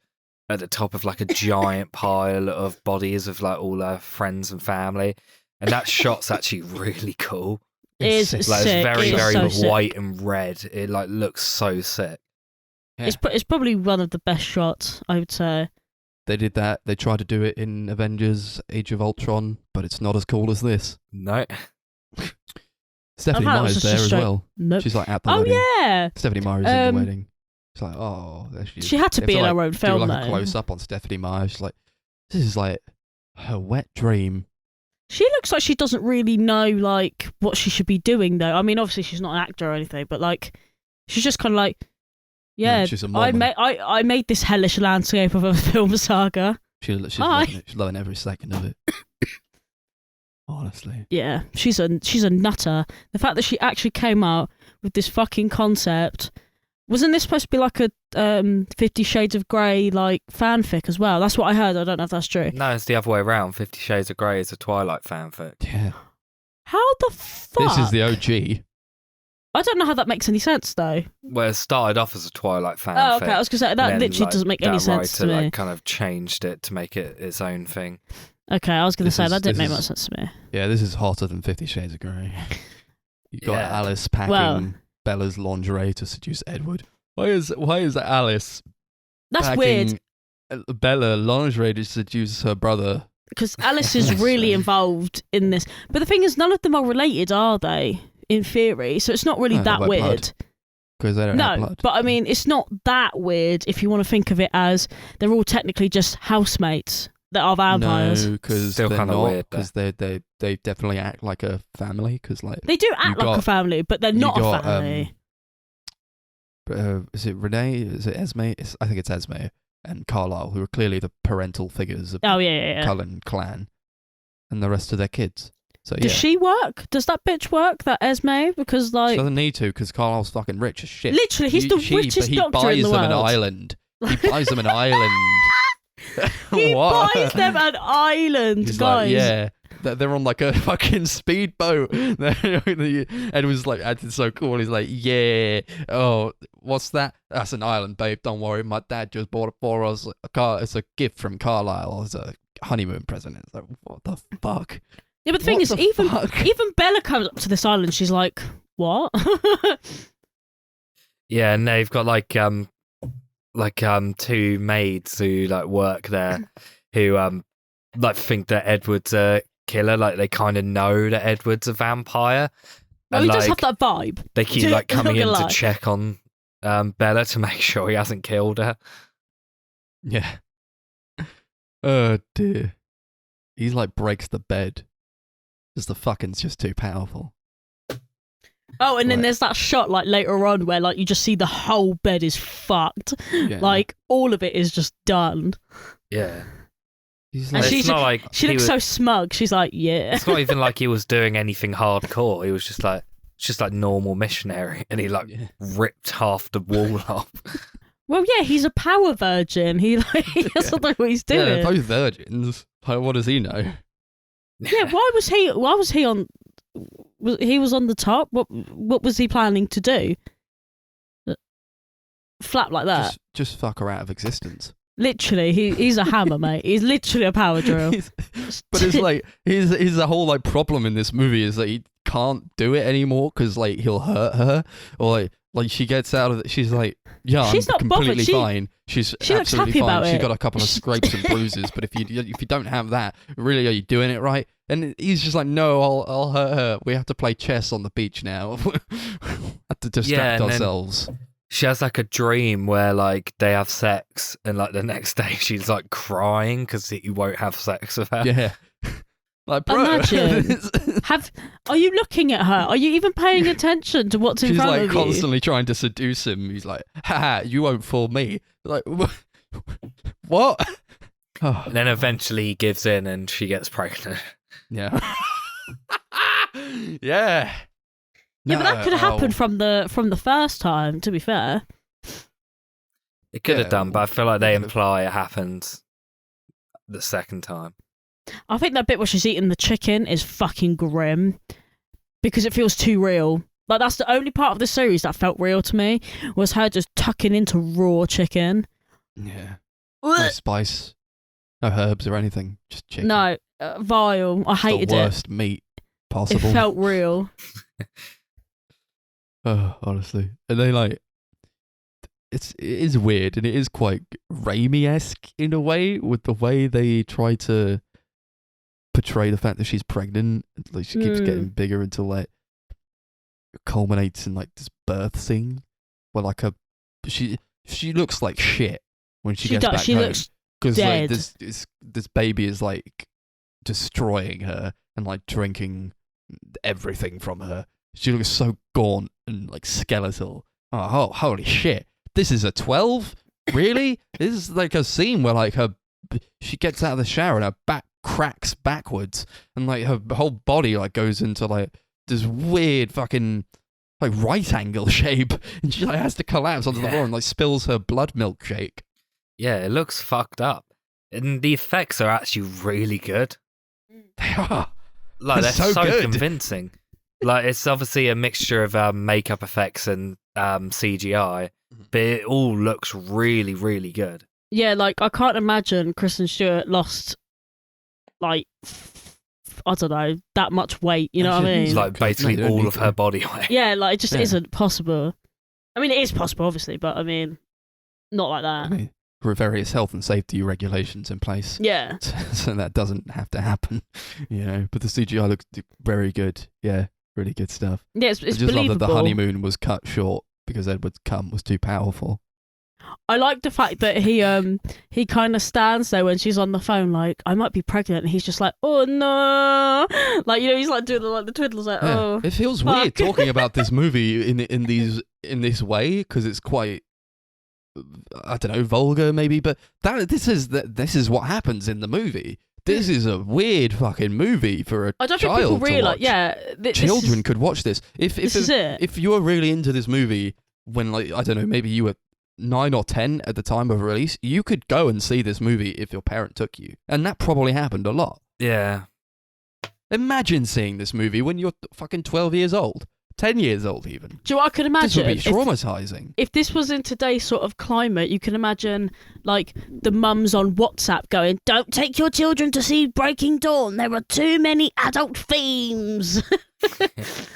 at the top of like a giant pile of bodies of like all her friends and family, and that shot's actually really cool. It's like sick. it's very so white sick. and red. It like looks so sick. Yeah. It's probably one of the best shots, I would say. They did that. They tried to do it in Avengers: Age of Ultron, but it's not as cool as this. No. Stephanie I thought it was Meyer's just a there as straight- well. Nope. She's like at the Oh wedding. yeah, Stephanie Meyer's in the wedding. It's like, oh, there she is. she had to They have be in like, her own film do like though. a close up on Stephanie Meyer. She's like, this is like her wet dream. She looks like she doesn't really know like what she should be doing though. I mean, obviously she's not an actor or anything, but like she's just kind of like, yeah, she's a I Mormon. I made this hellish landscape of a film saga. She's loving it. She's loving every second of it. Honestly. Yeah, she's a nutter. The fact that she actually came out with this fucking concept. Wasn't this supposed to be like a 50 Shades of Grey like fanfic as well? That's what I heard. I don't know if that's true. No, it's the other way around. 50 Shades of Grey is a Twilight fanfic. Yeah. How the fuck? This is the OG. I don't know how that makes any sense though. Well, it started off as a Twilight fanfic. Oh, okay. I was gonna say that and then, literally like, doesn't make that any sense to writer, me. like, kind of changed it to make it its own thing. Okay, I was gonna This say is- that didn't this make much is- sense to me. Yeah, this is hotter than 50 Shades of Grey. You got Yeah. Alice packing Well- Bella's lingerie to seduce Edward. Why is Alice That's packing weird Bella lingerie to seduce her brother? because Alice is really involved in this. But the thing is, none of them are related, are they? In theory, so it's not really No, that by weird. blood. Because they don't have No, blood. but I mean, it's not that weird if you want to think of it as they're all technically just housemates that are vampires. No, because Still they're kinda not. weird, though. Because they definitely act like a family. Because like, They do act You like a got- family, but they're you not got, a family. is it Renee? Is it Esme? I think it's Esme and Carlisle, who are clearly the parental figures of Oh the yeah. Cullen clan, and the rest of their kids. So Does yeah, she work? Does that bitch work? That Esme? Because she like, doesn't need to because Carlisle's fucking rich as shit. literally, he's the richest he doctor buys in the them world. an island. He buys them an island. He What? buys them an island, He's guys. like, yeah, they're on like a fucking speedboat. Ed was like acting so cool. He's like, yeah, oh, what's that? That's an island, babe. Don't worry, my dad just bought it for us. It's a gift from Carlisle. It's a honeymoon present. It's like, what the fuck? Yeah, but the thing What is, the even fuck? even Bella comes up to this island. She's like, what? Yeah, and they've got like two maids who like work there who like think that Edward's a killer. Like they kind of know that Edward's a vampire. Well, And, he does like, have that vibe. they keep like I'm not coming in gonna to lie. check on Bella to make sure he hasn't killed her. Yeah. Oh dear. He's like breaks the bed. Because the fucking's just too powerful. Oh, and then Like- there's that shot like later on where like you just see the whole bed is fucked. Yeah. Like all of it is just done. Yeah, He's And like, she's- it's not like She he looks was- so smug. She's like, yeah. It's not even like he was doing anything hardcore. He was just like normal missionary, and he like yeah. ripped half the wall off. Well, yeah, he's a power virgin. He like he doesn't know what he's Yeah, doing. they're both virgins. Like, what does he know? Yeah, why was he on? He was on the top. What was he planning to do? Flap like that. Just fuck her out of existence. Literally, he's a hammer, mate. He's literally a power drill. But it's like his whole like problem in this movie is that he can't do it anymore because like he'll hurt her, or like she gets out of it. She's like, yeah, She's I'm not bothered. completely fine. She looks absolutely happy fine. about She's it. got a couple of scrapes and bruises, but if you don't have that, really, are you doing it right? And he's just like, no, I'll hurt her. We have to play chess on the beach now. Have to distract ourselves. She has like a dream where like they have sex, and like the next day she's like crying because he won't have sex with her. Yeah. Like, bro. Imagine. Are you looking at her? Are you even paying attention to what's in front of you? She's like constantly trying to seduce him. He's like, haha, you won't fool me. Like, what? And then eventually he gives in and she gets pregnant. Yeah. Yeah. Yeah, but that could have happened from the first time, to be fair. It could have done, but I feel like they imply it happened the second time. I think that bit where she's eating the chicken is fucking grim because it feels too real. Like, that's the only part of the series that felt real to me, was her just tucking into raw chicken. Yeah. No spice, no herbs or anything, just chicken. No, vile. I hated the worst meat possible. It felt real. Oh, honestly. And they like, it is weird, and it is quite Raimi-esque in a way, with the way they try to portray the fact that she's pregnant. Like, she keeps getting bigger until like it culminates in like this birth scene where like she looks like shit when she gets back home, because like this baby is like destroying her and like drinking everything from her. She looks so gaunt and like skeletal. Oh, holy shit. This is a 12? Really? This is like a scene where like she gets out of the shower and her back cracks backwards, and like her whole body like goes into like this weird fucking like right angle shape, and she like has to collapse onto the floor and like spills her blood milkshake. Yeah, it looks fucked up. And the effects are actually really good. They are. Like, they're so good. convincing. Like, it's obviously a mixture of makeup effects and CGI, but it all looks really, really good. Yeah, like, I can't imagine Kristen Stewart lost, like, I don't know, that much weight, you know what I mean? It's like basically all of her body weight. Yeah, like, it just isn't possible. I mean, it is possible, obviously, but I mean, not like that. I mean, there are various health and safety regulations in place. Yeah. So that doesn't have to happen, you know. But the CGI looks very good. Yeah, really good stuff. Yeah, it's I just believable. love that the honeymoon was cut short because Edward's cum was too powerful. I like the fact that he kind of stands there when she's on the phone, like, I might be pregnant, and he's just like, oh no, like, you know, he's like doing the twiddles, like, oh. It feels weird talking about this movie in this way, because it's quite, I don't know, vulgar maybe, but this is what happens in the movie. This is a weird fucking movie for a child. I don't think people realize. Yeah, children could watch this. This is it. If you were really into this movie when, like, I don't know, maybe you were 9 or 10 at the time of release, you could go and see this movie if your parent took you, and that probably happened a lot. Yeah. Imagine seeing this movie when you're fucking 12 years old. 10 years old even. Do you know what I could imagine? This would be traumatizing. If this was in today's sort of climate, you can imagine like the mums on WhatsApp going, don't take your children to see Breaking Dawn. There are too many adult themes.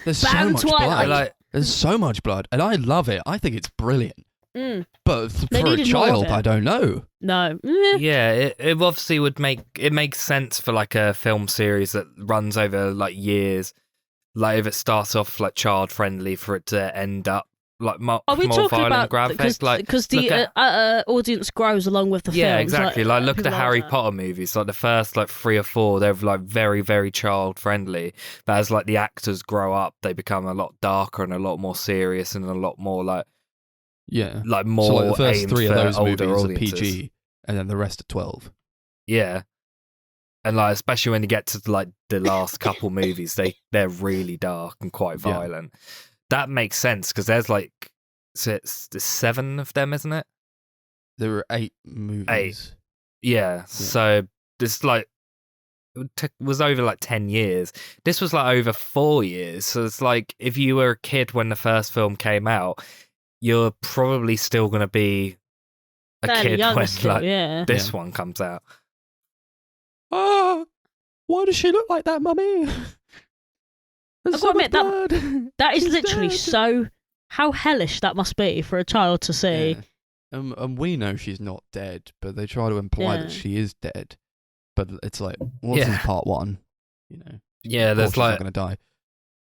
There's so much blood. There's so much blood, and I love it. I think it's brilliant. But for a child, I don't know. No. Yeah, it obviously would make sense for like a film series that runs over like years. Like, if it starts off like child friendly, for it to end up like more violent and graphic, because the audience grows along with the film. Yeah, exactly. Like look at the Harry Potter movies. Like the first like 3 or 4, they're like very, very child friendly. But as like the actors grow up, they become a lot darker and a lot more serious and a lot more like more. So like the first 3 of those movies audiences. are PG, and then the rest are 12. Yeah. And like, especially when you get to like the last couple movies, they're really dark and quite violent. Yeah. That makes sense because there's like, so it's 7 of them, isn't it? There were 8 movies. 8. Yeah. So this like was over like 10 years. This was like over 4 years. So it's like, if you were a kid when the first film came out, you're probably still going to be a fairly kid young when still, like yeah. this one comes out. Ah, why does she look like that, mummy? There's I've so got to much admit, that blood. that is She's literally dead. so... How hellish that must be for a child to see. Yeah. And we know she's not dead, but they try to imply that Yeah. she is dead. But it's like, what's in part one? You know, Yeah, of course there's she's not like gonna die.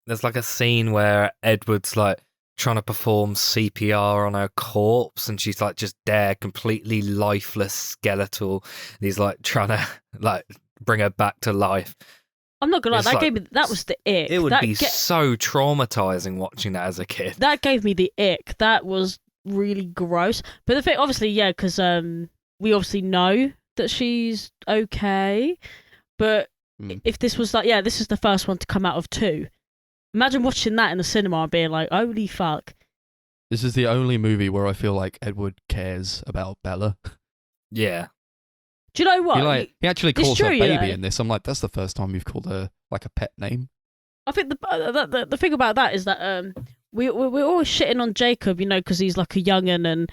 there's like a scene where Edward's like trying to perform CPR on her corpse, and she's like just there, completely lifeless, skeletal. And he's like trying to like bring her back to life. I'm not gonna lie, It's that like- gave me... That was the ick. It would that be so traumatizing watching that as a kid. That gave me the ick. That was really gross. But the thing, obviously, yeah, because we obviously know that she's okay. But Mm. if this was like, yeah, this is the first one to come out of two. Imagine watching that in the cinema and being like, holy fuck. This is the only movie where I feel like Edward cares about Bella. Yeah. Do you know what? He actually it's calls her true, baby though. in this. I'm like, that's the first time you've called her like a pet name. I think the thing about that is that we're always shitting on Jacob, you know, because he's like a young'un and,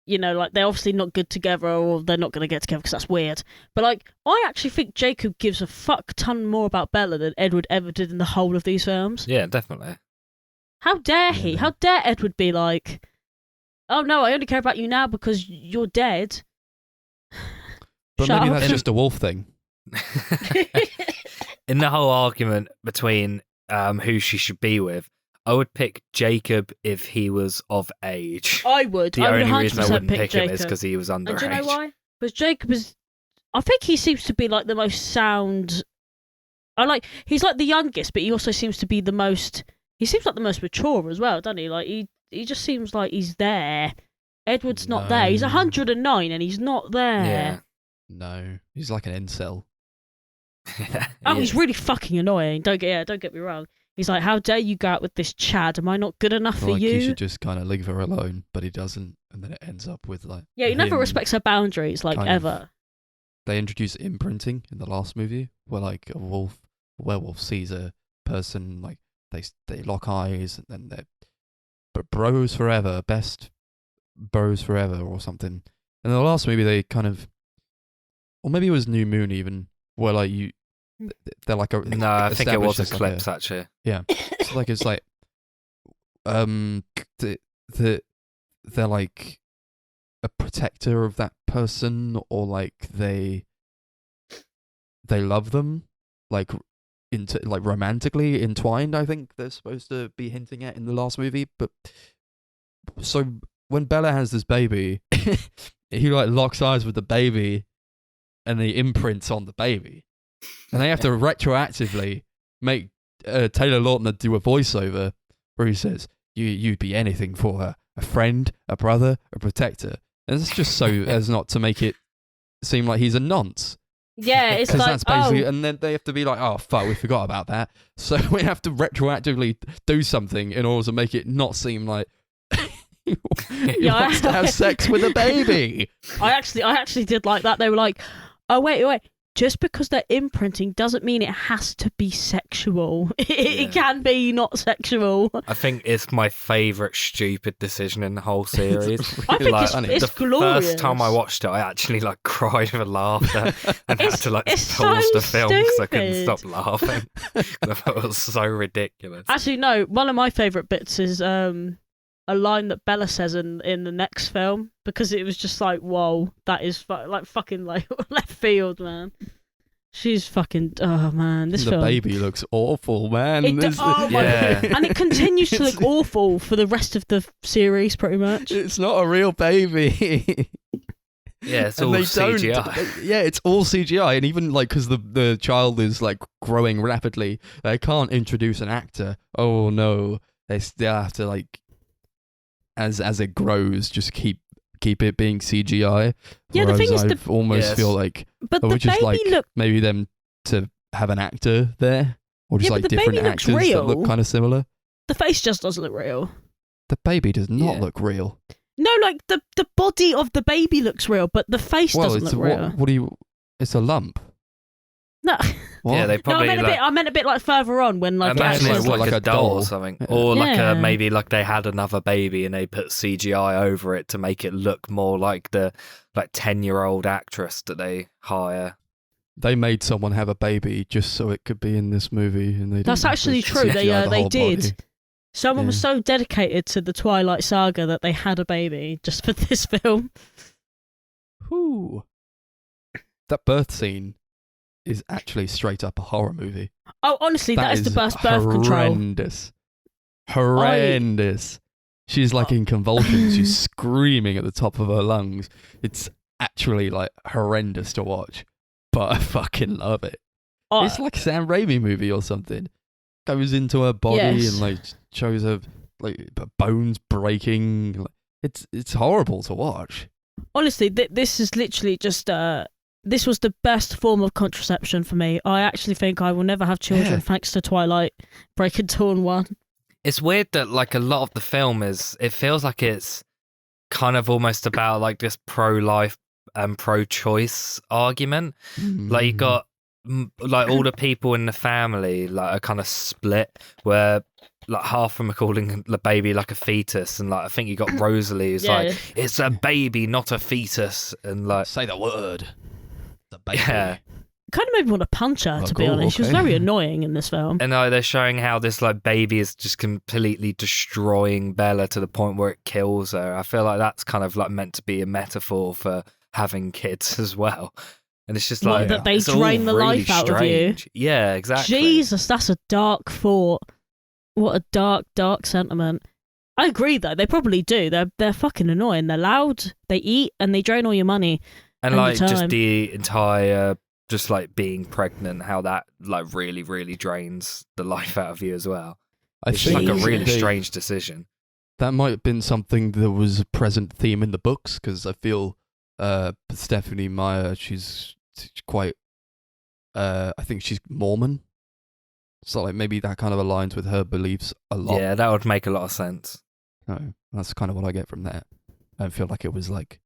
you know, like they're obviously not good together or they're not going to get together because that's weird. But like, I actually think Jacob gives a fuck ton more about Bella than Edward ever did in the whole of these films. Yeah, definitely. How dare he? Yeah. How dare Edward be like, oh no, I only care about you now because you're dead. But Shut maybe up. that's just a wolf thing. In the whole argument between who she should be with, I would pick Jacob if he was of age. I would. The I would only 100% reason I wouldn't pick pick Jacob. him is because he was underage. And do you know why? Because Jacob is... I think he seems to be like the most sound... He's like the youngest, but he also seems to be the most... He seems like the most mature as well, doesn't he? Like, he just seems like he's there. Edward's not there. He's No. 109 and he's not there. Yeah. No, he's like an incel. Oh, He he's is. really fucking annoying. Don't get me wrong. He's like, how dare you go out with this Chad? Am I not good enough for Like you? he should just kind of leave her alone, but he doesn't, and then it ends up with like. Yeah, he never him- respects her boundaries, like, kind of- ever. They introduced imprinting in the last movie, where like a werewolf sees a person, like they lock eyes, and then they're but bros forever, best bros forever, or something. And in the last movie, they kind of, or maybe it was New Moon even, where like they're like a No, I think it was established as, like, Eclipse, actually. it's like they're like a protector of that person, or like they love them, like into like romantically entwined. I think they're supposed to be hinting at in the last movie. But so when Bella has this baby, he like locks eyes with the baby, and he imprints on the baby, and they have to retroactively make Taylor Lautner do a voiceover where he says, "You'd be anything for her, a friend, a brother, a protector," and it's just so as not to make it seem like he's a nonce. Yeah, it's Because like, that's basically, oh, and then they have to be like, "Oh fuck, we forgot about that," so we have to retroactively do something in order to make it not seem like he Yeah, wants to have sex with a baby. I actually did like that. They were like, oh, wait. Just because they're imprinting doesn't mean it has to be sexual. It can be not sexual. I think it's my favourite stupid decision in the whole series. I think Like, funny. it's the glorious. first time I watched it, I actually like cried with laughter and had to like it's pause so the film because I couldn't stupid. stop laughing. I thought it was so ridiculous. Actually, no. One of my favourite bits is a line that Bella says in the next film, because it was just like, whoa, that is fucking like left field, man. She's fucking, oh man, this The film. baby looks awful, man. Oh my Yeah. God. And it continues to look awful for the rest of the series, pretty much. It's not a real baby. Yeah, it's And all they CGI. Yeah, it's all CGI, and even like because the child is like growing rapidly, they can't introduce an actor. Oh no, they still have to like as it grows, just keep it being CGI. Yeah, the thing Whereas is, I almost Yes. feel like but I the would just baby like look. maybe them to have an actor there, or just Yeah, like but the different baby looks actors that real. look kind of similar. The face just doesn't look real. The baby does not Yeah. look real. No, like the body of the baby looks real, but the face Well, doesn't it's look real. what do you? It's a lump. No. What? Yeah, they No, probably I meant a bit like further on when like it imagine actually it's like like a a doll doll. or something, Yeah. or like Yeah. maybe like they had another baby and they put CGI over it to make it look more like the 10-year-old actress that they hire. They made someone have a baby just so it could be in this movie, and they That's didn't actually just true. CGI the They whole did. body. Someone was Yeah. so dedicated to the Twilight Saga that they had a baby just for this film. Whew. That birth scene is actually straight up a horror movie. Oh, honestly, that is the best birth control. Horrendous. She's like in convulsions. She's screaming at the top of her lungs. It's actually like horrendous to watch, but I fucking love it. It's like a Sam Raimi movie or something. Goes into her body Yes. and like shows her like bones breaking. It's horrible to watch. Honestly, this is literally just this was the best form of contraception for me. I actually think I will never have children Yeah. thanks to Twilight Breaking Dawn 1. It's weird that like a lot of the film it feels like it's kind of almost about like this pro-life and pro-choice argument. Like you got like all the people in the family like are kind of split, where like half of them are calling the baby like a fetus, and like I think you got Rosalie who's Yeah, like it's a baby, not a fetus, and like say the word. The baby. yeah. Kind of made me want to punch her, to be cool, honest. She was okay. very annoying in this film. And they're showing how this like baby is just completely destroying Bella to the point where it kills her. I feel like that's kind of like meant to be a metaphor for having kids as well. And it's just What, like that they it's all drain the really life out of you? strange. Yeah, exactly. Jesus, that's a dark thought. What a dark sentiment. I agree, though. They probably do. They're fucking annoying. They're loud, they eat, and they drain all your money. And and like the just time. the entire just like being pregnant, how that like really, really drains the life out of you as well. I It's just think like a really they- strange decision. That might have been something that was a present theme in the books, because I feel Stephanie Meyer, she's quite, I think she's Mormon. So like maybe that kind of aligns with her beliefs a lot. Yeah, that would make a lot of sense. No, that's kind of what I get from that. I don't feel like it was like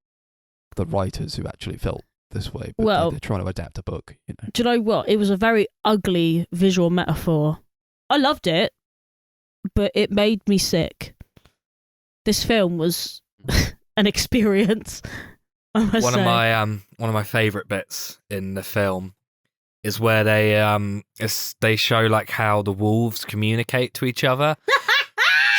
the writers who actually felt this way, but Well- they're trying to adapt a book, you know. Do you know what? It was a very ugly visual metaphor. I loved it, but it made me sick. This film was an experience. I must One say. of my favorite bits in the film is where they show like how the wolves communicate to each other.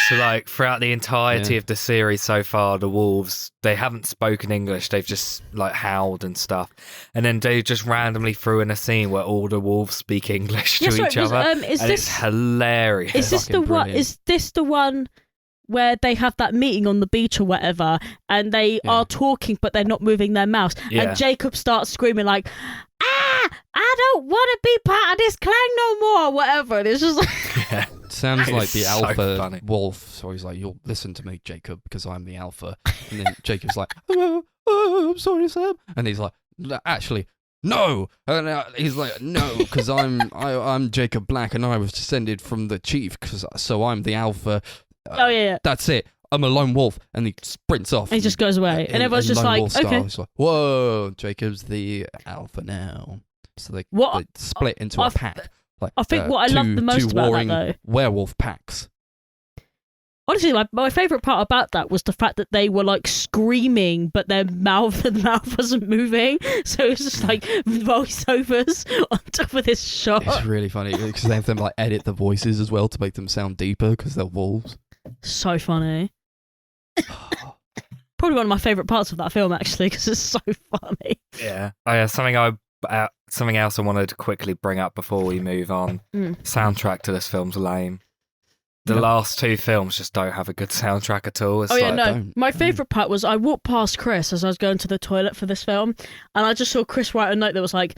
So like throughout the entirety Yeah. of the series so far, the wolves, they haven't spoken English. They've just like howled and stuff. And then they just randomly threw in a scene where all the wolves speak English to Yeah, sorry, each other. is And this it's hilarious. is this the fucking one? brilliant. Is this the one where they have that meeting on the beach or whatever, and they Yeah. are talking but they're not moving their mouths, Yeah. and Jacob starts screaming like, "Ah, I don't want to be part of this clan no more," whatever. And it's just like, Yeah. Sounds like the It's so alpha funny. wolf. So he's like, "You'll listen to me, Jacob, because I'm the alpha." And then Jacob's like, "Oh, I'm sorry, Sam." And he's like, "Actually, no." And he's like, "No, because I'm Jacob Black, and I was descended from the chief, so I'm the alpha." oh yeah. That's it. I'm a lone wolf, and he sprints off. He just goes away, and everyone's just lone like, wolf style. okay. It's like, whoa, Jacob's the alpha now. So they What split into a I- pack. Like, I think what I love the most two about that, warring though- werewolf packs. Honestly, my favourite part about that was the fact that they were like screaming, but their mouth wasn't moving. So it was just like voiceovers on top of this shot. It's really funny because they have them like edit the voices as well to make them sound deeper because they're wolves. So funny. Probably one of my favourite parts of that film, actually, because it's so funny. Yeah. Oh, yeah. Something else I wanted to quickly bring up before we move on. Soundtrack to this film's lame. The last two films just don't have a good soundtrack at all. It's Oh yeah, like, no. don't- My favourite part was I walked past Chris as I was going to the toilet for this film, and I just saw Chris write a note that was like,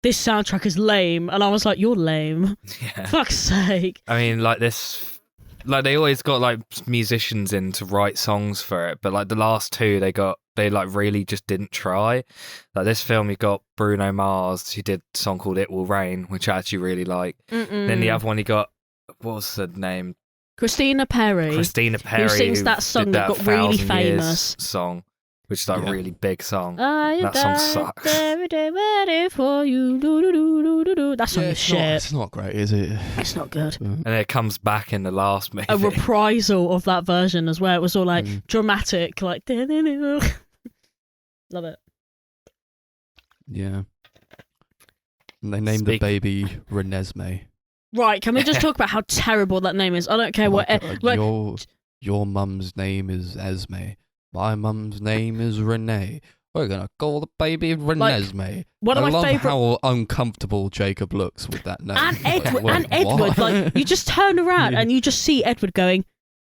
"This soundtrack is lame," and I was like, "You're lame." yeah. Fuck's sake. I mean, like this, like they always got like musicians in to write songs for it, but like the last two, they like really just didn't try. Like this film, you got Bruno Mars, who did a song called "It Will Rain," which I actually really like. Then the other one, you got, what was the name? Christina Perry. Christina Perry, sings that song did that got really 1,000 Years famous. song. which is like a Yeah. really big song. That That song sucks. Every day waiting for you. That song is shit. It's not great, is it? It's not good. And it comes back in the last movie. A reprisal of that version as well. It was all like dramatic, like. Love it. Yeah. And they named the baby Renesmee. Right, can we just talk about how terrible that name is? I don't care Oh what. my God, your mum's name is Esme. My mum's name is Renee. We're gonna call the baby Renesmee. One of I my love favourite. how uncomfortable Jacob looks with that name. And Edward, Like, and Edward, what? like you just turn around Yeah. and you just see Edward going,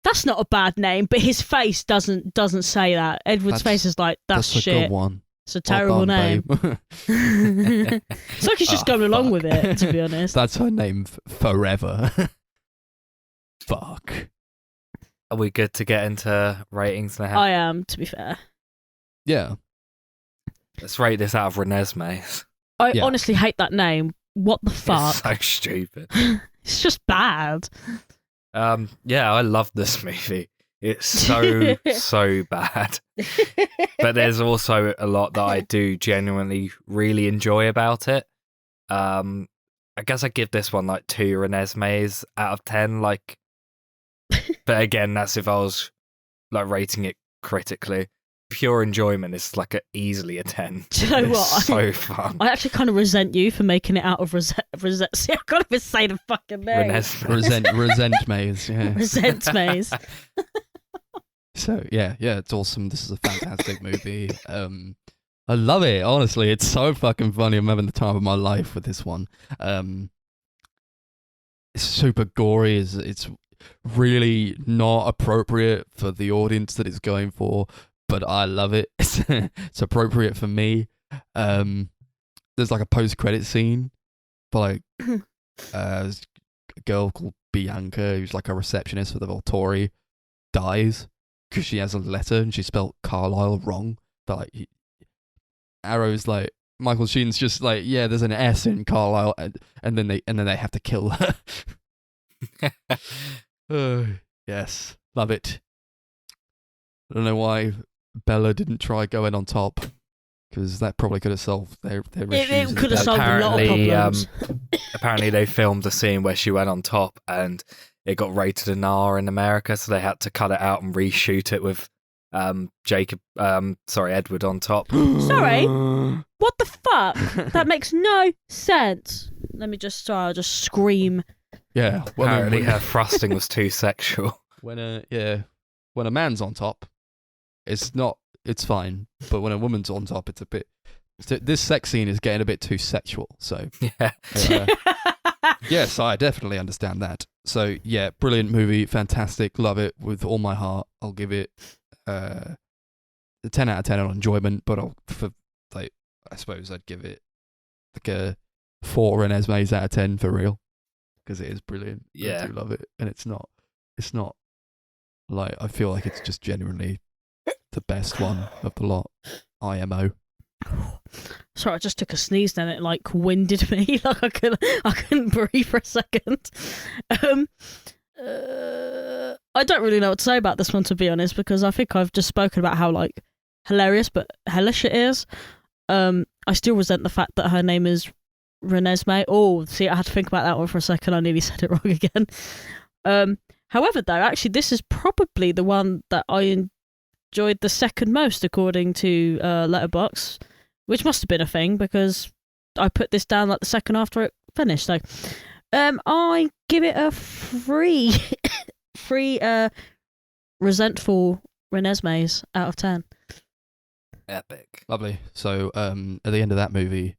"That's not a bad name," but his face doesn't say that. Edward's face is like, "That's a shit. good one. It's a terrible Well done, name." babe. It's like he's just going along with it, to be honest. That's her name forever. Fuck. Are we good to get into ratings now? I am, to be fair. Yeah. Let's rate this out of Renesmee. I Yeah. honestly hate that name. What the fuck? It's so stupid. It's just bad. Yeah, I love this movie. It's so bad. But there's also a lot that I do genuinely really enjoy about it. I guess I give this one like 2 Renesmees out of 10. Like, but again, that's if I was like rating it critically. Pure enjoyment is like easily a 10. Do you know It's what? so fun. I actually kind of resent you for making it out of Rosette. See, I can't even say the fucking name. Renesmee. Resent maze. Yeah. Resent maze. So yeah, it's awesome. This is a fantastic movie. I love it. Honestly, it's so fucking funny. I'm having the time of my life with this one. It's super gory. It's really not appropriate for the audience that it's going for, but I love it. It's appropriate for me. There's like a post-credit scene for like a girl called Bianca, who's like a receptionist for the Volturi, dies because she has a letter and she spelled Carlisle wrong. But like Arrow's like, Michael Sheen's just like, yeah, there's an S in Carlisle, and then they have to kill her. Yes, love it. I don't know why Bella didn't try going on top, because that probably could have solved their issues. It could have solved a lot of Apparently, problems. Apparently, they filmed a scene where she went on top and it got rated an R in America, so they had to cut it out and reshoot it with Edward on top. Sorry? What the fuck? That makes no sense. Let me just I'll just scream. Yeah, Apparently, her thrusting was too sexual. when a man's on top, it's fine, but when a woman's on top, it's a bit. This sex scene is getting a bit too sexual. So Yeah. yes, I definitely understand that. So yeah, brilliant movie, fantastic, love it with all my heart. I'll give it a 10 out of 10 on enjoyment, but I suppose I'd give it like a 4 Renesmees out of 10 for real, because it is brilliant. Yeah. I do love it, and it's not like, I feel like it's just genuinely the best one of the lot. IMO. Sorry, I just took a sneeze then it like winded me. Like I couldn't breathe for a second. I don't really know what to say about this one, to be honest, because I think I've just spoken about how like hilarious but hellish it is. I still resent the fact that her name is Renesmee. Oh, see, I had to think about that one for a second. I nearly said it wrong again. However, though, actually, this is probably the one that I enjoyed the second most, according to Letterboxd, which must have been a thing because I put this down like the second after it finished. So, I give it a free resentful Renesmees out of 10. Epic. Lovely. So at the end of that movie,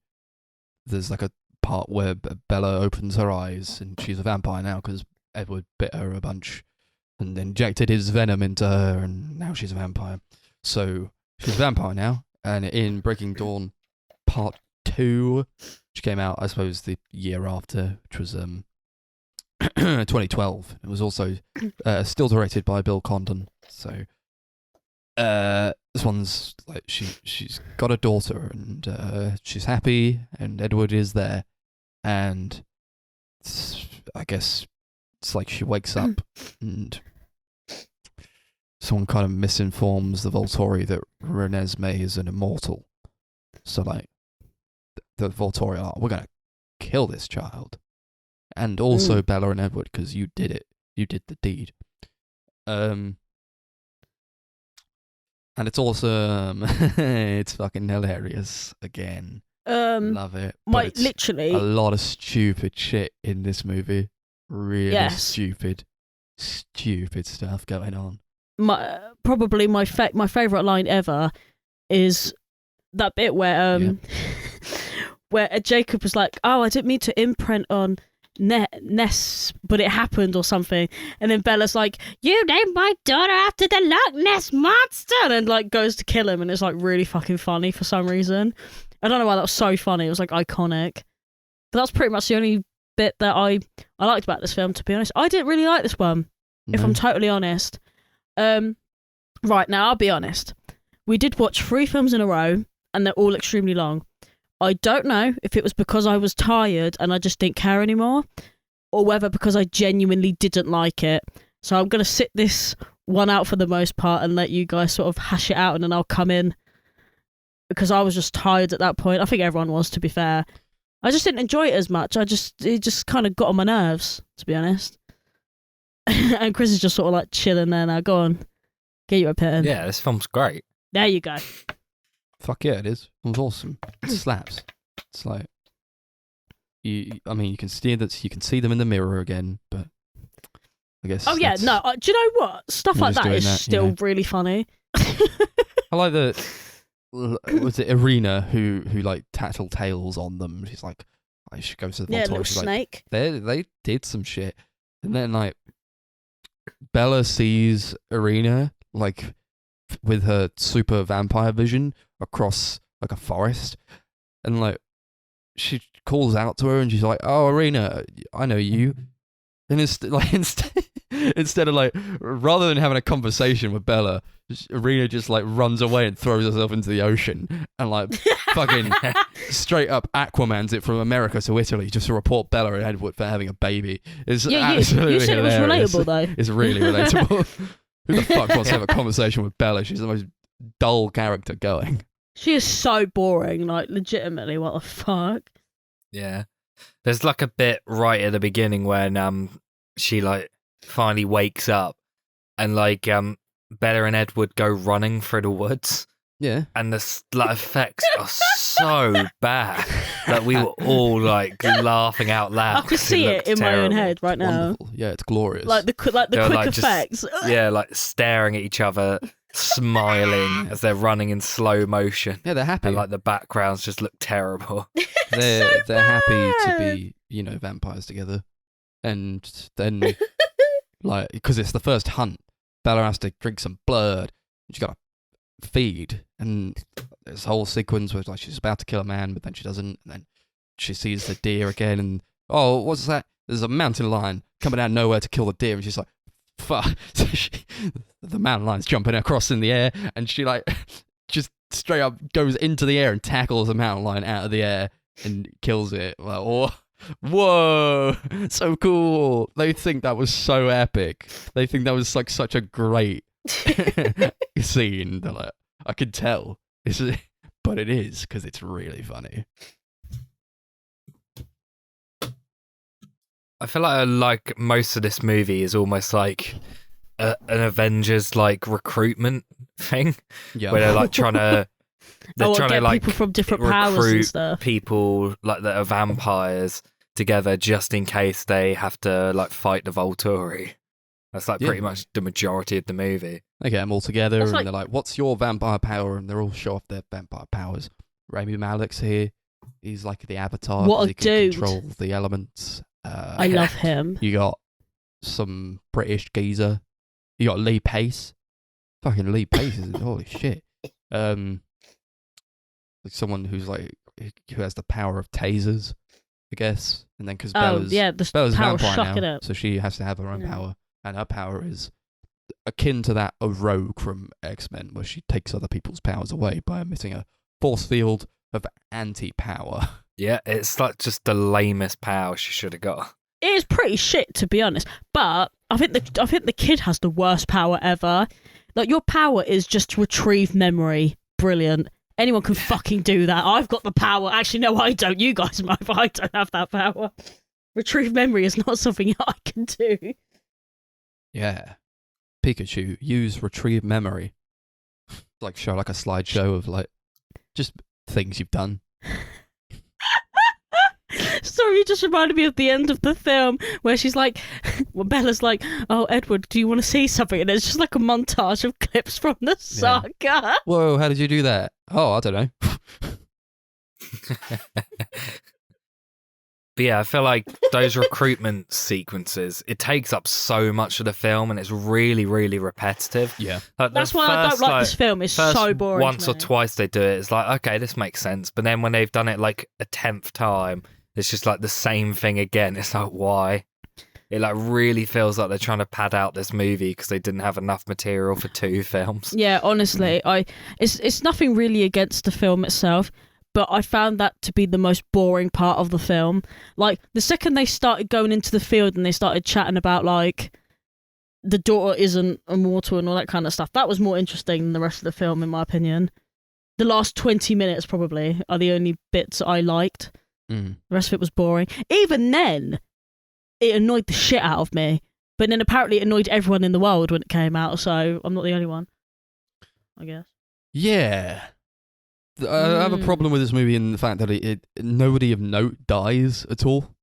there's like a part where Bella opens her eyes and she's a vampire now because Edward bit her a bunch and injected his venom into her, and now she's a vampire. So she's a vampire now. And in Breaking Dawn Part 2, which came out, I suppose, the year after, which was 2012. It was also still directed by Bill Condon. So this one's like she's got a daughter and she's happy, and Edward is there, and I guess it's like she wakes up and someone kind of misinforms the Volturi that Renesmee is an immortal. So like, the Volturi are, we're gonna kill this child, and also Bella and Edward because you did it. You did the deed. And it's awesome. It's fucking hilarious again. Love it. But it's literally a lot of stupid shit in this movie. Really stupid stuff going on. Probably my favorite line ever is that bit where where Jacob was like, "Oh, I didn't mean to imprint on Ness, but it happened," or something, and then Bella's like, "You named my daughter after the Loch Ness monster," and like goes to kill him, and it's like really fucking funny for some reason. I don't know why that was so funny. It was like iconic, but that's pretty much the only bit that I liked about this film, to be honest. I didn't really like this one, if I'm totally honest. Right, now I'll be honest, we did watch 3 films in a row and they're all extremely long. I don't know if it was because I was tired and I just didn't care anymore, or whether because I genuinely didn't like it. So I'm going to sit this one out for the most part and let you guys sort of hash it out, and then I'll come in, because I was just tired at that point. I think everyone was, to be fair. I just didn't enjoy it as much. It just kind of got on my nerves, to be honest. And Chris is just sort of like chilling there now. Go on, get your opinion. Yeah, this film's great. There you go. Fuck yeah, it is. It was awesome. It slaps. It's like, you can see them in the mirror again, but I guess. Oh yeah, no. Do you know what? Stuff like that is still really funny. I like that. Was it Irina who like tattletales on them? She's like, I should go to the Volturi. Yeah, little snake. Like, they did some shit, and then like Bella sees Irina like with her super vampire vision across like a forest, and like she calls out to her, and she's like, "Oh, Irina, I know you." And instead of like, rather than having a conversation with Bella, Irina just like runs away and throws herself into the ocean and like fucking straight up Aquaman's it from America to Italy just to report Bella and Edward for having a baby. It's absolutely you said hilarious. It was relatable though. It's really relatable. Who the fuck wants to have a conversation with Bella? She's the most dull character going. She is so boring, like legitimately, what the fuck? Yeah. There's like a bit right at the beginning when she like finally wakes up and like Bella and Edward go running through the woods. Yeah. And the like effects are so bad that we were all like laughing out loud. I can see it in terrible. my own head right now. Wonderful. Yeah, it's glorious. Like the quick effects. Yeah, like staring at each other, smiling as they're running in slow motion. Yeah, they're happy. And like the backgrounds just look terrible. They're happy to be, vampires together. And then like, because it's the first hunt, Bella has to drink some blood. She's got to feed, and this whole sequence where like she's about to kill a man, but then she doesn't, and then she sees the deer again, and oh, what's that? There's a mountain lion coming out of nowhere to kill the deer, and she's like, fuck. So the mountain lion's jumping across in the air, and she like just straight up goes into the air and tackles the mountain lion out of the air and kills it. Like, whoa, so cool. They think that was so epic. They think that was like such a great scene. They're like, I could tell, but it is because it's really funny. I feel like most of this movie is almost like an Avengers like recruitment thing, where they're like trying to like people from different powers and stuff. People like that are vampires together just in case they have to like fight the Volturi. That's like pretty much the majority of the movie. They get them all together and they're like, "What's your vampire power?" And they're all show off their vampire powers. Rami Malek's here. He's like the Avatar. What a he dude! Can control the elements. I love him. You got some British geezer. You got Lee Pace. Fucking Lee Pace is holy shit. Like someone who's like who has the power of tasers, I guess. And then because Bella's power vampire now, so she has to have her own power, and her power is akin to that of Rogue from X-Men, where she takes other people's powers away by emitting a force field of anti-power. Yeah, it's like just the lamest power she should have got. It is pretty shit, to be honest. But I think the kid has the worst power ever. Like, your power is just to retrieve memory. Brilliant. Anyone can fucking do that. I've got the power. Actually, no, I don't. You guys might, but I don't have that power. Retrieve memory is not something I can do. Yeah. Pikachu, use retrieve memory. Like, show like a slideshow of like just things you've done. Sorry, you just reminded me of the end of the film where she's like, well, Bella's like, oh, Edward, do you want to see something? And it's just like a montage of clips from the saga. Whoa, how did you do that? Oh, I don't know. But yeah, I feel like those recruitment sequences, it takes up so much of the film and it's really, really repetitive. Yeah. Like That's why I don't like this film. It's so boring. Once or twice they do it, it's like, okay, this makes sense. But then when they've done it like a 10th time, it's just like the same thing again. It's like, why? It like really feels like they're trying to pad out this movie because they didn't have enough material for 2 films. Yeah, honestly, it's nothing really against the film itself, but I found that to be the most boring part of the film. Like, the second they started going into the field and they started chatting about, like, the daughter isn't immortal and all that kind of stuff, that was more interesting than the rest of the film, in my opinion. The last 20 minutes, probably, are the only bits I liked. The rest of it was boring. Even then, it annoyed the shit out of me. But then apparently it annoyed everyone in the world when it came out, so I'm not the only one, I guess. Yeah. I have a problem with this movie in the fact that it nobody of note dies at all.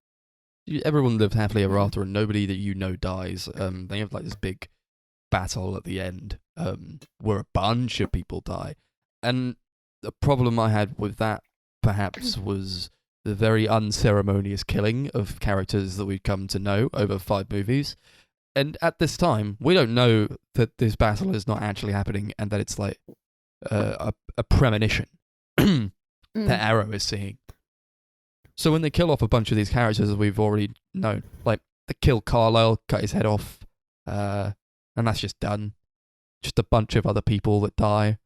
Everyone lived happily ever after, and nobody that you know dies. They have like this big battle at the end, where a bunch of people die. And the problem I had with that, perhaps, was the very unceremonious killing of characters that we've come to know over 5 movies. And at this time, we don't know that this battle is not actually happening and that it's like a premonition that Arrow is seeing. So when they kill off a bunch of these characters that we've already known, like they kill Carlisle, cut his head off, and that's just done. Just a bunch of other people that die,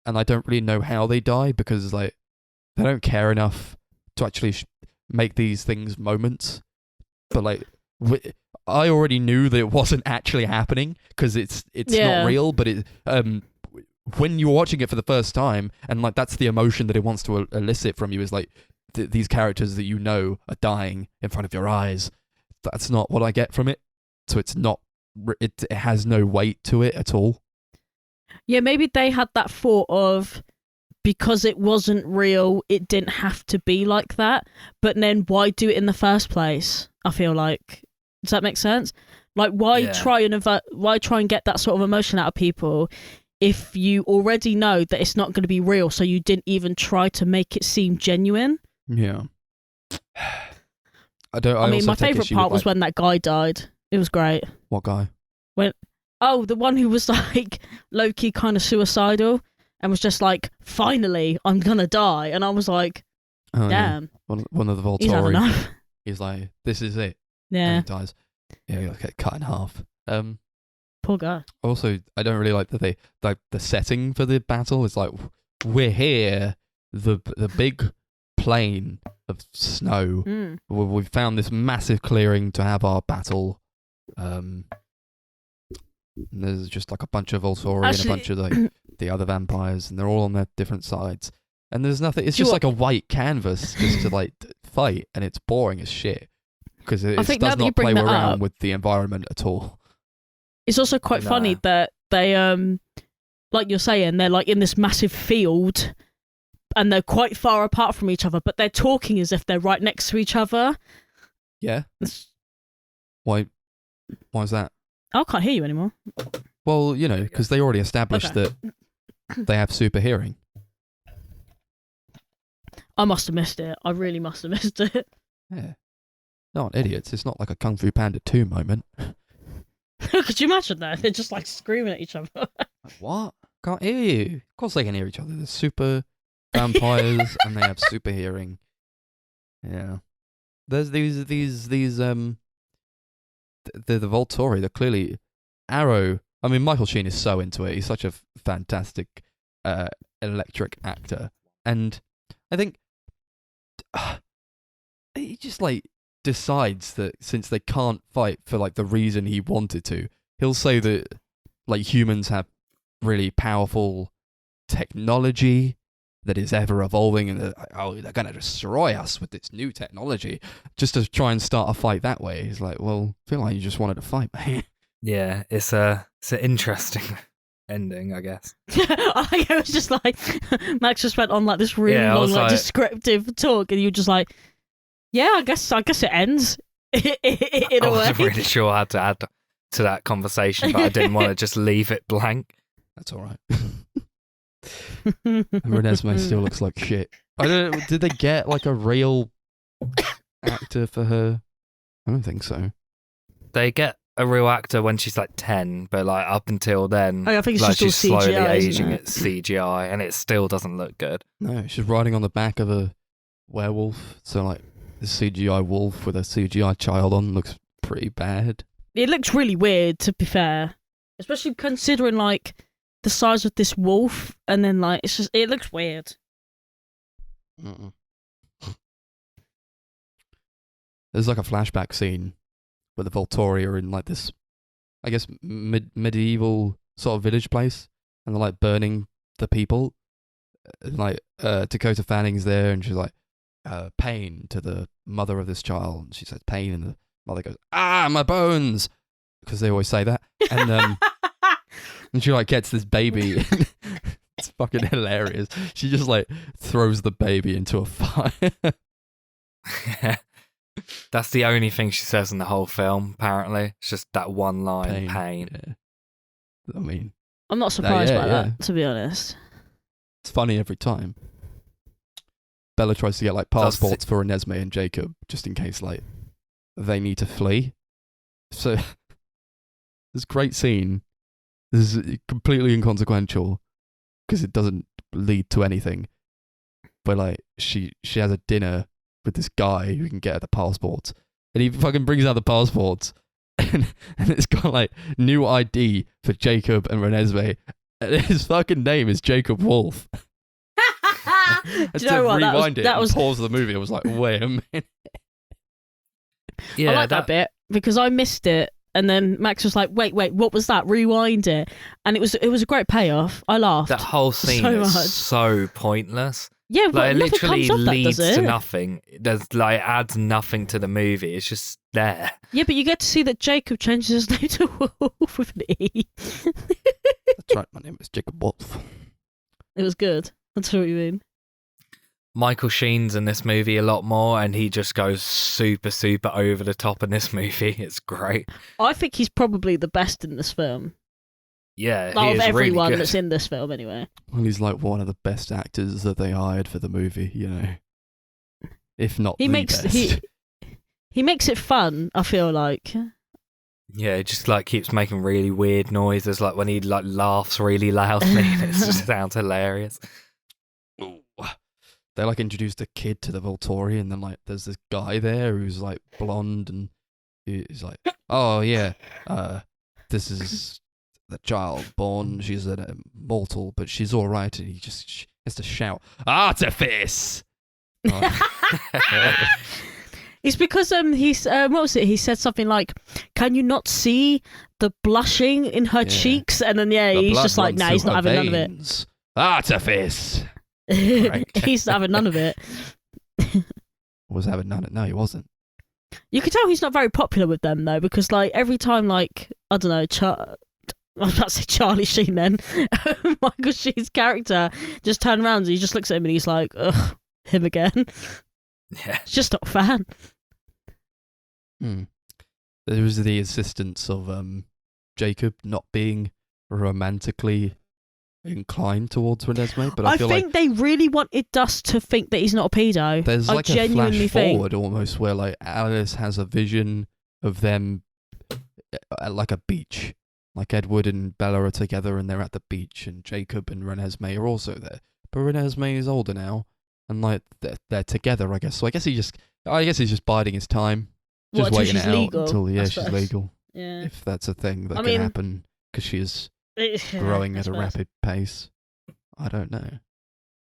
and I don't really know how they die because like they don't care enough to actually make these things moments. But like I already knew that it wasn't actually happening because it's not real. But it when you're watching it for the first time, and like that's the emotion that it wants to elicit from you, is like these characters that you know are dying in front of your eyes. That's not what I get from it. So it's not. It has no weight to it at all. Yeah, maybe they had that thought of, because it wasn't real, it didn't have to be like that. But then why do it in the first place? I feel like, does that make sense? Like, why try and get that sort of emotion out of people if you already know that it's not going to be real? So you didn't even try to make it seem genuine. Yeah. I mean, my favourite part was when that guy died. It was great. What guy? The one who was like low-key kind of suicidal and was just like, finally, I'm gonna die. And I was like, damn. Yeah. One of the Volturi. He's had enough. He's like, this is it. Yeah. And he dies. Yeah, he get cut in half. Poor guy. Also, I don't really like that they like the setting for the battle. It's like, we're here, the big plain of snow. We've found this massive clearing to have our battle. There's just like a bunch of Volturi and a bunch of like the other vampires, and they're all on their different sides. And there's nothing. It's just like a white canvas just to like fight, and it's boring as shit because it does not play around with the environment at all. It's also quite funny that they like you're saying, they're like in this massive field and they're quite far apart from each other, but they're talking as if they're right next to each other. Yeah. Why is that? I can't hear you anymore. Well, you know, because they already established that they have super hearing. I must have missed it. I really must have missed it. Yeah. They aren't idiots. It's not like a Kung Fu Panda 2 moment. Could you imagine that? They're just like screaming at each other. Like, what? Can't hear you. Of course they can hear each other. They're super vampires and they have super hearing. Yeah. There's these the Volturi, they're clearly Arrow. I mean, Michael Sheen is so into it. He's such a fantastic electric actor. And I think he just like decides that since they can't fight for like the reason he wanted to, he'll say that like humans have really powerful technology that is ever evolving, and they're going to destroy us with this new technology, just to try and start a fight that way. He's like, well, I feel like you just wanted to fight, mate. Yeah, it's an interesting ending, I guess. I think it was just like Max just went on like this really long, like descriptive talk, and you were just like, yeah, I guess it ends in a way. I wasn't really sure how to add to that conversation, but I didn't want to just leave it blank. That's all right. Renesmee still looks like shit. I don't know, did they get like a real actor for her? I don't think so. They get a real actor when she's like 10, but like up until then, I think it's like just she's all slowly CGI, aging isn't it CGI, and it still doesn't look good. No, she's riding on the back of a werewolf, so like the CGI wolf with a CGI child on looks pretty bad. It looks really weird, to be fair, especially considering like the size of this wolf, and then like it looks weird. Mm-mm. There's like a flashback scene where the Volturi are in like this, I guess, medieval sort of village place, and they're like burning the people. And, like Dakota Fanning's there, and she's like, pain to the mother of this child. And she says pain, and the mother goes, my bones, because they always say that. And and she like gets this baby. It's fucking hilarious. She just like throws the baby into a fire. That's the only thing she says in the whole film, apparently. It's just that one line, pain. Yeah. I mean, I'm not surprised by that, to be honest. It's funny every time. Bella tries to get like passports for Renesmee and Jacob, just in case like they need to flee. So this great scene. This is completely inconsequential because it doesn't lead to anything. But like she has a dinner with this guy who can get her the passports, and he fucking brings out the passports, and it's got like new ID for Jacob and Renesmee, and his fucking name is Jacob Wolf. Do you know what? Rewind that was pause the movie. I was like, wait a minute. Yeah, I like that bit because I missed it, and then Max was like, wait, what was that? Rewind it, and it was a great payoff. I laughed. That whole scene is so pointless. Yeah, like, it literally comes off leads that, does it? to nothing. There's like adds nothing to the movie. It's just there. Yeah, but you get to see that Jacob changes his name to Wolf with an E. That's right. My name is Jacob Wolf. It was good. That's what you mean. Michael Sheen's in this movie a lot more, and he just goes super, super over the top in this movie. It's great. I think he's probably the best in this film. Yeah, Out of everyone really good. that's in this film, anyway. Well, he's like one of the best actors that they hired for the movie, you know. If not the best. He makes it fun, I feel like. Yeah, he just like keeps making really weird noises, like when he like laughs really loudly. It just sounds hilarious. They like introduced a kid to the Volturi, and then like there's this guy there who's like blonde, and he's like, oh yeah, this is the child born. She's a mortal, but she's all right. And he has to shout, artifice. It's because he's what was it? He said something like, "Can you not see the blushing in her cheeks?" And then he's just like, "Nah, he's not having none of it." Artifice. He's having none of it. Was having none of it? No, he wasn't. You could tell he's not very popular with them though, because like every time, like I don't know, I was about to say Charlie Sheen then. Michael Sheen's character just turned around and he just looks at him and he's like, ugh, him again. Yeah. It's just not a fan. There was the insistence of Jacob not being romantically inclined towards Renesmee, but I feel think like they really wanted us to think that he's not a pedo. there's like a flash think. forward almost where like Alice has a vision of them at like a beach. Like Edward and Bella are together and they're at the beach, and Jacob and Renesmee are also there. But Renesmee is older now, and like they're together, I guess. So I guess he's just biding his time, just waiting it out legal, until she's legal. Yeah, if that's a thing that can happen, because she is growing at a rapid pace. I don't know.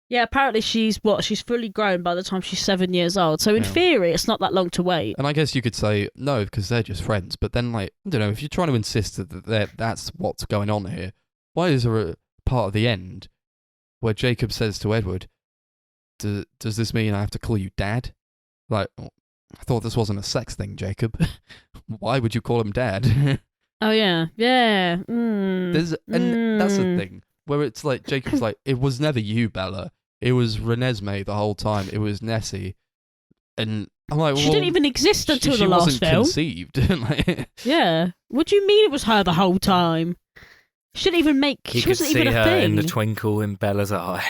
Yeah, apparently she's fully grown by the time she's 7 years old. So in theory, it's not that long to wait. And I guess you could say no because they're just friends. But then, like, I don't know, if you're trying to insist that that's what's going on here, why is there a part of the end where Jacob says to Edward, does this mean I have to call you Dad? Like, I thought this wasn't a sex thing, Jacob. Why would you call him Dad? Oh yeah, yeah. That's the thing where it's like Jacob's like, it was never you, Bella. It was Renesmee the whole time. It was Nessie, and I'm like, she didn't even exist until the last wasn't film. Conceived. Like, yeah. What do you mean it was her the whole time? She didn't even make. He she could wasn't see even a her thing. in the twinkle in Bella's eye.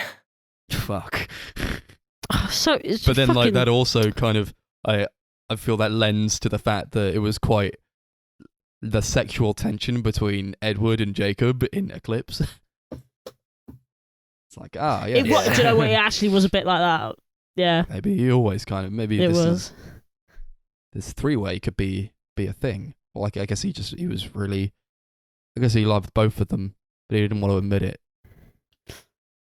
fuck. So, it's But then, fucking... like that also kind of, I feel that lends to the fact that it was quite the sexual tension between Edward and Jacob in Eclipse. It's like, yeah. Do you know what? It actually was a bit like that. Yeah. Maybe he always kind of, maybe It was. This three-way could be a thing. Well, like, I guess he was really, I guess he loved both of them, but he didn't want to admit it.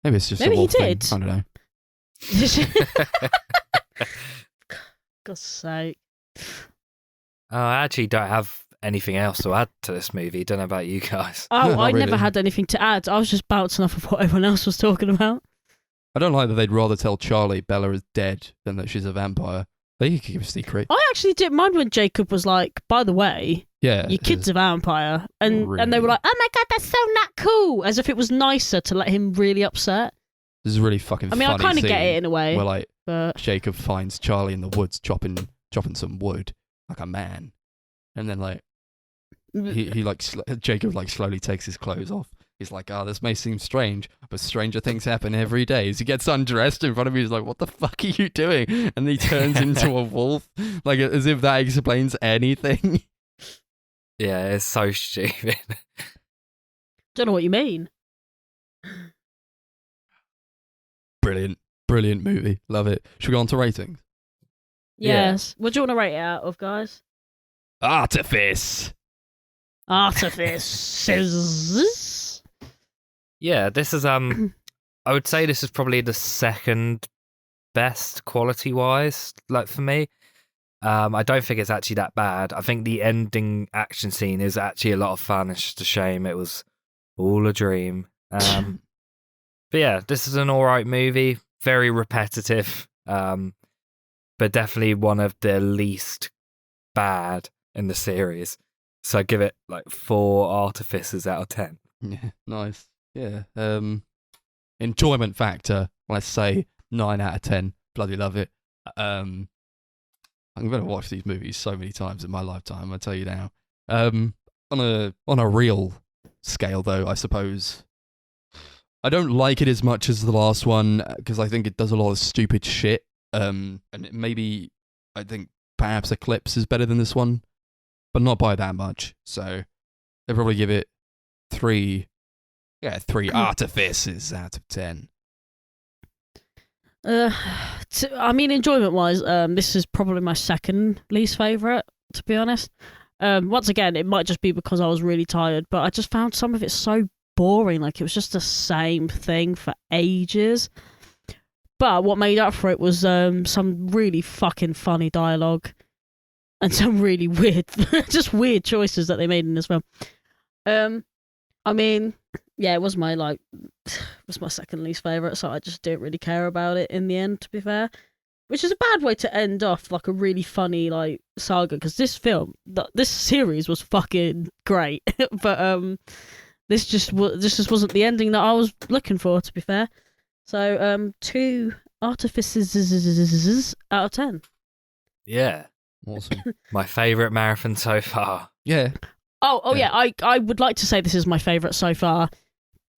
Maybe it's just Maybe a he wolf thing. did. I don't know. God's sake. I actually don't have anything else to add to this movie. Don't know about you guys. Oh, No, not I never really. had anything to add. I was just bouncing off of what everyone else was talking about. I don't like that they'd rather tell Charlie Bella is dead than that she's a vampire. They could keep a secret. I actually didn't mind when Jacob was like, by the way, Yeah. your kid's a vampire. And Really? and they were like, oh my God, that's so not cool. As if it was nicer to let him really upset. This is really fucking I mean, I funny kind of scene get it in a way. where, like, But Jacob finds Charlie in the woods chopping some wood like a man. And then, like, he like, Jacob, like, slowly takes his clothes off. He's like, this may seem strange, but stranger things happen every day. As he gets undressed in front of me, he's like, what the fuck are you doing? And he turns into a wolf, like, as if that explains anything. Yeah, it's so stupid. don't know what you mean. Brilliant movie. Love it. Should we go on to ratings? Yes. What do you want to rate it out of, guys? Artifice. Artifices. Yeah, this is I would say this is probably the second best quality wise, like for me. I don't think it's actually that bad. I think the ending action scene is actually a lot of fun. It's just a shame it was all a dream. But yeah, this is an alright movie. Very repetitive, but definitely one of the least bad in the series. So I give it like 4 artifices out of 10. Yeah, nice. Yeah. Enjoyment factor, let's say 9 out of 10. Bloody love it. I'm going to watch these movies so many times in my lifetime, I tell you now. On a real scale, though, I suppose, I don't like it as much as the last one because I think it does a lot of stupid shit. And maybe I think perhaps Eclipse is better than this one, but not by that much. So I'd probably give it 3 artifices out of 10. I mean, enjoyment-wise, this is probably my second least favourite, to be honest. Once again, it might just be because I was really tired, but I just found some of it so boring. Like, it was just the same thing for ages. But what made up for it was some really fucking funny dialogue and some really weird, just weird choices that they made in this film. I mean, yeah, it was my second least favourite, so I just didn't really care about it in the end, to be fair. Which is a bad way to end off like a really funny like saga, because this series was fucking great, but this just wasn't the ending that I was looking for, to be fair. So 2 artifices out of 10. Yeah. Awesome. My favourite marathon so far. Yeah. Oh Yeah. yeah. I would like to say this is my favourite so far.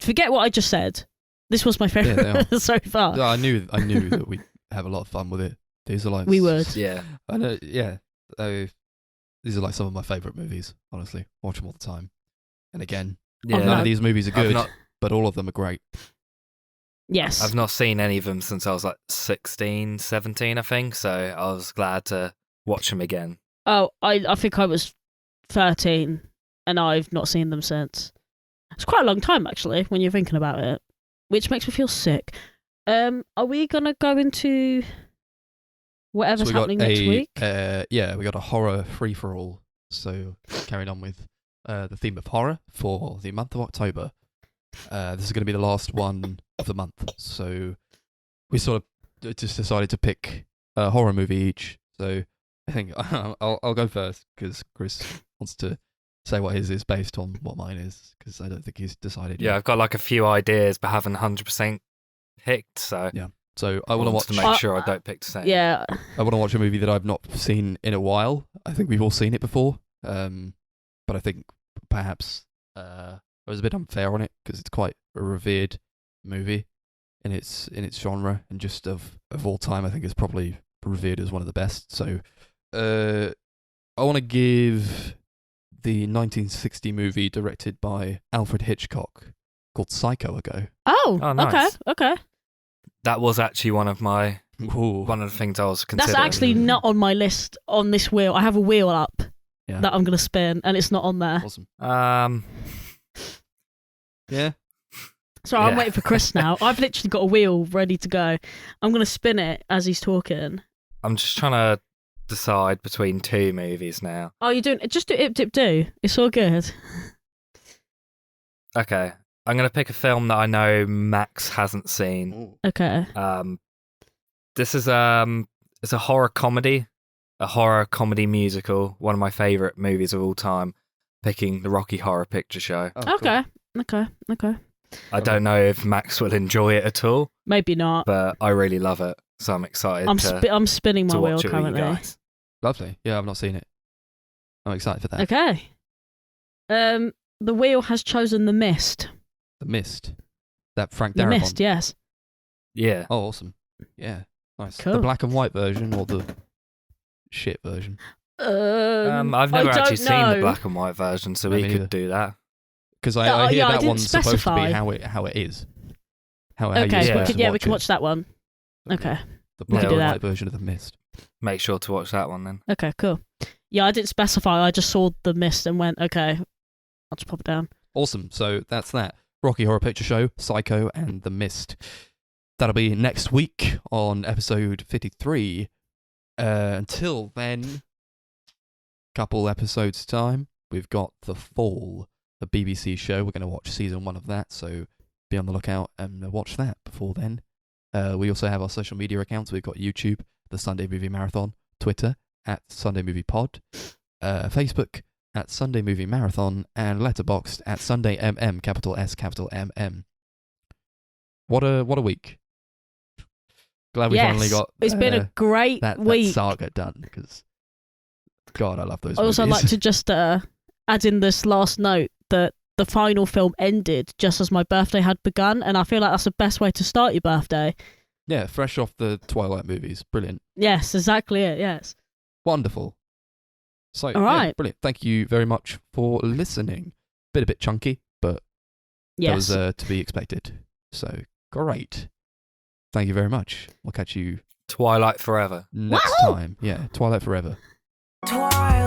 Forget what I just said. This was my favourite so far. I knew that we'd have a lot of fun with it. These are like We would. Yeah. I know. Yeah. These are like some of my favourite movies. Honestly, watch them all the time. And again, Yeah. none of these movies are I've good, not- but all of them are great. Yes. I've not seen any of them since I was like 16, 17, I think. So I was glad to watch them again. Oh, I think I was 13 and I've not seen them since. It's quite a long time, actually, when you're thinking about it, which makes me feel sick. Are we going to go into whatever's So we got happening next week? We got a horror free-for-all. So carried on with the theme of horror for the month of October. this is going to be the last one of the month. So we sort of just decided to pick a horror movie each. So I think I'll go first because Chris wants to say what his is based on what mine is, because I don't think he's decided Yeah, yet. I've got like a few ideas, but haven't 100% picked. So Yeah. So I want to watch. to make sure I don't pick the same. Yeah. I want to watch a movie that I've not seen in a while. I think we've all seen it before, but I think perhaps I was a bit unfair on it because it's quite a revered movie in its genre, and just of all time, I think it's probably revered as one of the best. So I want to give the 1960 movie directed by Alfred Hitchcock called Psycho a go. Oh, Oh, nice. okay. That was actually one of Ooh. the things I was considering. That's actually not on my list on this wheel. I have a wheel up Yeah. that I'm going to spin, and it's not on there. Awesome. Yeah. So I'm Yeah. waiting for Chris now. I've literally got a wheel ready to go. I'm going to spin it as he's talking. I'm just trying to decide between two movies now. Oh, you're doing it? Just do Ip Dip Do. It's all good. Okay, I'm going to pick a film that I know Max hasn't seen. Okay. This is it's a horror comedy musical. One of my favorite movies of all time. Picking the Rocky Horror Picture Show. Oh, cool. Okay. I don't know if Max will enjoy it at all, Maybe not. but I really love it, so I'm excited I'm spinning my to wheel watch it with you currently. guys. Lovely. Yeah, I've not seen it. I'm excited for that. Okay. The wheel has chosen The Mist. The Mist. That Frank The Darabont. Mist, yes. Yeah. Oh, awesome. Yeah. Nice. Cool. The black and white version or the shit version? I've never actually seen the black and white version, so No, we me could neither. do that. Because I hear yeah, I that didn't one's supposed to specify. be how it is. How Okay, you're Yeah. supposed to we can watch that one. Okay. The we black can and do white that. version of The Mist. Make sure to watch that one then. Okay, cool. Yeah, I didn't specify. I just saw The Mist and went, okay, I'll just pop it down. Awesome. So that's that. Rocky Horror Picture Show, Psycho, and The Mist. That'll be next week on episode 53. Until then, couple episodes time, we've got The Fall, the BBC show. We're going to watch season 1 of that, so be on the lookout and watch that before then. We also have our social media accounts. We've got YouTube, The Sunday Movie Marathon, Twitter, @SundayMoviePod, Facebook, @SundayMovieMarathon, and Letterboxd @SundayMM, capital S, capital MM. What a week. Glad we finally got It's been a great that week. saga done, because God, I love those I also movies. like to just add in this last note that the final film ended just as my birthday had begun, and I feel like that's the best way to start your birthday. Yeah, fresh off the Twilight movies. Brilliant. Yes, exactly it, yes. Wonderful. So, All right. brilliant. Thank you very much for listening. A bit chunky, but Yes. that was to be expected. So, great. Thank you very much. We'll catch you Twilight Forever. next Wahoo! time. Yeah, Twilight Forever. Twilight.